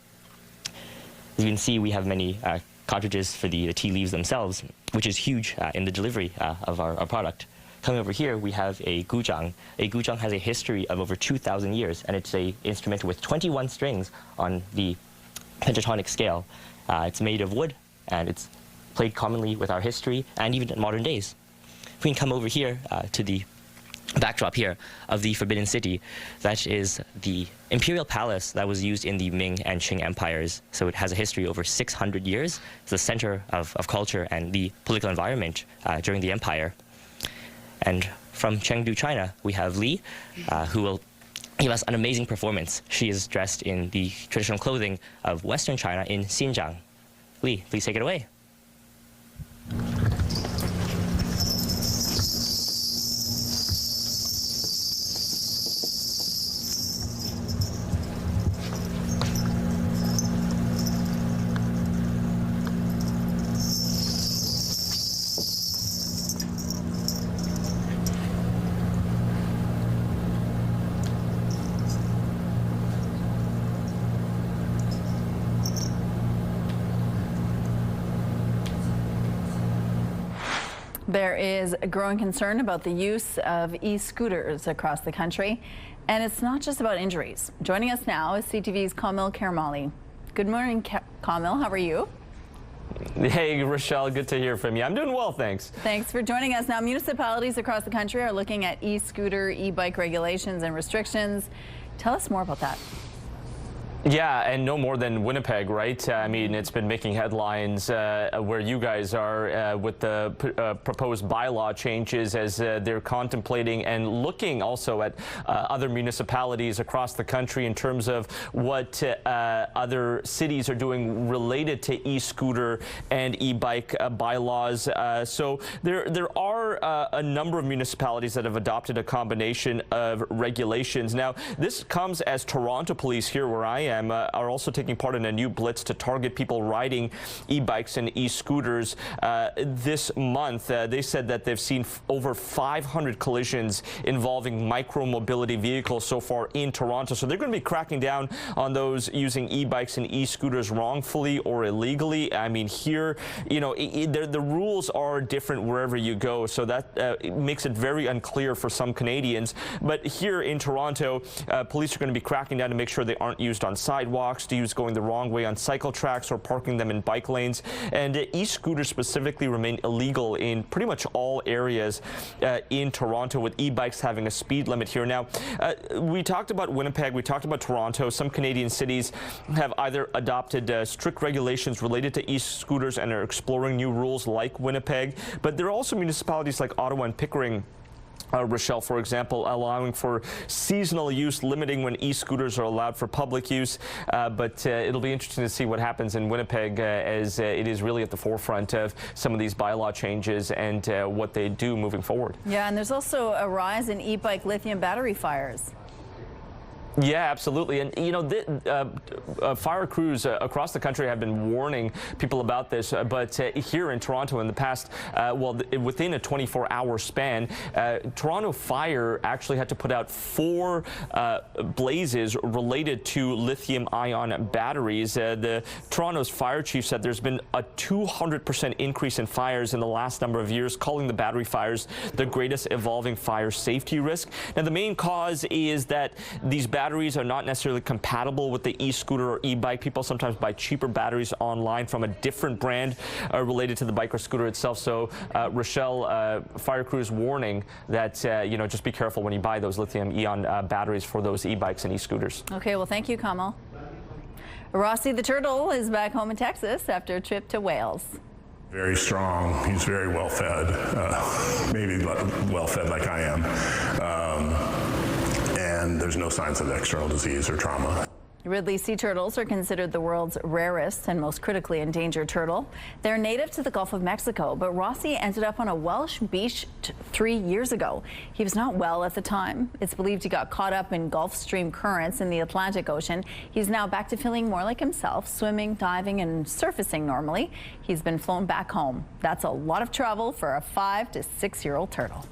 As you can see, we have many cartridges for the tea leaves themselves, which is huge in the delivery of our product. Coming over here, we have a guzhang. A guzhang has a history of over 2,000 years, and it's an instrument with 21 strings on the pentatonic scale. It's made of wood, and it's played commonly with our history and even in modern days. If we can come over here to the backdrop here of the Forbidden City. That is the imperial palace that was used in the Ming and Qing empires. So it has a history over 600 years. It's the center of culture and the political environment during the empire. And from Chengdu, China, we have Li, who will give us an amazing performance. She is dressed in the traditional clothing of Western China in Xinjiang. Li, please take it away. There is a growing concern about the use of e-scooters across the country, and it's not just about injuries. Joining us now is CTV's Kamil Karamali. Good morning, Kamil. How are you? Hey, Rochelle. Good to hear from you. I'm doing well, thanks. Thanks for joining us. Now, municipalities across the country are looking at e-scooter, e-bike regulations and restrictions. Tell us more about that. Yeah, and no more than Winnipeg, right? I mean, it's been making headlines where you guys are with the proposed bylaw changes as they're contemplating and looking also at other municipalities across the country in terms of what other cities are doing related to e-scooter and e-bike bylaws. So there are a number of municipalities that have adopted a combination of regulations. Now, this comes as Toronto police here where I am are also taking part in a new blitz to target people riding e-bikes and e-scooters this month. They said that they've seen over 500 collisions involving micro-mobility vehicles so far in Toronto. So they're going to be cracking down on those using e-bikes and e-scooters wrongfully or illegally. I mean, here, you know, the rules are different wherever you go. So that makes it very unclear for some Canadians. But here in Toronto, police are going to be cracking down to make sure they aren't used on sidewalks, to use going the wrong way on cycle tracks or parking them in bike lanes. And e-scooters specifically remain illegal in pretty much all areas in Toronto, with e-bikes having a speed limit here. Now, we talked about Winnipeg, we talked about Toronto. Some Canadian cities have either adopted strict regulations related to e-scooters and are exploring new rules like Winnipeg, but there are also municipalities like Ottawa and Pickering, Rochelle, for example, allowing for seasonal use, limiting when e-scooters are allowed for public use. But it'll be interesting to see what happens in Winnipeg as it is really at the forefront of some of these bylaw changes and what they do moving forward. Yeah, and there's also a rise in e-bike lithium battery fires. Yeah, absolutely. And, you know, fire crews across the country have been warning people about this. But here in Toronto in the past, within a 24-hour span, Toronto Fire actually had to put out 4 blazes related to lithium-ion batteries. The Toronto's fire chief said there's been a 200% increase in fires in the last number of years, calling the battery fires the greatest evolving fire safety risk. Now, the main cause is that these batteries are not necessarily compatible with the e-scooter or e-bike. People sometimes buy cheaper batteries online from a different brand related to the bike or scooter itself. So, Rochelle, fire crews warning that, you know, just be careful when you buy those lithium-ion batteries for those e-bikes and e-scooters. Okay, well, thank you, Kamil. Rossi the turtle is back home in Texas after a trip to Wales. Very strong. He's very well fed, maybe well fed like I am. And there's no signs of external disease or trauma. Ridley sea turtles are considered the world's rarest and most critically endangered turtle. They're native to the Gulf of Mexico, but Rossi ended up on a Welsh beach 3 years ago. He was not well at the time. It's believed he got caught up in Gulf Stream currents in the Atlantic Ocean. He's now back to feeling more like himself, swimming, diving, and surfacing normally. He's been flown back home. That's a lot of travel for a 5 to 6-year-old turtle.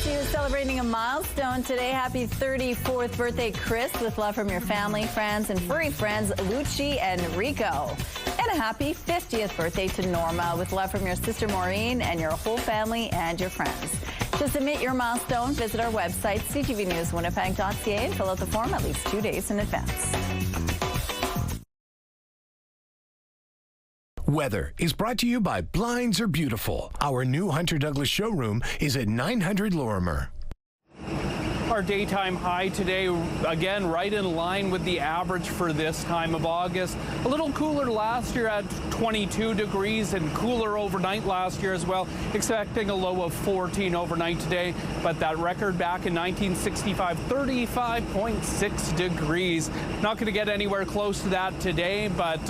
She is celebrating a milestone today. Happy 34th birthday, Chris, with love from your family, friends, and furry friends, Lucci and Rico. And a happy 50th birthday to Norma, with love from your sister Maureen and your whole family and your friends. To submit your milestone, visit our website, ctvnewswinnipeg.ca, and fill out the form at least 2 days in advance. Weather is brought to you by Blinds Are Beautiful. Our new Hunter Douglas showroom is at 900 Lorimer. Our daytime high today, again, right in line with the average for this time of August. A little cooler last year at 22 degrees and cooler overnight last year as well. Expecting a low of 14 overnight today, but that record back in 1965, 35.6 degrees. Not going to get anywhere close to that today, but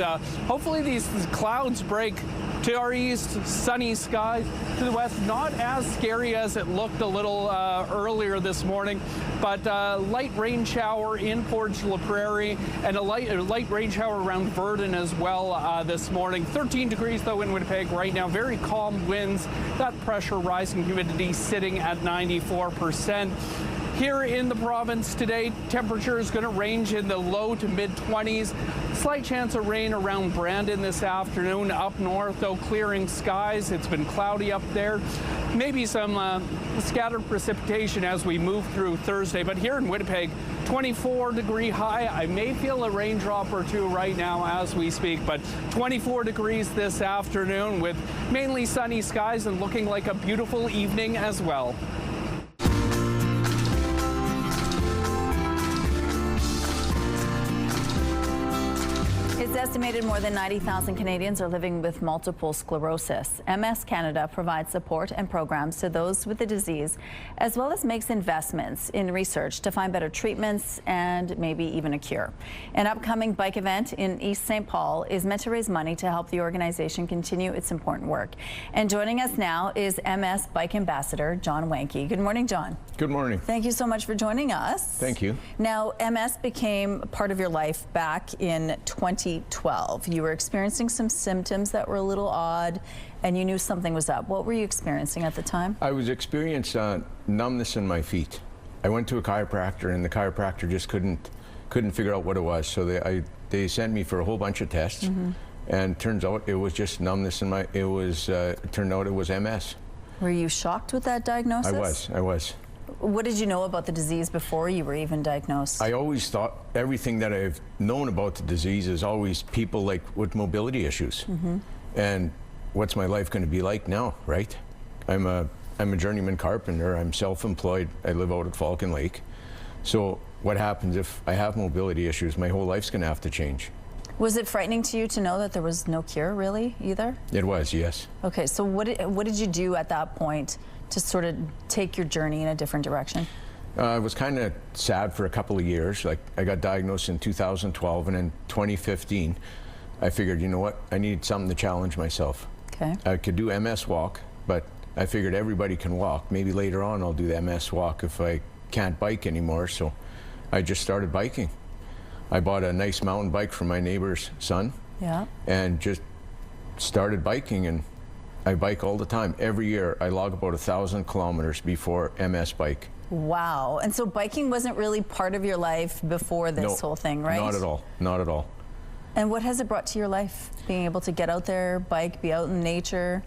hopefully these clouds break. To our east, sunny skies. To the west, not as scary as it looked a little earlier this morning, but light rain shower in Portage La Prairie and a light rain shower around Verdun as well this morning. 13 degrees though in Winnipeg right now. Very calm winds. That pressure rising, humidity sitting at 94%. Here in the province today, temperature is going to range in the low to mid-20s. Slight chance of rain around Brandon this afternoon. Up north, though, clearing skies. It's been cloudy up there. Maybe some scattered precipitation as we move through Thursday. But here in Winnipeg, 24-degree high. I may feel a raindrop or two right now as we speak, but 24 degrees this afternoon with mainly sunny skies and looking like a beautiful evening as well. It's estimated more than 90,000 Canadians are living with multiple sclerosis. MS Canada provides support and programs to those with the disease, as well as makes investments in research to find better treatments and maybe even a cure. An upcoming bike event in East St. Paul is meant to raise money to help the organization continue its important work. And joining us now is MS Bike Ambassador John Wanke. Good morning, John. Good morning. Thank you so much for joining us. Thank you. Now, MS became part of your life back in 2012. You were experiencing some symptoms that were a little odd, and you knew something was up. What were you experiencing at the time? I was experiencing numbness in my feet. I went to a chiropractor, and the chiropractor just couldn't figure out what it was. So they sent me for a whole bunch of tests, and turns out it was just numbness in my. It turned out it was MS. Were you shocked with that diagnosis? I was. What did you know about the disease before you were even diagnosed? I always thought everything that I've known about the disease is always people like with mobility issues. And what's my life going to be like now, right? I'm a journeyman carpenter. I'm self-employed. I live out at Falcon Lake. So what happens if I have mobility issues? My whole life's going to have to change. Was it frightening to you to know that there was no cure, really, either? It was, yes. Okay, so what did you do at that point to sort of take your journey in a different direction? I was kind of sad for a couple of years. Like, I got diagnosed in 2012, and in 2015, I figured, you know what, I need something to challenge myself. Okay. I could do MS walk, but I figured everybody can walk. Maybe later on I'll do the MS walk if I can't bike anymore, so I just started biking. I bought a nice mountain bike from my neighbor's son. Yeah. And just started biking, and I bike all the time. Every year I log about 1,000 kilometers before MS bike. Wow. And so biking wasn't really part of your life before this whole thing, right? Not at all. Not at all. And what has it brought to your life? Being able to get out there, bike, be out in nature?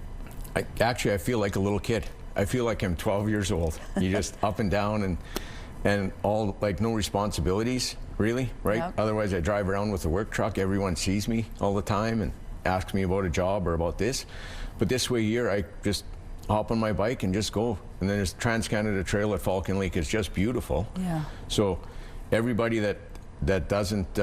Actually, I feel like a little kid. I feel like I'm 12 years old. You just up and down and all, like, no responsibilities, really, right? Yep. Otherwise, I drive around with a work truck. Everyone sees me all the time and asks me about a job or about this. But this way here, I just hop on my bike and just go. And then there's Trans-Canada Trail at Falcon Lake. It's just beautiful. Yeah. So everybody that doesn't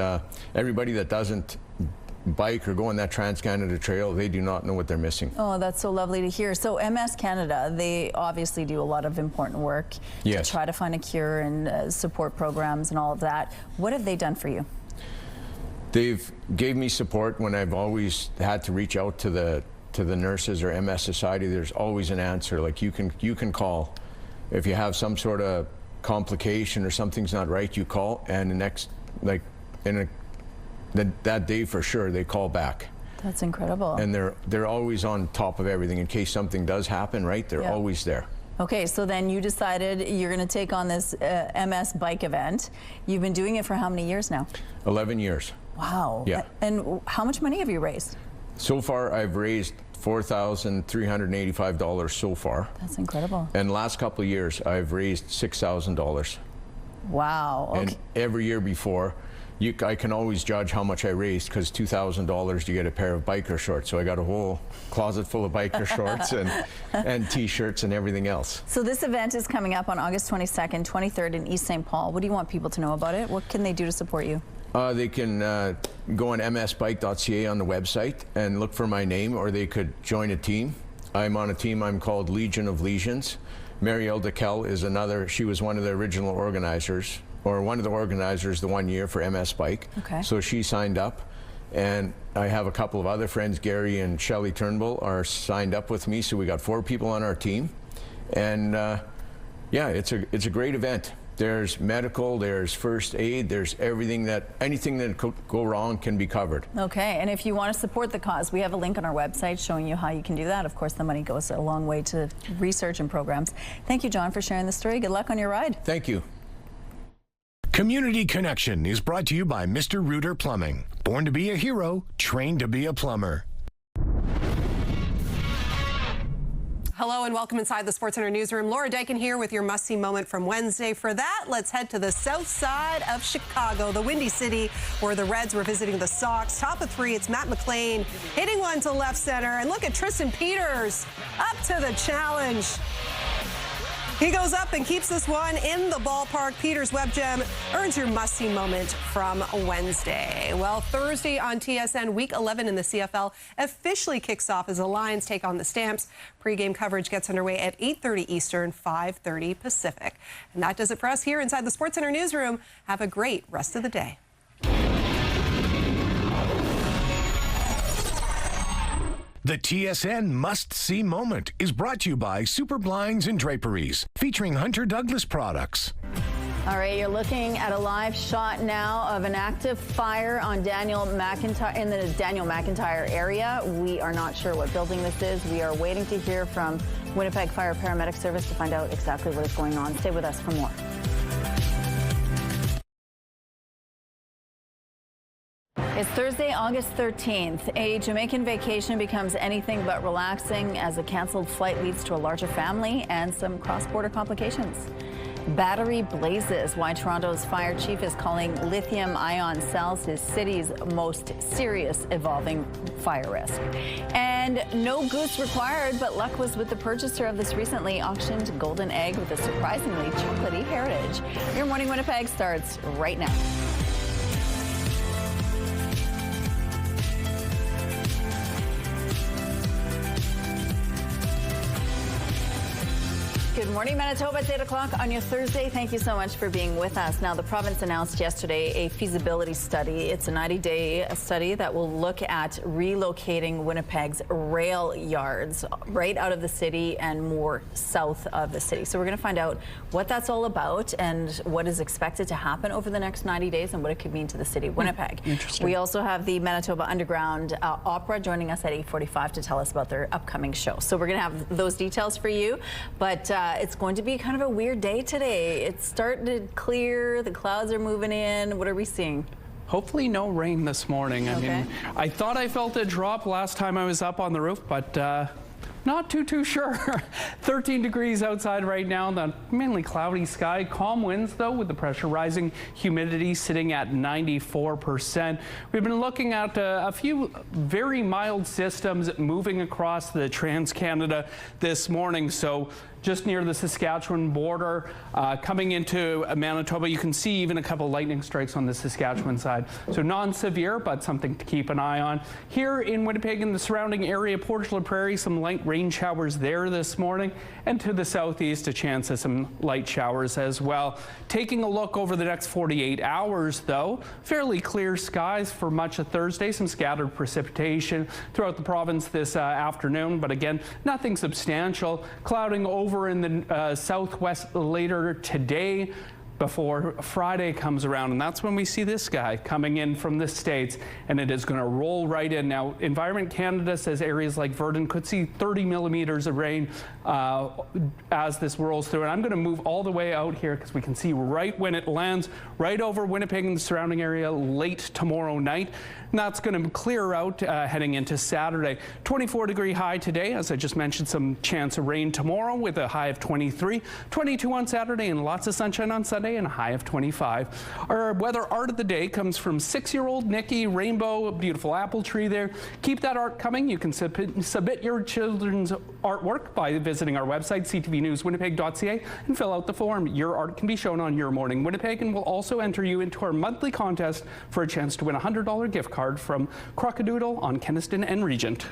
bike or go on that Trans-Canada Trail, they do not know what they're missing. Oh, that's so lovely to hear. So MS Canada, they obviously do a lot of important work to try to find a cure and support programs and all of that. What have they done for you? They've gave me support when I've always had to reach out to the nurses or MS Society. There's always an answer. Like, you can call if you have some sort of complication or something's not right. You call, and the next, like, that day for sure, they call back. That's incredible. And they're always on top of everything in case something does happen, right? They're always there. Okay, so then you decided you're going to take on this MS bike event. You've been doing it for how many years now? 11 years. Wow. Yeah. And how much money have you raised? So far, I've raised $4,385 so far. That's incredible. And the last couple of years, I've raised $6,000. Wow. Okay. And every year before, I can always judge how much I raised, because $2,000 you get a pair of biker shorts. So I got a whole closet full of biker shorts and T-shirts and everything else. So this event is coming up on August 22nd, 23rd in East St. Paul. What do you want people to know about it? What can they do to support you? They can go on msbike.ca on the website and look for my name, or they could join a team. I'm on a team I'm called Legion of Legions. Marielle DeKel is another. She was one of the original organizers, or one of the organizers the one year for MS Bike. Okay. So she signed up, and I have a couple of other friends, Gary and Shelley Turnbull, are signed up with me. So we got 4 people on our team, and yeah, it's a great event. There's medical, there's first aid, there's anything that could go wrong can be covered. Okay, and if you want to support the cause, we have a link on our website showing you how you can do that. Of course, the money goes a long way to research and programs. Thank you, John, for sharing the story. Good luck on your ride. Thank you. Community Connection is brought to you by Mr. Reuter Plumbing. Born to be a hero, trained to be a plumber. Hello and welcome inside the SportsCenter newsroom. Laura Dykin here with your must-see moment from Wednesday. For that, let's head to the south side of Chicago, the Windy City, where the Reds were visiting the Sox. Top of 3, it's Matt McLean hitting one to left center. And look at Tristan Peters up to the challenge. He goes up and keeps this one in the ballpark. Peters web gem earns your must-see moment from Wednesday. Well, Thursday on TSN, Week 11 in the CFL officially kicks off as the Lions take on the Stamps. Pre-game coverage gets underway at 8:30 Eastern, 5:30 Pacific. And that does it for us here inside the SportsCenter newsroom. Have a great rest of the day. The TSN Must-See Moment is brought to you by Super Blinds and Draperies, featuring Hunter Douglas products. All right, you're looking at a live shot now of an active fire on Daniel McIntyre in the Daniel McIntyre area. We are not sure what building this is. We are waiting to hear from Winnipeg Fire Paramedic Service to find out exactly what is going on. Stay with us for more. It's Thursday, August 13th. A Jamaican vacation becomes anything but relaxing as a canceled flight leads to a larger family and some cross-border complications. Battery blazes, why Toronto's fire chief is calling lithium-ion cells his city's most serious evolving fire risk. And no goose required, but luck was with the purchaser of this recently auctioned golden egg with a surprisingly chocolatey heritage. Your Morning Winnipeg starts right now. Good morning, Manitoba. It's 8 o'clock on your Thursday. Thank you so much for being with us. Now, the province announced yesterday a feasibility study. It's a 90-day study that will look at relocating Winnipeg's rail yards right out of the city and more south of the city. So we're going to find out what that's all about and what is expected to happen over the next 90 days and what it could mean to the city of Winnipeg. Interesting. We also have the Manitoba Underground Opera joining us at 8:45 to tell us about their upcoming show. So we're going to have those details for you, but it's going to be kind of a weird day today. It's starting to clear. The clouds are moving in. What are we seeing? Hopefully no rain this morning. I mean, I thought I felt a drop last time I was up on the roof, but not too sure. 13 degrees outside right now, the mainly cloudy sky. Calm winds, though, with the pressure rising. Humidity sitting at 94%. We've been looking at a few very mild systems moving across the Trans-Canada this morning. So just near the Saskatchewan border, coming into Manitoba, you can see even a couple lightning strikes on the Saskatchewan side. So non-severe, but something to keep an eye on. Here in Winnipeg and the surrounding area, Port La Prairie, some light rain showers there this morning, and to the southeast, a chance of some light showers as well. Taking a look over the next 48 hours, though, fairly clear skies for much of Thursday. Some scattered precipitation throughout the province this afternoon, but again, nothing substantial. Clouding over in the southwest later today before Friday comes around, and that's when we see this guy coming in from the States, and it is going to roll right in. Now, Environment Canada says areas like Verdun could see 30 millimeters of rain as this rolls through, and I'm going to move all the way out here because we can see right when it lands right over Winnipeg and the surrounding area late tomorrow night. And that's going to clear out heading into Saturday. 24-degree high today, as I just mentioned, some chance of rain tomorrow with a high of 23, 22 on Saturday, and lots of sunshine on Sunday. today and a high of 25. Our weather art of the day comes from 6-year-old Nikki Rainbow, a beautiful apple tree there. Keep that art coming. You can submit your children's artwork by visiting our website, ctvnewswinnipeg.ca, and fill out the form. Your art can be shown on Your Morning Winnipeg, and we'll also enter you into our monthly contest for a chance to win a $100 gift card from Crocodoodle on Keniston and Regent.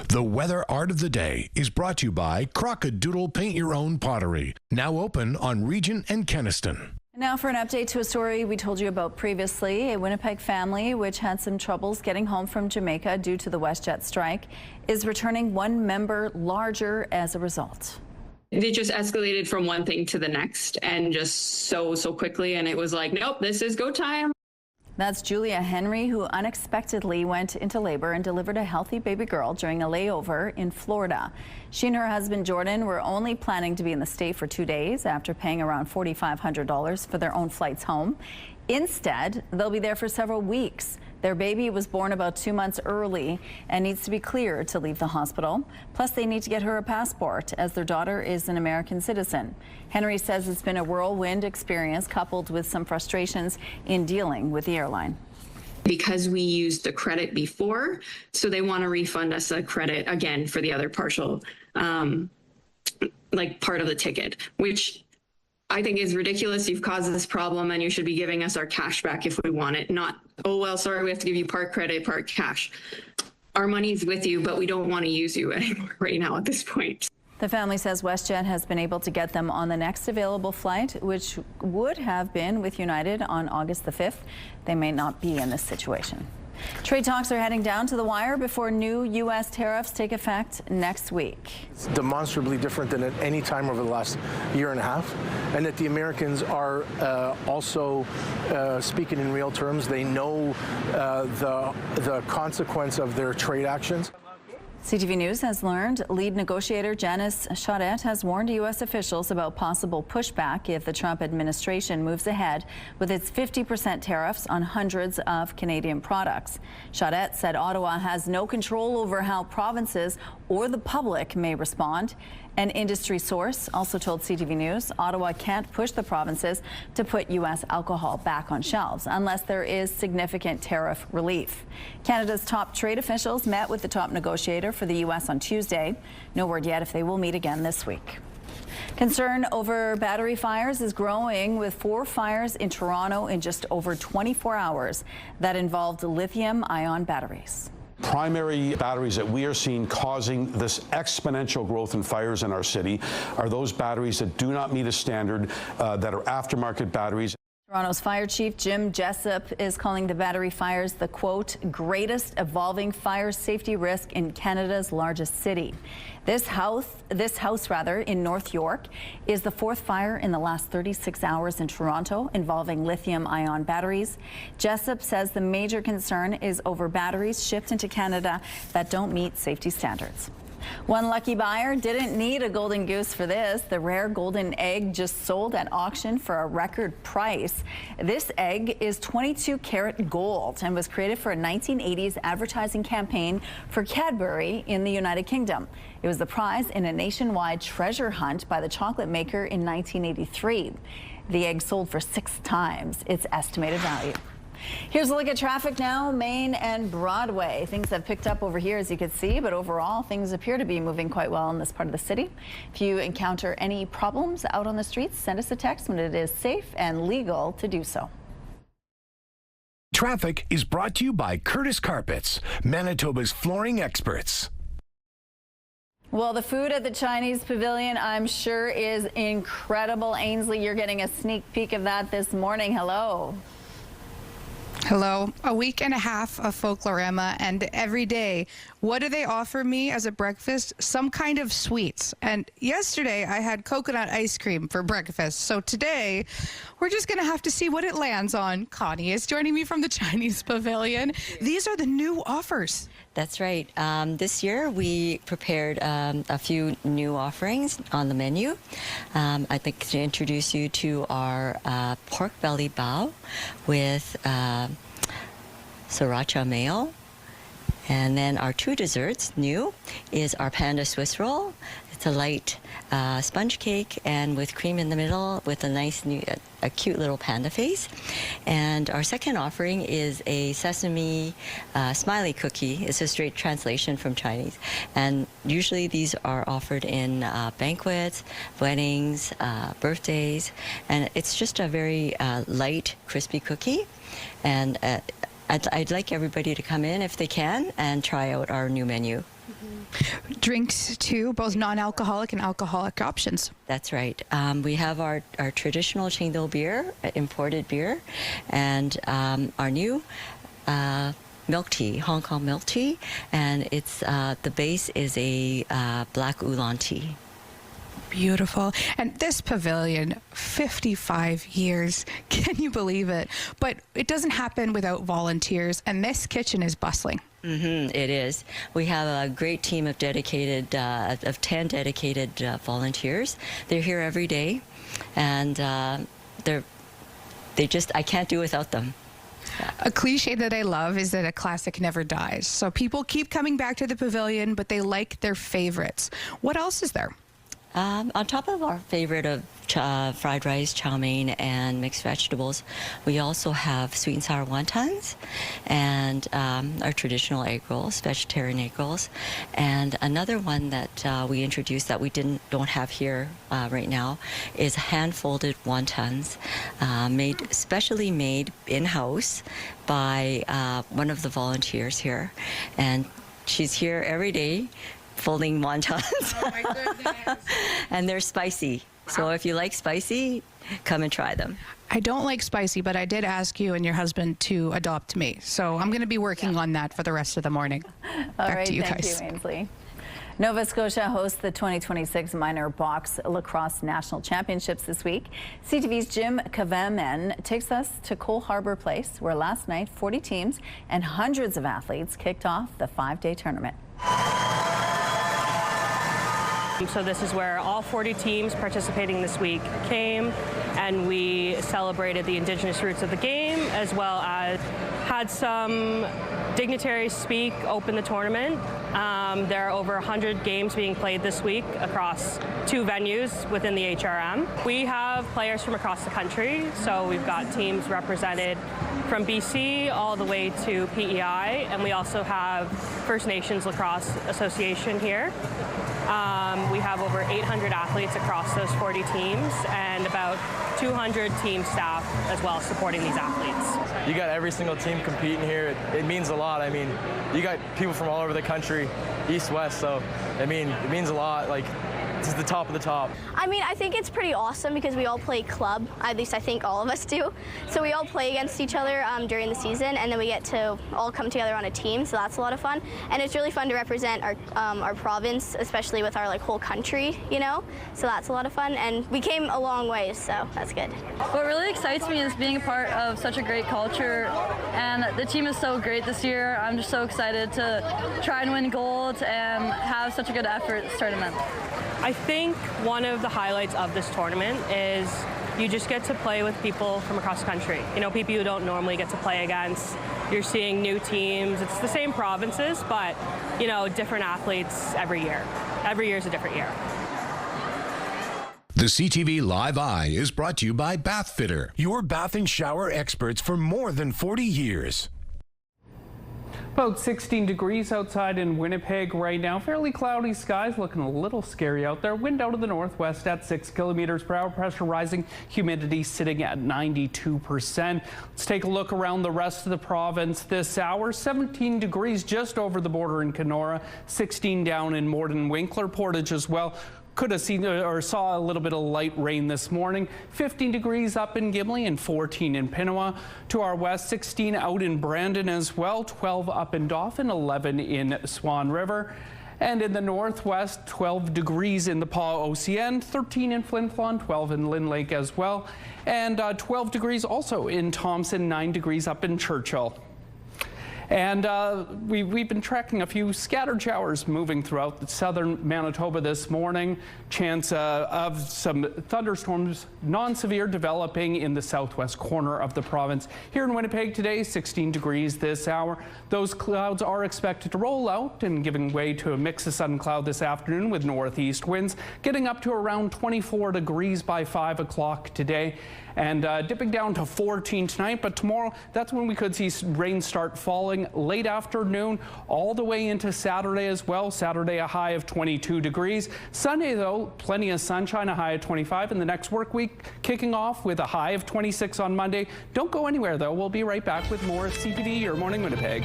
The weather art of the day is brought to you by Crocodoodle Paint Your Own Pottery, now open on Regent and Keniston. Now for an update to a story we told you about previously. A Winnipeg family, which had some troubles getting home from Jamaica due to the WestJet strike, is returning 1 member larger as a result. They just escalated from one thing to the next and just so quickly. And it was like, nope, this is go time. That's Julia Henry, who unexpectedly went into labor and delivered a healthy baby girl during a layover in Florida. She and her husband Jordan were only planning to be in the state for 2 days after paying around $4,500 for their own flights home. Instead, they'll be there for several weeks. Their baby was born about 2 months early and needs to be cleared to leave the hospital. Plus, they need to get her a passport as their daughter is an American citizen. Henry says it's been a whirlwind experience coupled with some frustrations in dealing with the airline. Because we used the credit before, so they want to refund us a credit again for the other partial, like part of the ticket, which I think is ridiculous. You've caused this problem and you should be giving us our cash back if we want it, not, oh, well, sorry, we have to give you part credit, part cash. Our money's with you, but we don't want to use you anymore right now at this point. The family says WestJet has been able to get them on the next available flight, which would have been with United on August the 5th. They may not be in this situation. Trade talks are heading down to the wire before new U.S. tariffs take effect next week. It's demonstrably different than at any time over the last year and a half, and that the Americans are also speaking in real terms. They know the consequence of their trade actions. CTV News has learned lead negotiator Janice Chaudette has warned U.S. officials about possible pushback if the Trump administration moves ahead with its 50% tariffs on hundreds of Canadian products. Chaudette said Ottawa has no control over how provinces or the public may respond. An industry source also told CTV News Ottawa can't push the provinces to put U.S. alcohol back on shelves unless there is significant tariff relief. Canada's top trade officials met with the top negotiator for the U.S. on Tuesday. No word yet if they will meet again this week. Concern over battery fires is growing, with 4 fires in Toronto in just over 24 hours that involved lithium-ion batteries. Primary batteries that we are seeing causing this exponential growth in fires in our city are those batteries that do not meet a standard, that are aftermarket batteries. Toronto's fire chief Jim Jessup is calling the battery fires the, quote, greatest evolving fire safety risk in Canada's largest city. This house in North York is the 4th fire in the last 36 hours in Toronto involving lithium-ion batteries. Jessup says the major concern is over batteries shipped into Canada that don't meet safety standards. One lucky buyer didn't need a golden goose for this. The rare golden egg just sold at auction for a record price. This egg is 22-karat gold and was created for a 1980s advertising campaign for Cadbury in the United Kingdom. It was the prize in a nationwide treasure hunt by the chocolate maker in 1983. The egg sold for 6 times its estimated value. Here's a look at traffic now. Main and Broadway. Things have picked up over here, as you can see, but overall things appear to be moving quite well in this part of the city. If you encounter any problems out on the streets, send us a text when it is safe and legal to do so. Traffic is brought to you by Curtis Carpets, Manitoba's flooring experts. Well, the food at the Chinese Pavilion, I'm sure, is incredible. Ainsley, you're getting a sneak peek of that this morning. Hello. Hello. A week and a half of Folklorama, and every day, what do they offer me as a breakfast? Some kind of sweets. And yesterday, I had coconut ice cream for breakfast. So today, we're just going to have to see what it lands on. Connie is joining me from the Chinese Pavilion. These are the new offers. That's right. This year, we prepared a few new offerings on the menu. I'd like to introduce you to our pork belly bao with sriracha mayo And then our 2 desserts, new, is our Panda Swiss roll. It's a light sponge cake and with cream in the middle with a nice, a cute little panda face. And our second offering is a sesame smiley cookie. It's a straight translation from Chinese. And usually these are offered in banquets, weddings, birthdays. And it's just a very light, crispy cookie. And I'd like everybody to come in if they can and try out our new menu. Drinks too, both non-alcoholic and alcoholic options. That's right. We have our traditional Qingdao beer, imported beer, and our new milk tea, Hong Kong milk tea, and it's the base is a black oolong tea. Beautiful. And this pavilion, 55 years. Can you believe it? But it doesn't happen without volunteers, and this kitchen is bustling. It is. We have a great team of dedicated, of 10 dedicated volunteers. They're here every day, and I can't do without them. A cliche that I love is that a classic never dies. So people keep coming back to the pavilion, but they like their favorites. What else is there? On top of our favorite of fried rice, chow mein, and mixed vegetables, we also have sweet and sour wontons and our traditional egg rolls, vegetarian egg rolls. And another one that we introduced that we don't have here right now is hand-folded wontons, specially made in-house by one of the volunteers here. And she's here every day folding wontons. Oh my goodness. And they're spicy. So if you like spicy, come and try them. I don't like spicy, but I did ask you and your husband to adopt me. So I'm going to be working on that for the rest of the morning. Back to you guys. Thank you, Ainsley. Nova Scotia hosts the 2026 Minor Box Lacrosse National Championships this week. CTV's Jim Kavamen takes us to Cole Harbour Place, where last night 40 teams and hundreds of athletes kicked off the 5-day tournament. So this is where all 40 teams participating this week came, and we celebrated the Indigenous roots of the game, as well as had some dignitaries speak, open the tournament. There are over 100 games being played this week across 2 venues within the HRM. We have players from across the country, so we've got teams represented from BC all the way to PEI, and we also have First Nations Lacrosse Association here. We have over 800 athletes across those 40 teams and about 200 team staff as well supporting these athletes. You got every single team competing here. It means a lot. I mean, you got people from all over the country, east, west, so I mean, it means a lot. Like, this is the top of the top. I mean, I think it's pretty awesome because we all play club. At least I think all of us do. So we all play against each other during the season, and then we get to all come together on a team. So that's a lot of fun, and it's really fun to represent our province, especially with our whole country, you know. So that's a lot of fun, and we came a long ways, so that's good. What really excites me is being a part of such a great culture, and the team is so great this year. I'm just so excited to try and win gold and have such a good effort this tournament. I think one of the highlights of this tournament is you just get to play with people from across the country. You know, people you don't normally get to play against. You're seeing new teams. It's the same provinces, but, you know, different athletes every year. Every year is a different year. The CTV Live Eye is brought to you by Bath Fitter, your bath and shower experts for more than 40 years. About 16 degrees outside in Winnipeg right now. Fairly cloudy skies, looking a little scary out there. Wind out of the northwest at 6 kilometers per hour. Pressure rising. Humidity sitting at 92%. Let's take a look around the rest of the province this hour. 17 degrees just over the border in Kenora. 16 down in Morden, Winkler, Portage as well. Could have seen or saw a little bit of light rain this morning. 15 degrees up in Gimli and 14 in Pinawa. To our west, 16 out in Brandon as well. 12 up in Dauphin, 11 in Swan River. And in the northwest, 12 degrees in the Pas-Océan, 13 in Flin Flon, 12 in Lynn Lake as well. And 12 degrees also in Thompson, 9 degrees up in Churchill. And we've been tracking a few scattered showers moving throughout southern Manitoba this morning. Chance of some thunderstorms, non-severe, developing in the southwest corner of the province. Here in Winnipeg today, 16 degrees this hour. Those clouds are expected to roll out and giving way to a mix of sun and cloud this afternoon with northeast winds, getting up to around 24 degrees by 5 o'clock today. And dipping down to 14 tonight, but tomorrow, that's when we could see rain start falling late afternoon all the way into Saturday as well. Saturday, a high of 22 degrees. Sunday, though, plenty of sunshine, a high of 25. And the next work week kicking off with a high of 26 on Monday. Don't go anywhere, though. We'll be right back with more CTV, your Morning Winnipeg.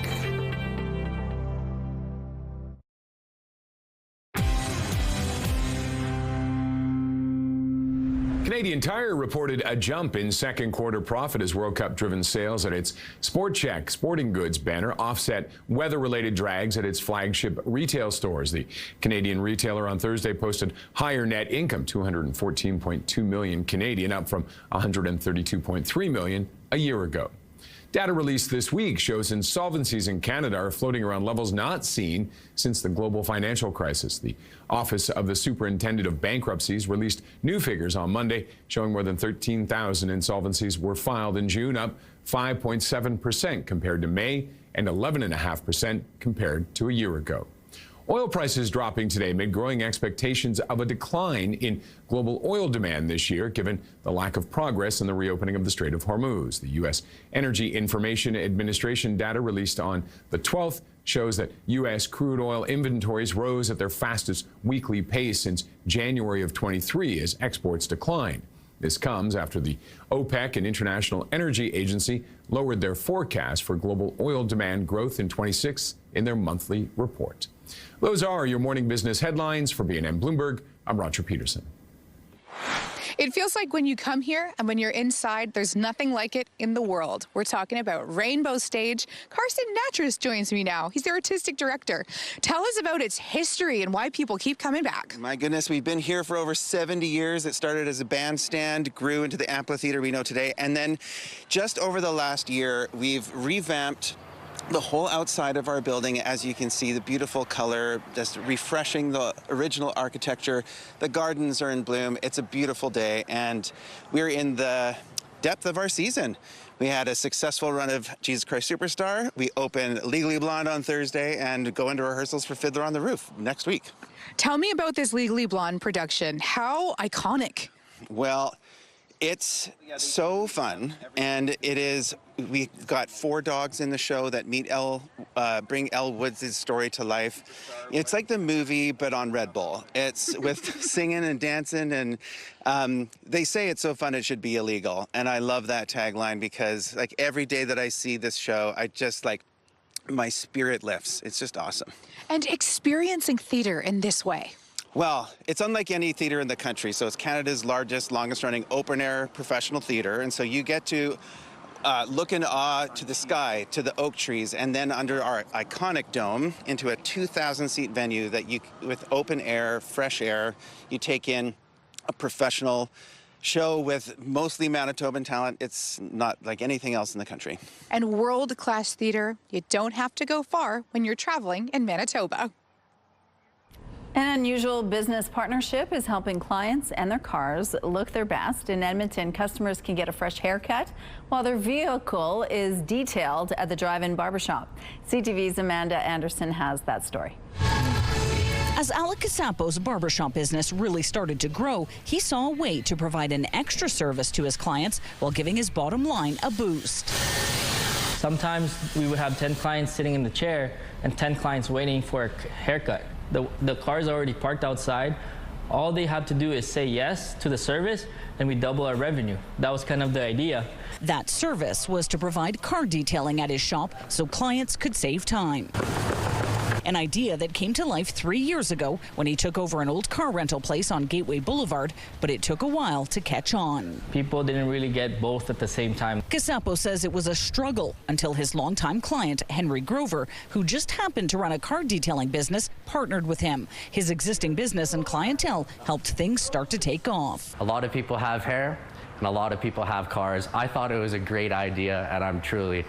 Canadian Tire reported a jump in second quarter profit as World Cup driven sales at its Sport Chek sporting goods banner offset weather-related drags at its flagship retail stores. The Canadian retailer on Thursday posted higher net income, 214.2 million Canadian, up from 132.3 million a year ago. Data released this week shows insolvencies in Canada are floating around levels not seen since the global financial crisis. The Office of the Superintendent of Bankruptcies released new figures on Monday, showing more than 13,000 insolvencies were filed in June, up 5.7% compared to May and 11.5% compared to a year ago. Oil prices dropping today amid growing expectations of a decline in global oil demand this year, given the lack of progress in the reopening of the Strait of Hormuz. The U.S. Energy Information Administration data released on the 12th shows that U.S. crude oil inventories rose at their fastest weekly pace since January of 23 as exports declined. This comes after the OPEC and International Energy Agency lowered their forecast for global oil demand growth in 26 in their monthly report. Those are your morning business headlines. For BNN Bloomberg, I'm Roger Peterson. It feels like when you come here and when you're inside, there's nothing like it in the world. We're talking about Rainbow Stage. Carson Natras joins me now. He's the artistic director. Tell us about its history and why people keep coming back. My goodness, we've been here for over 70 years. It started as a bandstand, grew into the amphitheater we know today, and then just over the last year, we've revamped the whole outside of our building. As you can see, the beautiful color, just refreshing the original architecture. The gardens are in bloom. It's a beautiful day, and we're in the depth of our season. We had a successful run of Jesus Christ Superstar. We open Legally Blonde on Thursday and go into rehearsals for Fiddler on the Roof next week. Tell me about this Legally Blonde production. How iconic. Well, it's so fun, and it is. We've got 4 dogs in the show that meet bring Elle Woods' story to life. It's like the movie, but on Red Bull. It's with singing and dancing, and they say it's so fun it should be illegal. And I love that tagline because, like, every day that I see this show, I just my spirit lifts. It's just awesome. And experiencing theater in this way. Well, it's unlike any theater in the country. So it's Canada's largest, longest-running open-air professional theater. And so you get to look in awe to the sky, to the oak trees, and then under our iconic dome into a 2,000-seat venue that with open air, fresh air, you take in a professional show with mostly Manitoban talent. It's not like anything else in the country. And world-class theater, you don't have to go far when you're traveling in Manitoba. An unusual business partnership is helping clients and their cars look their best. In Edmonton, customers can get a fresh haircut while their vehicle is detailed at the drive-in barbershop. CTV's Amanda Anderson has that story. As Alec Casapo's barbershop business really started to grow, he saw a way to provide an extra service to his clients while giving his bottom line a boost. Sometimes we would have 10 clients sitting in the chair and 10 clients waiting for a haircut. The car's already parked outside. All they have to do is say yes to the service, and we double our revenue. That was kind of the idea. That service was to provide car detailing at his shop so clients could save time. An idea that came to life 3 years ago when he took over an old car rental place on Gateway Boulevard, but it took a while to catch on. People didn't really get both at the same time. Casapo says it was a struggle until his longtime client, Henry Grover, who just happened to run a car detailing business, partnered with him. His existing business and clientele helped things start to take off. A lot of people have hair, and a lot of people have cars. I thought it was a great idea, and I'm truly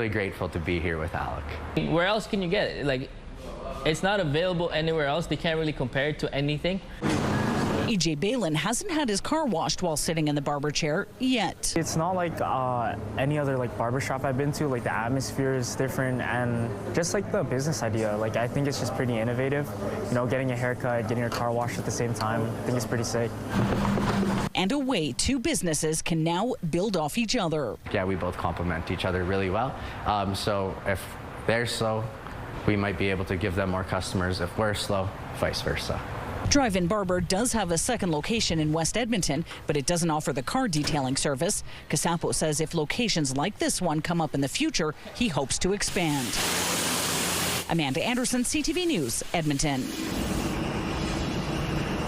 grateful to be here with Alec. Where else can you get it? Like, it's not available anywhere else. They can't really compare it to anything. EJ Balin hasn't had his car washed while sitting in the barber chair yet. It's not like any other barber shop I've been to. Like, the atmosphere is different, and just like the business idea. Like, I think it's just pretty innovative. You know, getting a haircut, getting your car washed at the same time. I think it's pretty sick. And a way two businesses can now build off each other. Yeah, we both complement each other really well. So if they're slow, we might be able to give them more customers. If we're slow, vice versa. Drive-In Barber does have a second location in West Edmonton, but it doesn't offer the car detailing service. Casapo says if locations like this one come up in the future, he hopes to expand. Amanda Anderson, CTV News, Edmonton.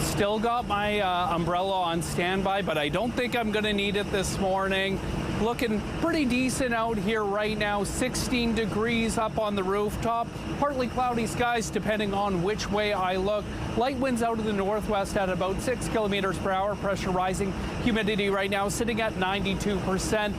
Still got my umbrella on standby, but I don't think I'm going to need it this morning. Looking pretty decent out here right now. 16 degrees up on the rooftop. Partly cloudy skies depending on which way I look. Light winds out of the northwest at about 6 kilometers per hour. Pressure rising. Humidity right now sitting at 92%.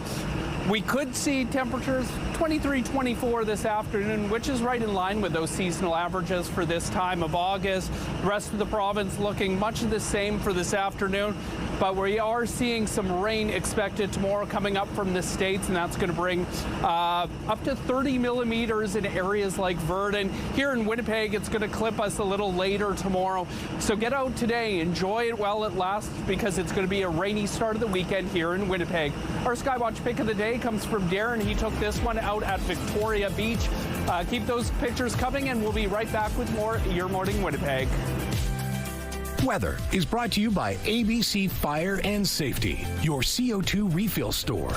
We could see temperatures 23, 24 this afternoon, which is right in line with those seasonal averages for this time of August. The rest of the province looking much the same for this afternoon, but we are seeing some rain expected tomorrow coming up from the States, and that's going to bring up to 30 millimeters in areas like Verdun. Here in Winnipeg, it's going to clip us a little later tomorrow. So get out today, enjoy it while it lasts, because it's going to be a rainy start of the weekend here in Winnipeg. Our Skywatch pick of the day comes from Darren. He took this one out at Victoria Beach. Keep those pictures coming, and we'll be right back with more Your Morning Winnipeg. Weather is brought to you by ABC Fire and Safety, your CO2 refill store.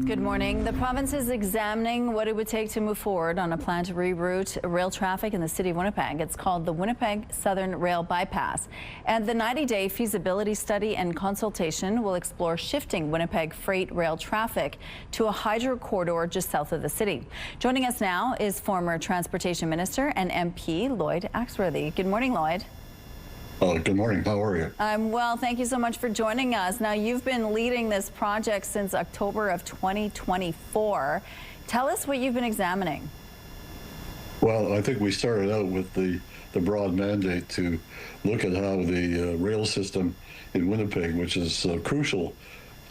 Good morning. The province is examining what it would take to move forward on a plan to reroute rail traffic in the city of Winnipeg. It's called the Winnipeg Southern Rail Bypass. And the 90-day feasibility study and consultation will explore shifting Winnipeg freight rail traffic to a hydro corridor just south of the city. Joining us now is former Transportation Minister and MP Lloyd Axworthy. Good morning, Lloyd. Good morning. How are you? I'm well. Thank you so much for joining us. Now, you've been leading this project since October of 2024. Tell us what you've been examining. Well, I think we started out with the broad mandate to look at how the rail system in Winnipeg, which is crucial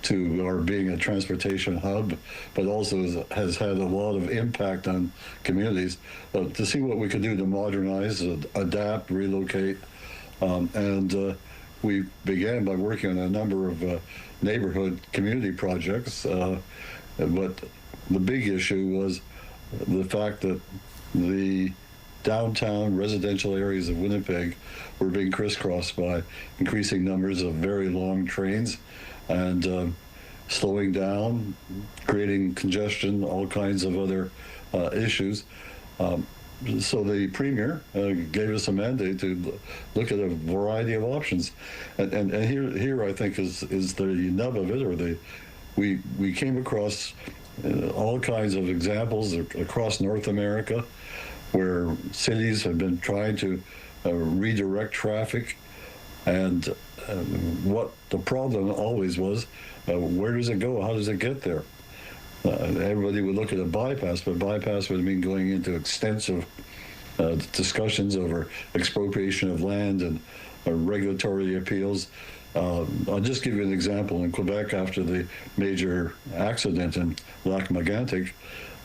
to our being a transportation hub, but also has had a lot of impact on communities, to see what we could do to modernize, adapt, relocate. And we began by working on a number of neighborhood community projects, but the big issue was the fact that the downtown residential areas of Winnipeg were being crisscrossed by increasing numbers of very long trains and slowing down, creating congestion, all kinds of other issues. So the Premier gave us a mandate to look at a variety of options, and here I think is the nub of it, or we came across all kinds of examples across North America where cities have been trying to redirect traffic, and what the problem always was, where does it go? How does it get there? Everybody would look at a bypass, but bypass would mean going into extensive discussions over expropriation of land and regulatory appeals. I'll just give you an example. In Quebec, after the major accident in Lac-Mégantic,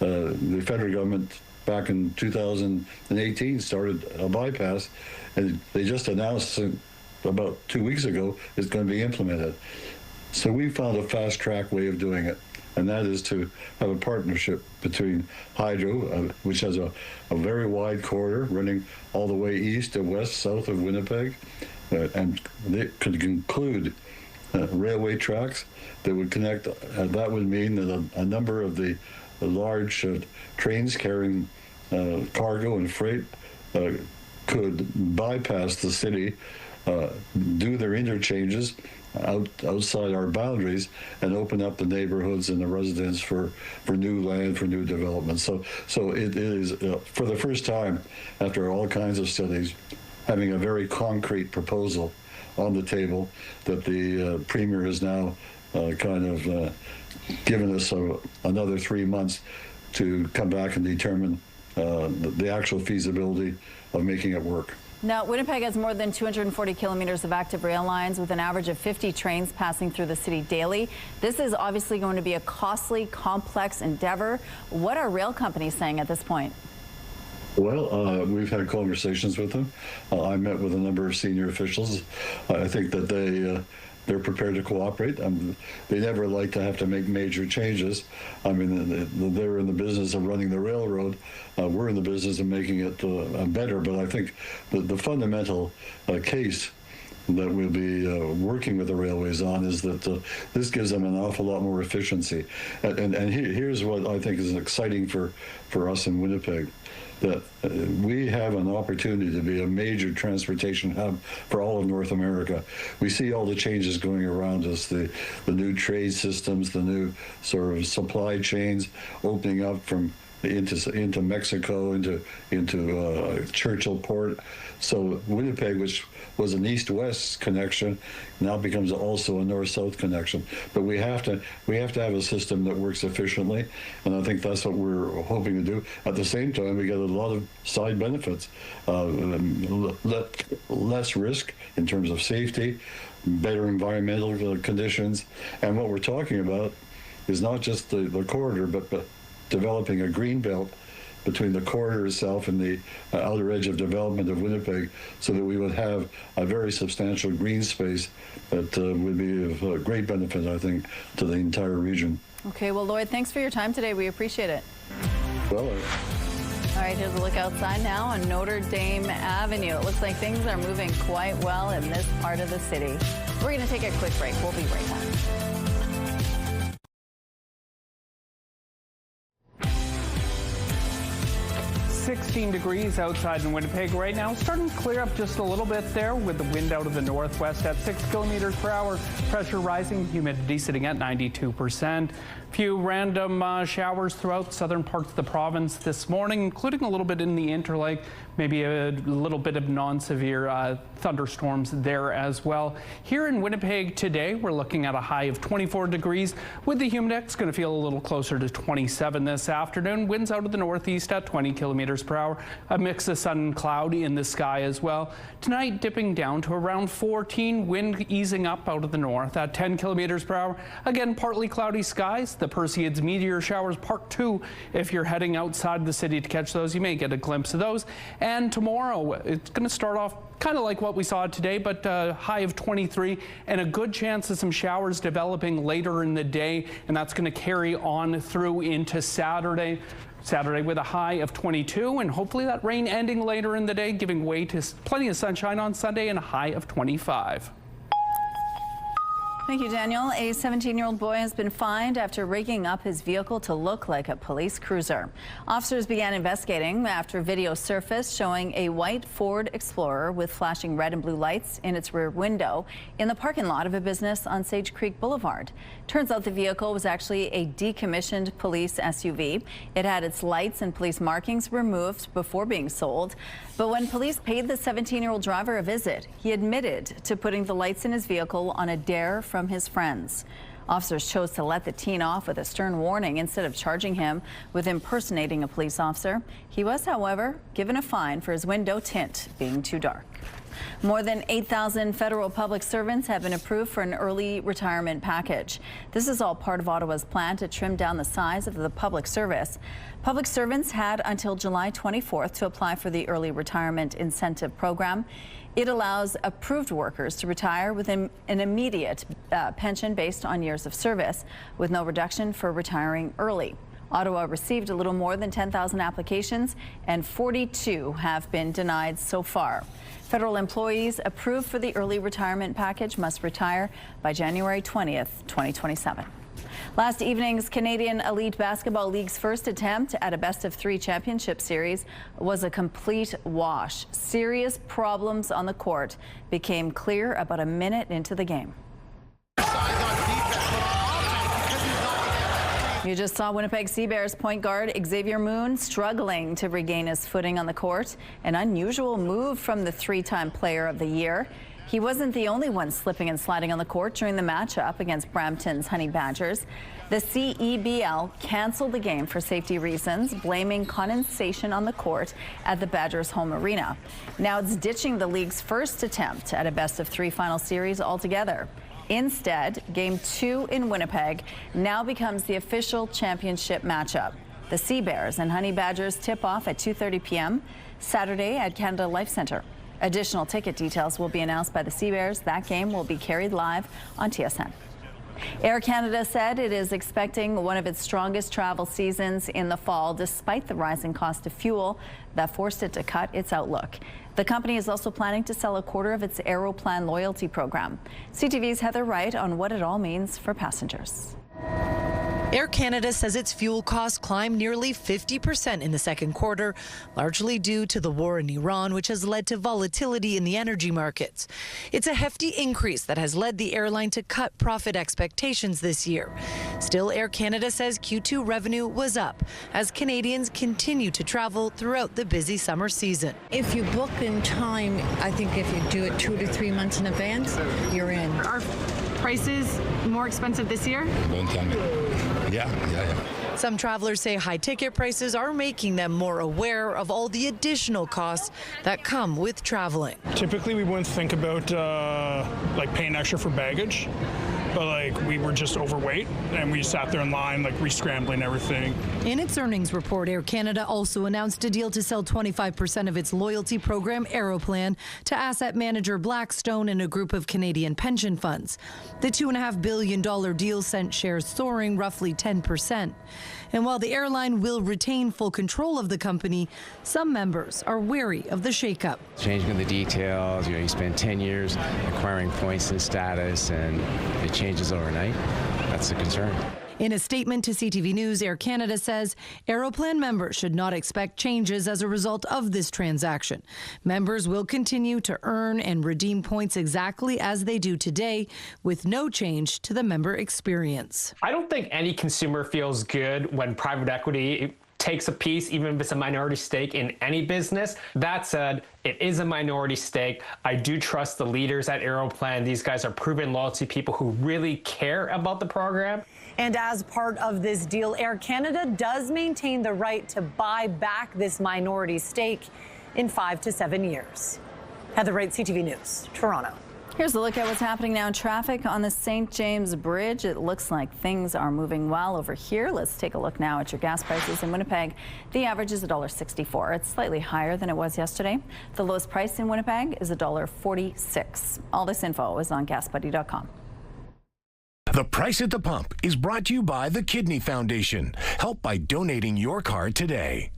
the federal government back in 2018 started a bypass, and they just announced about 2 weeks ago it's going to be implemented. So we found a fast-track way of doing it, and that is to have a partnership between Hydro, which has a very wide corridor running all the way east to west, south of Winnipeg, and they could include railway tracks that would connect. That would mean that a number of the large trains carrying cargo and freight could bypass the city, do their interchanges, outside our boundaries and open up the neighborhoods and the residents for new land, for new development. So it is, for the first time, after all kinds of studies, having a very concrete proposal on the table that the Premier has now given us another 3 months to come back and determine the actual feasibility of making it work. Now, Winnipeg has more than 240 kilometers of active rail lines with an average of 50 trains passing through the city daily. This is obviously going to be a costly, complex endeavor. What are rail companies saying at this point? Well, we've had conversations with them. I met with a number of senior officials. I think that they're prepared to cooperate. They never like to have to make major changes. I mean, they're in the business of running the railroad. We're in the business of making it better. But I think the fundamental case that we'll be working with the railways on is that this gives them an awful lot more efficiency. And here's what I think is exciting for us in Winnipeg, that we have an opportunity to be a major transportation hub for all of North America. We see all the changes going around us, the new trade systems, the new sort of supply chains opening up from into Mexico, into Churchill Port. So Winnipeg, which was an east-west connection, now becomes also a north-south connection. But we have to have a system that works efficiently, and I think that's what we're hoping to do. At the same time, we get a lot of side benefits, less risk in terms of safety, better environmental conditions, and what we're talking about is not just the corridor, but developing a green belt between the corridor itself and the outer edge of development of Winnipeg, so that we would have a very substantial green space that would be of great benefit, I think, to the entire region. Okay, well, Lloyd, thanks for your time today. We appreciate it. Well, all right, here's a look outside now on Notre Dame Avenue. It looks like things are moving quite well in this part of the city. We're going to take a quick break. We'll be right back. 16 degrees outside in Winnipeg right now. Starting to clear up just a little bit there with the wind out of the northwest at 6 kilometers per hour. Pressure rising, humidity sitting at 92%. Few random showers throughout southern parts of the province this morning, including a little bit in the Interlake. Maybe a little bit of non-severe thunderstorms there as well. Here in Winnipeg today, we're looking at a high of 24 degrees with the humidex going to feel a little closer to 27 this afternoon. Winds out of the northeast at 20 kilometers per hour. A mix of sun and cloud in the sky as well. Tonight dipping down to around 14. Wind easing up out of the north at 10 kilometers per hour. Again, partly cloudy skies. The Perseids meteor showers part 2. If you're heading outside the city to catch those, you may get a glimpse of those. And tomorrow, it's going to start off kind of like what we saw today, but high of 23 and a good chance of some showers developing later in the day. And that's going to carry on through into Saturday. Saturday with a high of 22, and hopefully that rain ending later in the day, giving way to plenty of sunshine on Sunday and a high of 25. Thank you, Daniel. A 17-year-old boy has been fined after rigging up his vehicle to look like a police cruiser. Officers began investigating after video surfaced showing a white Ford Explorer with flashing red and blue lights in its rear window in the parking lot of a business on Sage Creek Boulevard. Turns out the vehicle was actually a decommissioned police SUV. It had its lights and police markings removed before being sold. But when police paid the 17-year-old driver a visit, he admitted to putting the lights in his vehicle on a dare from his friends. Officers chose to let the teen off with a stern warning instead of charging him with impersonating a police officer. He was, however, given a fine for his window tint being too dark. More than 8,000 federal public servants have been approved for an early retirement package. This is all part of Ottawa's plan to trim down the size of the public service. Public servants had until July 24th to apply for the early retirement incentive program. It allows approved workers to retire with an immediate pension based on years of service, with no reduction for retiring early. Ottawa received a little more than 10,000 applications, and 42 have been denied so far. Federal employees approved for the early retirement package must retire by January 20th, 2027. Last evening's Canadian Elite Basketball League's first attempt at a best-of-3 championship series was a complete wash. Serious problems on the court became clear about a minute into the game. You just saw Winnipeg Sea Bears point guard Xavier Moon struggling to regain his footing on the court. An unusual move from the three-time Player of the Year. He wasn't the only one slipping and sliding on the court during the matchup against Brampton's Honey Badgers. The CEBL canceled the game for safety reasons, blaming condensation on the court at the Badgers' home arena. Now it's ditching the league's first attempt at a best-of-3 final series altogether. Instead, Game 2 in Winnipeg now becomes the official championship matchup. The Sea Bears and Honey Badgers tip off at 2:30 p.m. Saturday at Canada Life Centre. Additional ticket details will be announced by the Sea Bears. That game will be carried live on TSN. Air Canada said it is expecting one of its strongest travel seasons in the fall, despite the rising cost of fuel that forced it to cut its outlook. The company is also planning to sell a quarter of its Aeroplan loyalty program. CTV's Heather Wright on what it all means for passengers. Air Canada says its fuel costs climbed nearly 50% in the second quarter, largely due to the war in Iran, which has led to volatility in the energy markets. It's a hefty increase that has led the airline to cut profit expectations this year. Still, Air Canada says Q2 revenue was up as Canadians continue to travel throughout the busy summer season. If you book in time, I think if you do it 2 to 3 months in advance, you're in. Are prices more expensive this year? Don't tell me. Yeah. Some travelers say high ticket prices are making them more aware of all the additional costs that come with traveling. Typically, we wouldn't think about like paying extra for baggage, but like we were just overweight and we sat there in line, like re-scrambling everything. In its earnings report, Air Canada also announced a deal to sell 25% of its loyalty program, Aeroplan, to asset manager Blackstone and a group of Canadian pension funds. The $2.5 billion deal sent shares soaring roughly 10%. And while the airline will retain full control of the company, some members are wary of the shakeup. Changing the details, you spend 10 years acquiring points and status, and it changes overnight. That's the concern. In a statement to CTV News, Air Canada says Aeroplan members should not expect changes as a result of this transaction. Members will continue to earn and redeem points exactly as they do today, with no change to the member experience. I don't think any consumer feels good when private equity takes a piece, even if it's a minority stake in any business. That said, it is a minority stake. I do trust the leaders at Aeroplan. These guys are proven loyalty people who really care about the program. And as part of this deal, Air Canada does maintain the right to buy back this minority stake in 5 to 7 years. Heather Wright, CTV News, Toronto. Here's a look at what's happening now in traffic on the St. James Bridge. It looks like things are moving well over here. Let's take a look now at your gas prices in Winnipeg. The average is $1.64. It's slightly higher than it was yesterday. The lowest price in Winnipeg is $1.46. All this info is on GasBuddy.com. The Price at the Pump is brought to you by the Kidney Foundation. Help by donating your card today.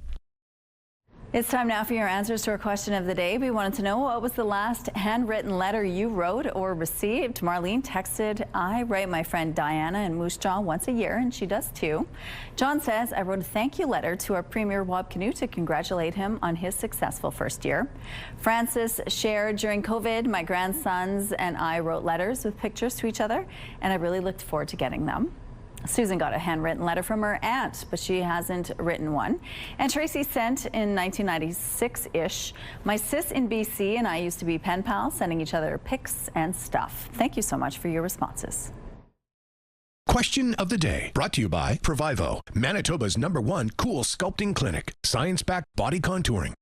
It's time now for your answers to our question of the day. We wanted to know, what was the last handwritten letter you wrote or received? Marlene texted, I write my friend Diana in Moose Jaw once a year, and she does too. John says, I wrote a thank you letter to our Premier Wab Canoe to congratulate him on his successful first year. Francis shared, during COVID, my grandsons and I wrote letters with pictures to each other, and I really looked forward to getting them. Susan got a handwritten letter from her aunt, but she hasn't written one. And Tracy sent in 1996-ish, my sis in BC and I used to be pen pals, sending each other pics and stuff. Thank you so much for your responses. Question of the day, brought to you by Provivo, Manitoba's #1 cool sculpting clinic. Science-backed body contouring.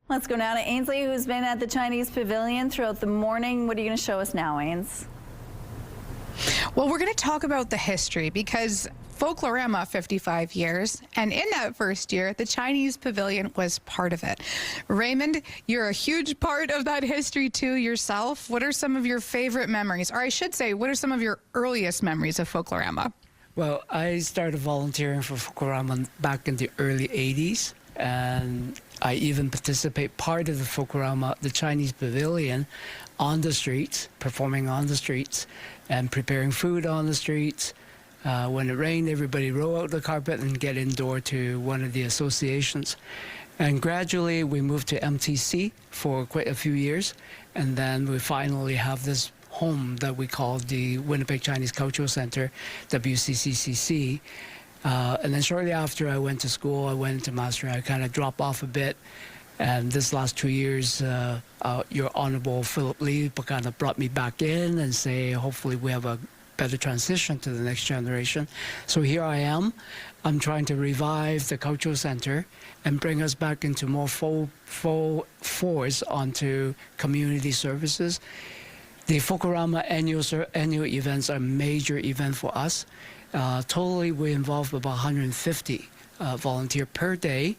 Let's go now to Ainsley, who's been at the Chinese Pavilion throughout the morning. What are you going to show us now, Ains? Well, we're going to talk about the history because Folklorama 55 years, and in that first year, the Chinese Pavilion was part of it. Raymond, you're a huge part of that history too yourself. What are some of your favorite memories? Or I should say, what are some of your earliest memories of Folklorama? Well, I started volunteering for Folklorama back in the early 80s, and I even participate part of the Folklorama, the Chinese Pavilion, on the streets, performing on the streets, and preparing food on the streets. When it rained, everybody roll out the carpet and get indoor to one of the associations. And gradually, we moved to MTC for quite a few years, and then we finally have this home that we call the Winnipeg Chinese Cultural Center, WCCCC. And then shortly after I went to school, I went into master. I kind of dropped off a bit. And this last 2 years, your Honorable Philip Lee kind of brought me back in and say, hopefully we have a better transition to the next generation. So here I am. I'm trying to revive the cultural center and bring us back into more full force onto community services. The Fokorama annual events are a major event for us. Totally, we involve about 150 volunteers per day,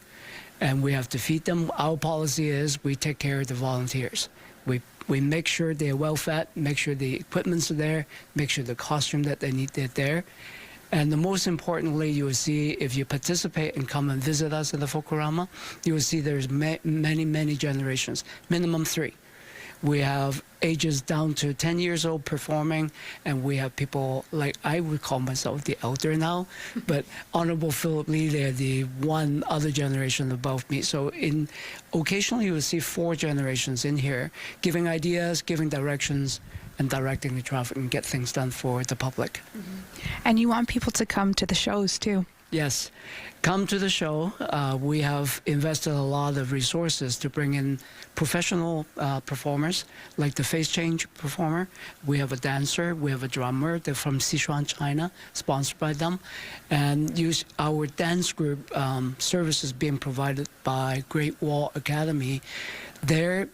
and we have to feed them. Our policy is we take care of the volunteers. We make sure they're well fed, make sure the equipments are there, make sure the costume that they need, they're there. And the most importantly, you will see if you participate and come and visit us at the Fokorama, you will see there's many generations, minimum 3. We have ages down to 10 years old performing, and we have people like, I would call myself the elder now, but Honorable Philip Lee, they're the one other generation above me. So occasionally you will see 4 generations in here giving ideas, giving directions, and directing the traffic and get things done for the public. And you want people to come to the shows too. Yes, come to the show. We have invested a lot of resources to bring in professional performers, like the face change performer. We have a dancer, we have a drummer. They're from Sichuan, China, sponsored by them. And our dance group services being provided by Great Wall Academy. Their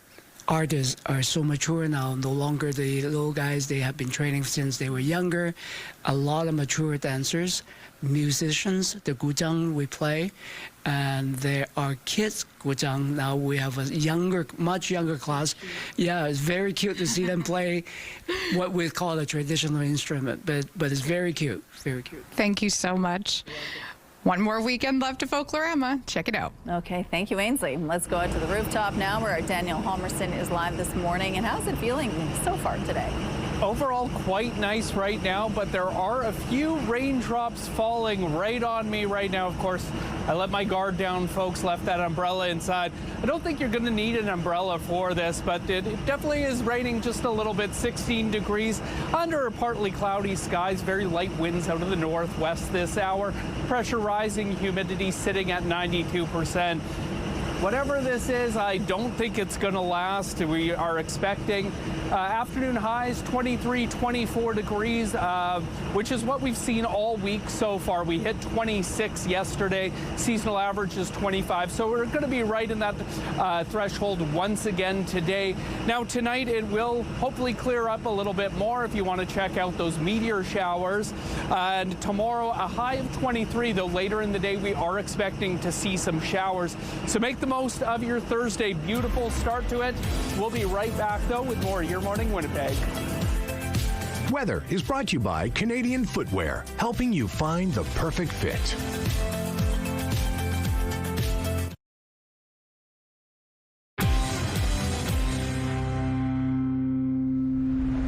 artists are so mature now, no longer the little guys. They have been training since they were younger. A lot of mature dancers, musicians, the guzheng we play, and there are kids guzheng. Now we have a much younger class. Yeah, it's very cute to see them play what we call a traditional instrument, but it's very cute, very cute. Thank you so much. One more weekend left to Folklorama. Check it out. Okay, thank you, Ainsley. Let's go out to the rooftop now where our Daniel Halmerson is live this morning. And how's it feeling so far today? Overall, quite nice right now, but there are a few raindrops falling right on me right now. Of course, I let my guard down, folks, left that umbrella inside. I don't think you're going to need an umbrella for this, but it definitely is raining just a little bit. 16 degrees under partly cloudy skies, very light winds out of the northwest this hour. Pressure rising, humidity sitting at 92%. Whatever this is, I don't think it's going to last. We are expecting afternoon highs 23, 24 degrees, which is what we've seen all week so far. We hit 26 yesterday. Seasonal average is 25. So we're going to be right in that threshold once again today. Now, tonight it will hopefully clear up a little bit more if you want to check out those meteor showers. And tomorrow, a high of 23, though later in the day we are expecting to see some showers. So make the most of your Thursday. Beautiful start to it. We'll be right back, though, with more Your Morning Winnipeg. Weather is brought to you by Canadian Footwear, helping you find the perfect fit.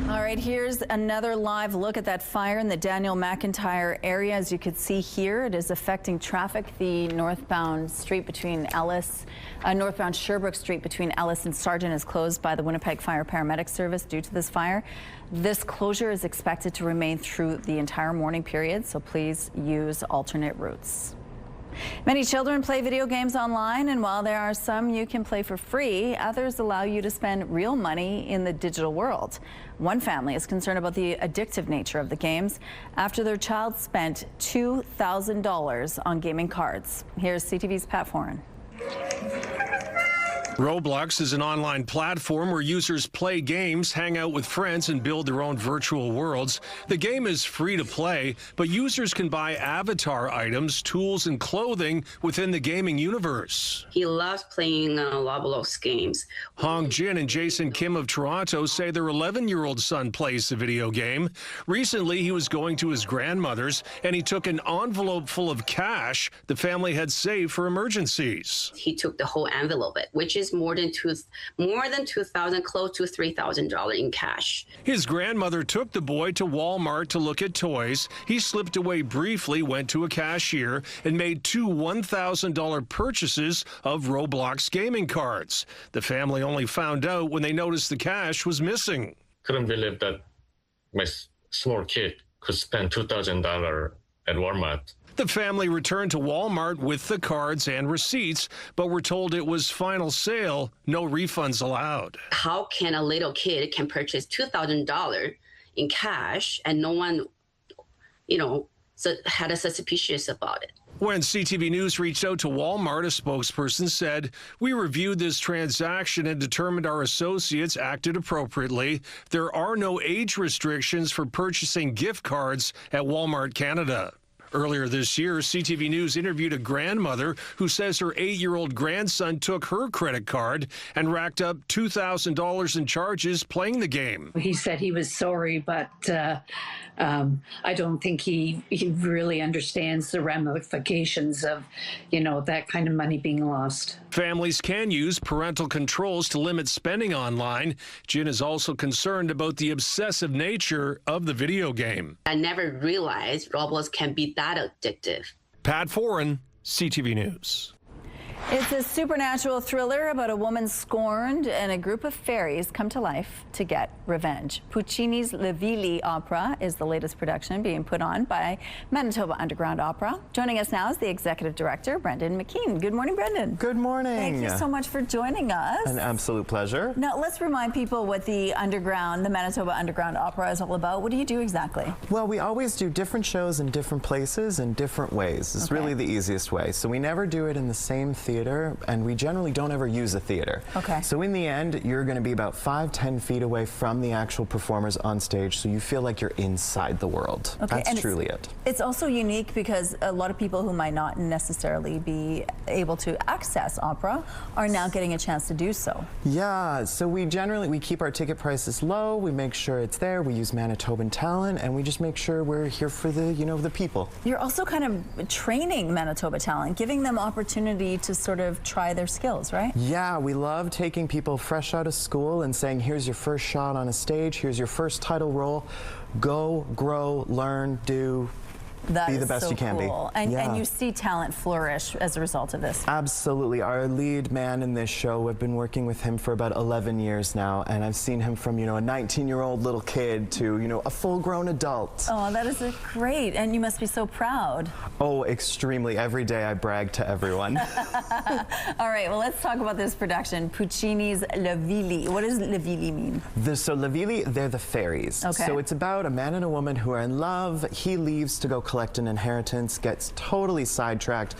All right, here's another live look at that fire in the Daniel McIntyre area. As you can see here, it is affecting traffic. The northbound street between northbound Sherbrooke Street between Ellis and Sargent is closed by the Winnipeg Fire Paramedic Service due to this fire. This closure is expected to remain through the entire morning period, so please use alternate routes. Many children play video games online, and while there are some you can play for free, others allow you to spend real money in the digital world. One family is concerned about the addictive nature of the games after their child spent $2,000 on gaming cards. Here's CTV's Pat Foran. Roblox is an online platform where users play games, hang out with friends, and build their own virtual worlds. The game is free to play, but users can buy avatar items, tools, and clothing within the gaming universe. He loves playing Roblox games. Hong Jin and Jason Kim of Toronto say their 11-year-old son plays the video game. Recently, he was going to his grandmother's, and he took an envelope full of cash the family had saved for emergencies. He took the whole envelope, which is more than $2,000, close to $3,000 in cash. His grandmother took the boy to Walmart to look at toys. He slipped away briefly, went to a cashier, and made 2 $1,000 purchases of Roblox gaming cards. The family only found out when they noticed the cash was missing. Couldn't believe that my small kid could spend $2,000 at Walmart. The family returned to Walmart with the cards and receipts, but were told it was final sale, no refunds allowed. How can a little kid can purchase $2,000 in cash and no one, had a suspicious about it? When CTV News reached out to Walmart, a spokesperson said, "We reviewed this transaction and determined our associates acted appropriately. There are no age restrictions for purchasing gift cards at Walmart Canada." Earlier this year, CTV News interviewed a grandmother who says her 8-year-old grandson took her credit card and racked up $2,000 in charges playing the game. He said he was sorry, but I don't think he really understands the ramifications of, that kind of money being lost. Families can use parental controls to limit spending online. Jen is also concerned about the obsessive nature of the video game. I never realized Roblox can be that addictive. Pat Foran, CTV News. It's a supernatural thriller about a woman scorned and a group of fairies come to life to get revenge. Puccini's Le Villi opera is the latest production being put on by Manitoba Underground Opera. Joining us now is the executive director, Brendan McKean. Good morning, Brendan. Good morning. Thank you so much for joining us. An absolute pleasure. Now, let's remind people what the Manitoba Underground Opera is all about. What do you do exactly? Well, we always do different shows in different places in different ways. It's really the easiest way. So we never do it in the same theater, and we generally don't ever use a theater. Okay. So in the end, you're going to be about 5-10 feet away from the actual performers on stage, so you feel like you're inside the world. Okay. That's truly it. It's also unique because a lot of people who might not necessarily be able to access opera are now getting a chance to do so. Yeah, so we keep our ticket prices low, we make sure it's there, we use Manitoban talent, and we just make sure we're here for the, the people. You're also kind of training Manitoba talent, giving them opportunity to sort of try their skills, right? Yeah, we love taking people fresh out of school and saying, here's your first shot on a stage, here's your first title role, go, grow, learn, do. Be the best you can be. And you see talent flourish as a result of this. Absolutely. Our lead man in this show, I've been working with him for about 11 years now, and I've seen him from, a 19-year-old little kid to, a full-grown adult. Oh, that is great. And you must be so proud. Oh, extremely. Every day I brag to everyone. All right, well, let's talk about this production, Puccini's Le Villi. What does Le Villi mean? So Le Villi, they're the fairies. Okay. So it's about a man and a woman who are in love. He leaves to go collect an inheritance, gets totally sidetracked,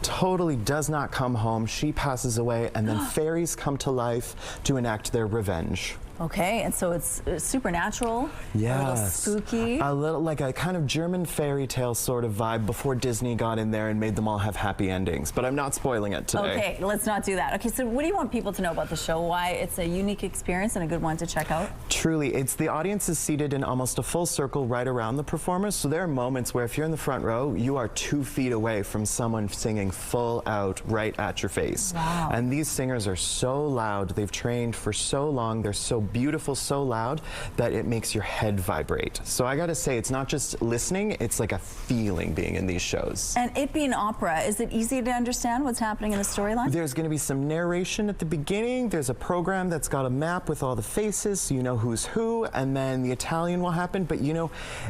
totally does not come home. She passes away, and then fairies come to life to enact their revenge. Okay, and so it's supernatural, a little spooky. A little like a kind of German fairy tale sort of vibe before Disney got in there and made them all have happy endings. But I'm not spoiling it today. Okay, let's not do that. Okay, so what do you want people to know about the show? Why it's a unique experience and a good one to check out? Truly, the audience is seated in almost a full circle right around the performers. So there are moments where if you're in the front row, you are 2 feet away from someone singing full out right at your face. Wow. And these singers are so loud. They've trained for so long. They're so beautiful, so loud that it makes your head vibrate. So I gotta say, it's not just listening, it's like a feeling being in these shows. And it being opera, is it easy to understand what's happening in the storyline? There's gonna be some narration at the beginning. There's a program that's got a map with all the faces, so you know who's who, and then the Italian will happen. But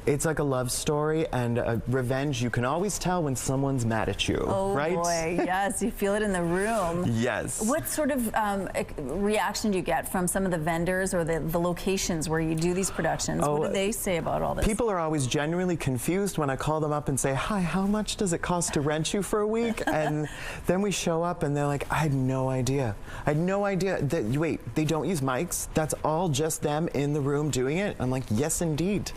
it's like a love story and a revenge. You can always tell when someone's mad at you, right? Oh boy, yes, you feel it in the room. Yes. What sort of reaction do you get from some of the vendors or the locations where you do these productions? What do they say about all this? People are always genuinely confused when I call them up and say, hi, how much does it cost to rent you for a week? And then we show up and they're like, I had no idea. I had no idea that, wait, they don't use mics? That's all just them in the room doing it? I'm like, yes, indeed.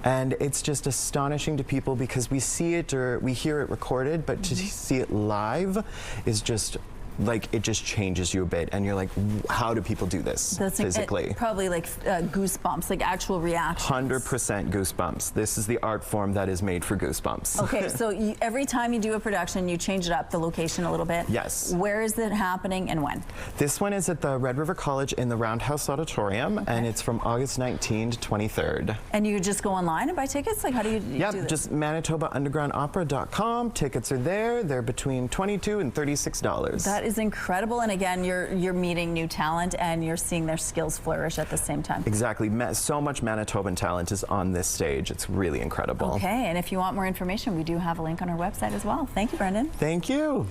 And it's just astonishing to people because we see it or we hear it recorded, but to see it live is just like it just changes you a bit, and you're like, how do people do this physically? Probably like goosebumps, like actual reactions. 100% goosebumps. This is the art form that is made for goosebumps. Okay, so every time you do a production, you change it up, the location a little bit. Yes. Where is it happening and when? This one is at the Red River College in the Roundhouse Auditorium, and it's from August 19 to 23rd. And you just go online and buy tickets? Like, how do you do this? Just ManitobaUndergroundOpera.com. Tickets are there. They're between $22 and $36. That is incredible. And again, you're meeting new talent and you're seeing their skills flourish at the same time. Exactly. So much Manitoban talent is on this stage. It's really incredible. Okay, and if you want more information, we do have a link on our website as well. Thank you, Brendan. Thank you.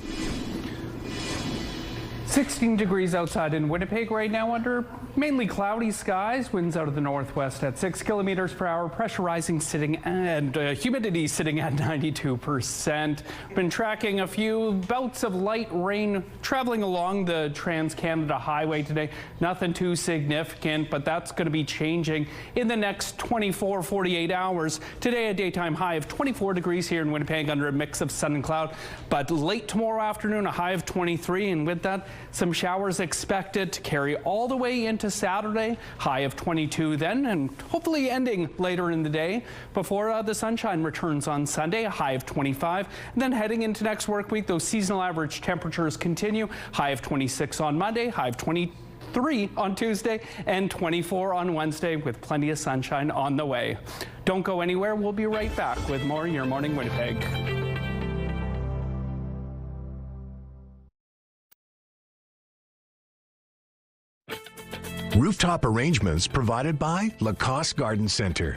16 degrees outside in Winnipeg right now under mainly cloudy skies. Winds out of the northwest at 6 kilometers per hour. Pressure rising sitting and humidity sitting at 92%. Been tracking a few bouts of light rain traveling along the Trans-Canada Highway today. Nothing too significant, but that's going to be changing in the next 48 hours. Today a daytime high of 24 degrees here in Winnipeg under a mix of sun and cloud. But late tomorrow afternoon a high of 23, and with that some showers expected to carry all the way into Saturday, high of 22 then, and hopefully ending later in the day before the sunshine returns on Sunday, a high of 25. And then heading into next work week, those seasonal average temperatures continue, high of 26 on Monday, high of 23 on Tuesday, and 24 on Wednesday with plenty of sunshine on the way. Don't go anywhere. We'll be right back with more Your Morning Winnipeg. Rooftop arrangements provided by Lacoste Garden Center.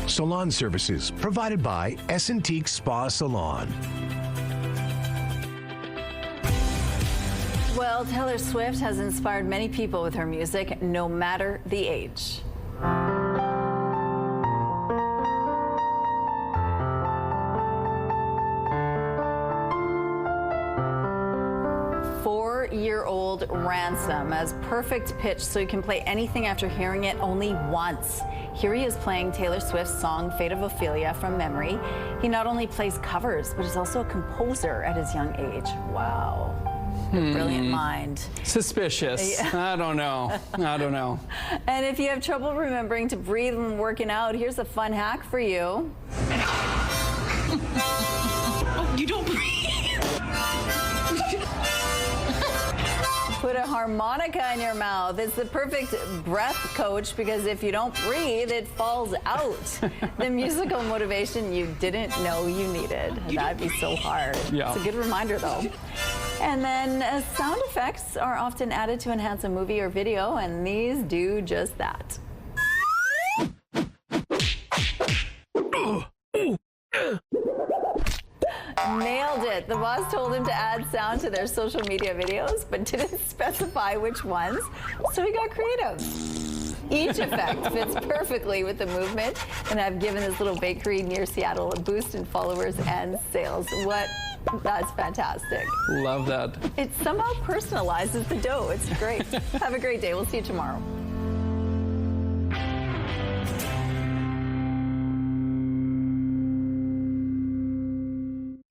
Salon services provided by Essentique Spa Salon. Well, Taylor Swift has inspired many people with her music, no matter the age. Four-year-old Ransom has perfect pitch so you can play anything after hearing it only once. Here he is playing Taylor Swift's song Fate of Ophelia from memory. He not only plays covers, but is also a composer at his young age. Wow. Brilliant mind. Suspicious. I don't know. I don't know. And if you have trouble remembering to breathe when working out, here's a fun hack for you. Oh, you don't breathe. Put a harmonica in your mouth. It's the perfect breath coach because if you don't breathe, it falls out. The musical motivation you didn't know you needed. That'd be so hard. Yeah. It's a good reminder, though. And then sound effects are often added to enhance a movie or video, and these do just that. Nailed it. The boss told him to add sound to their social media videos, but didn't specify which ones, so he got creative. Each effect fits perfectly with the movement, and I've given this little bakery near Seattle a boost in followers and sales. That's fantastic. Love that. It somehow personalizes the dough. It's great. Have a great day. We'll see you tomorrow.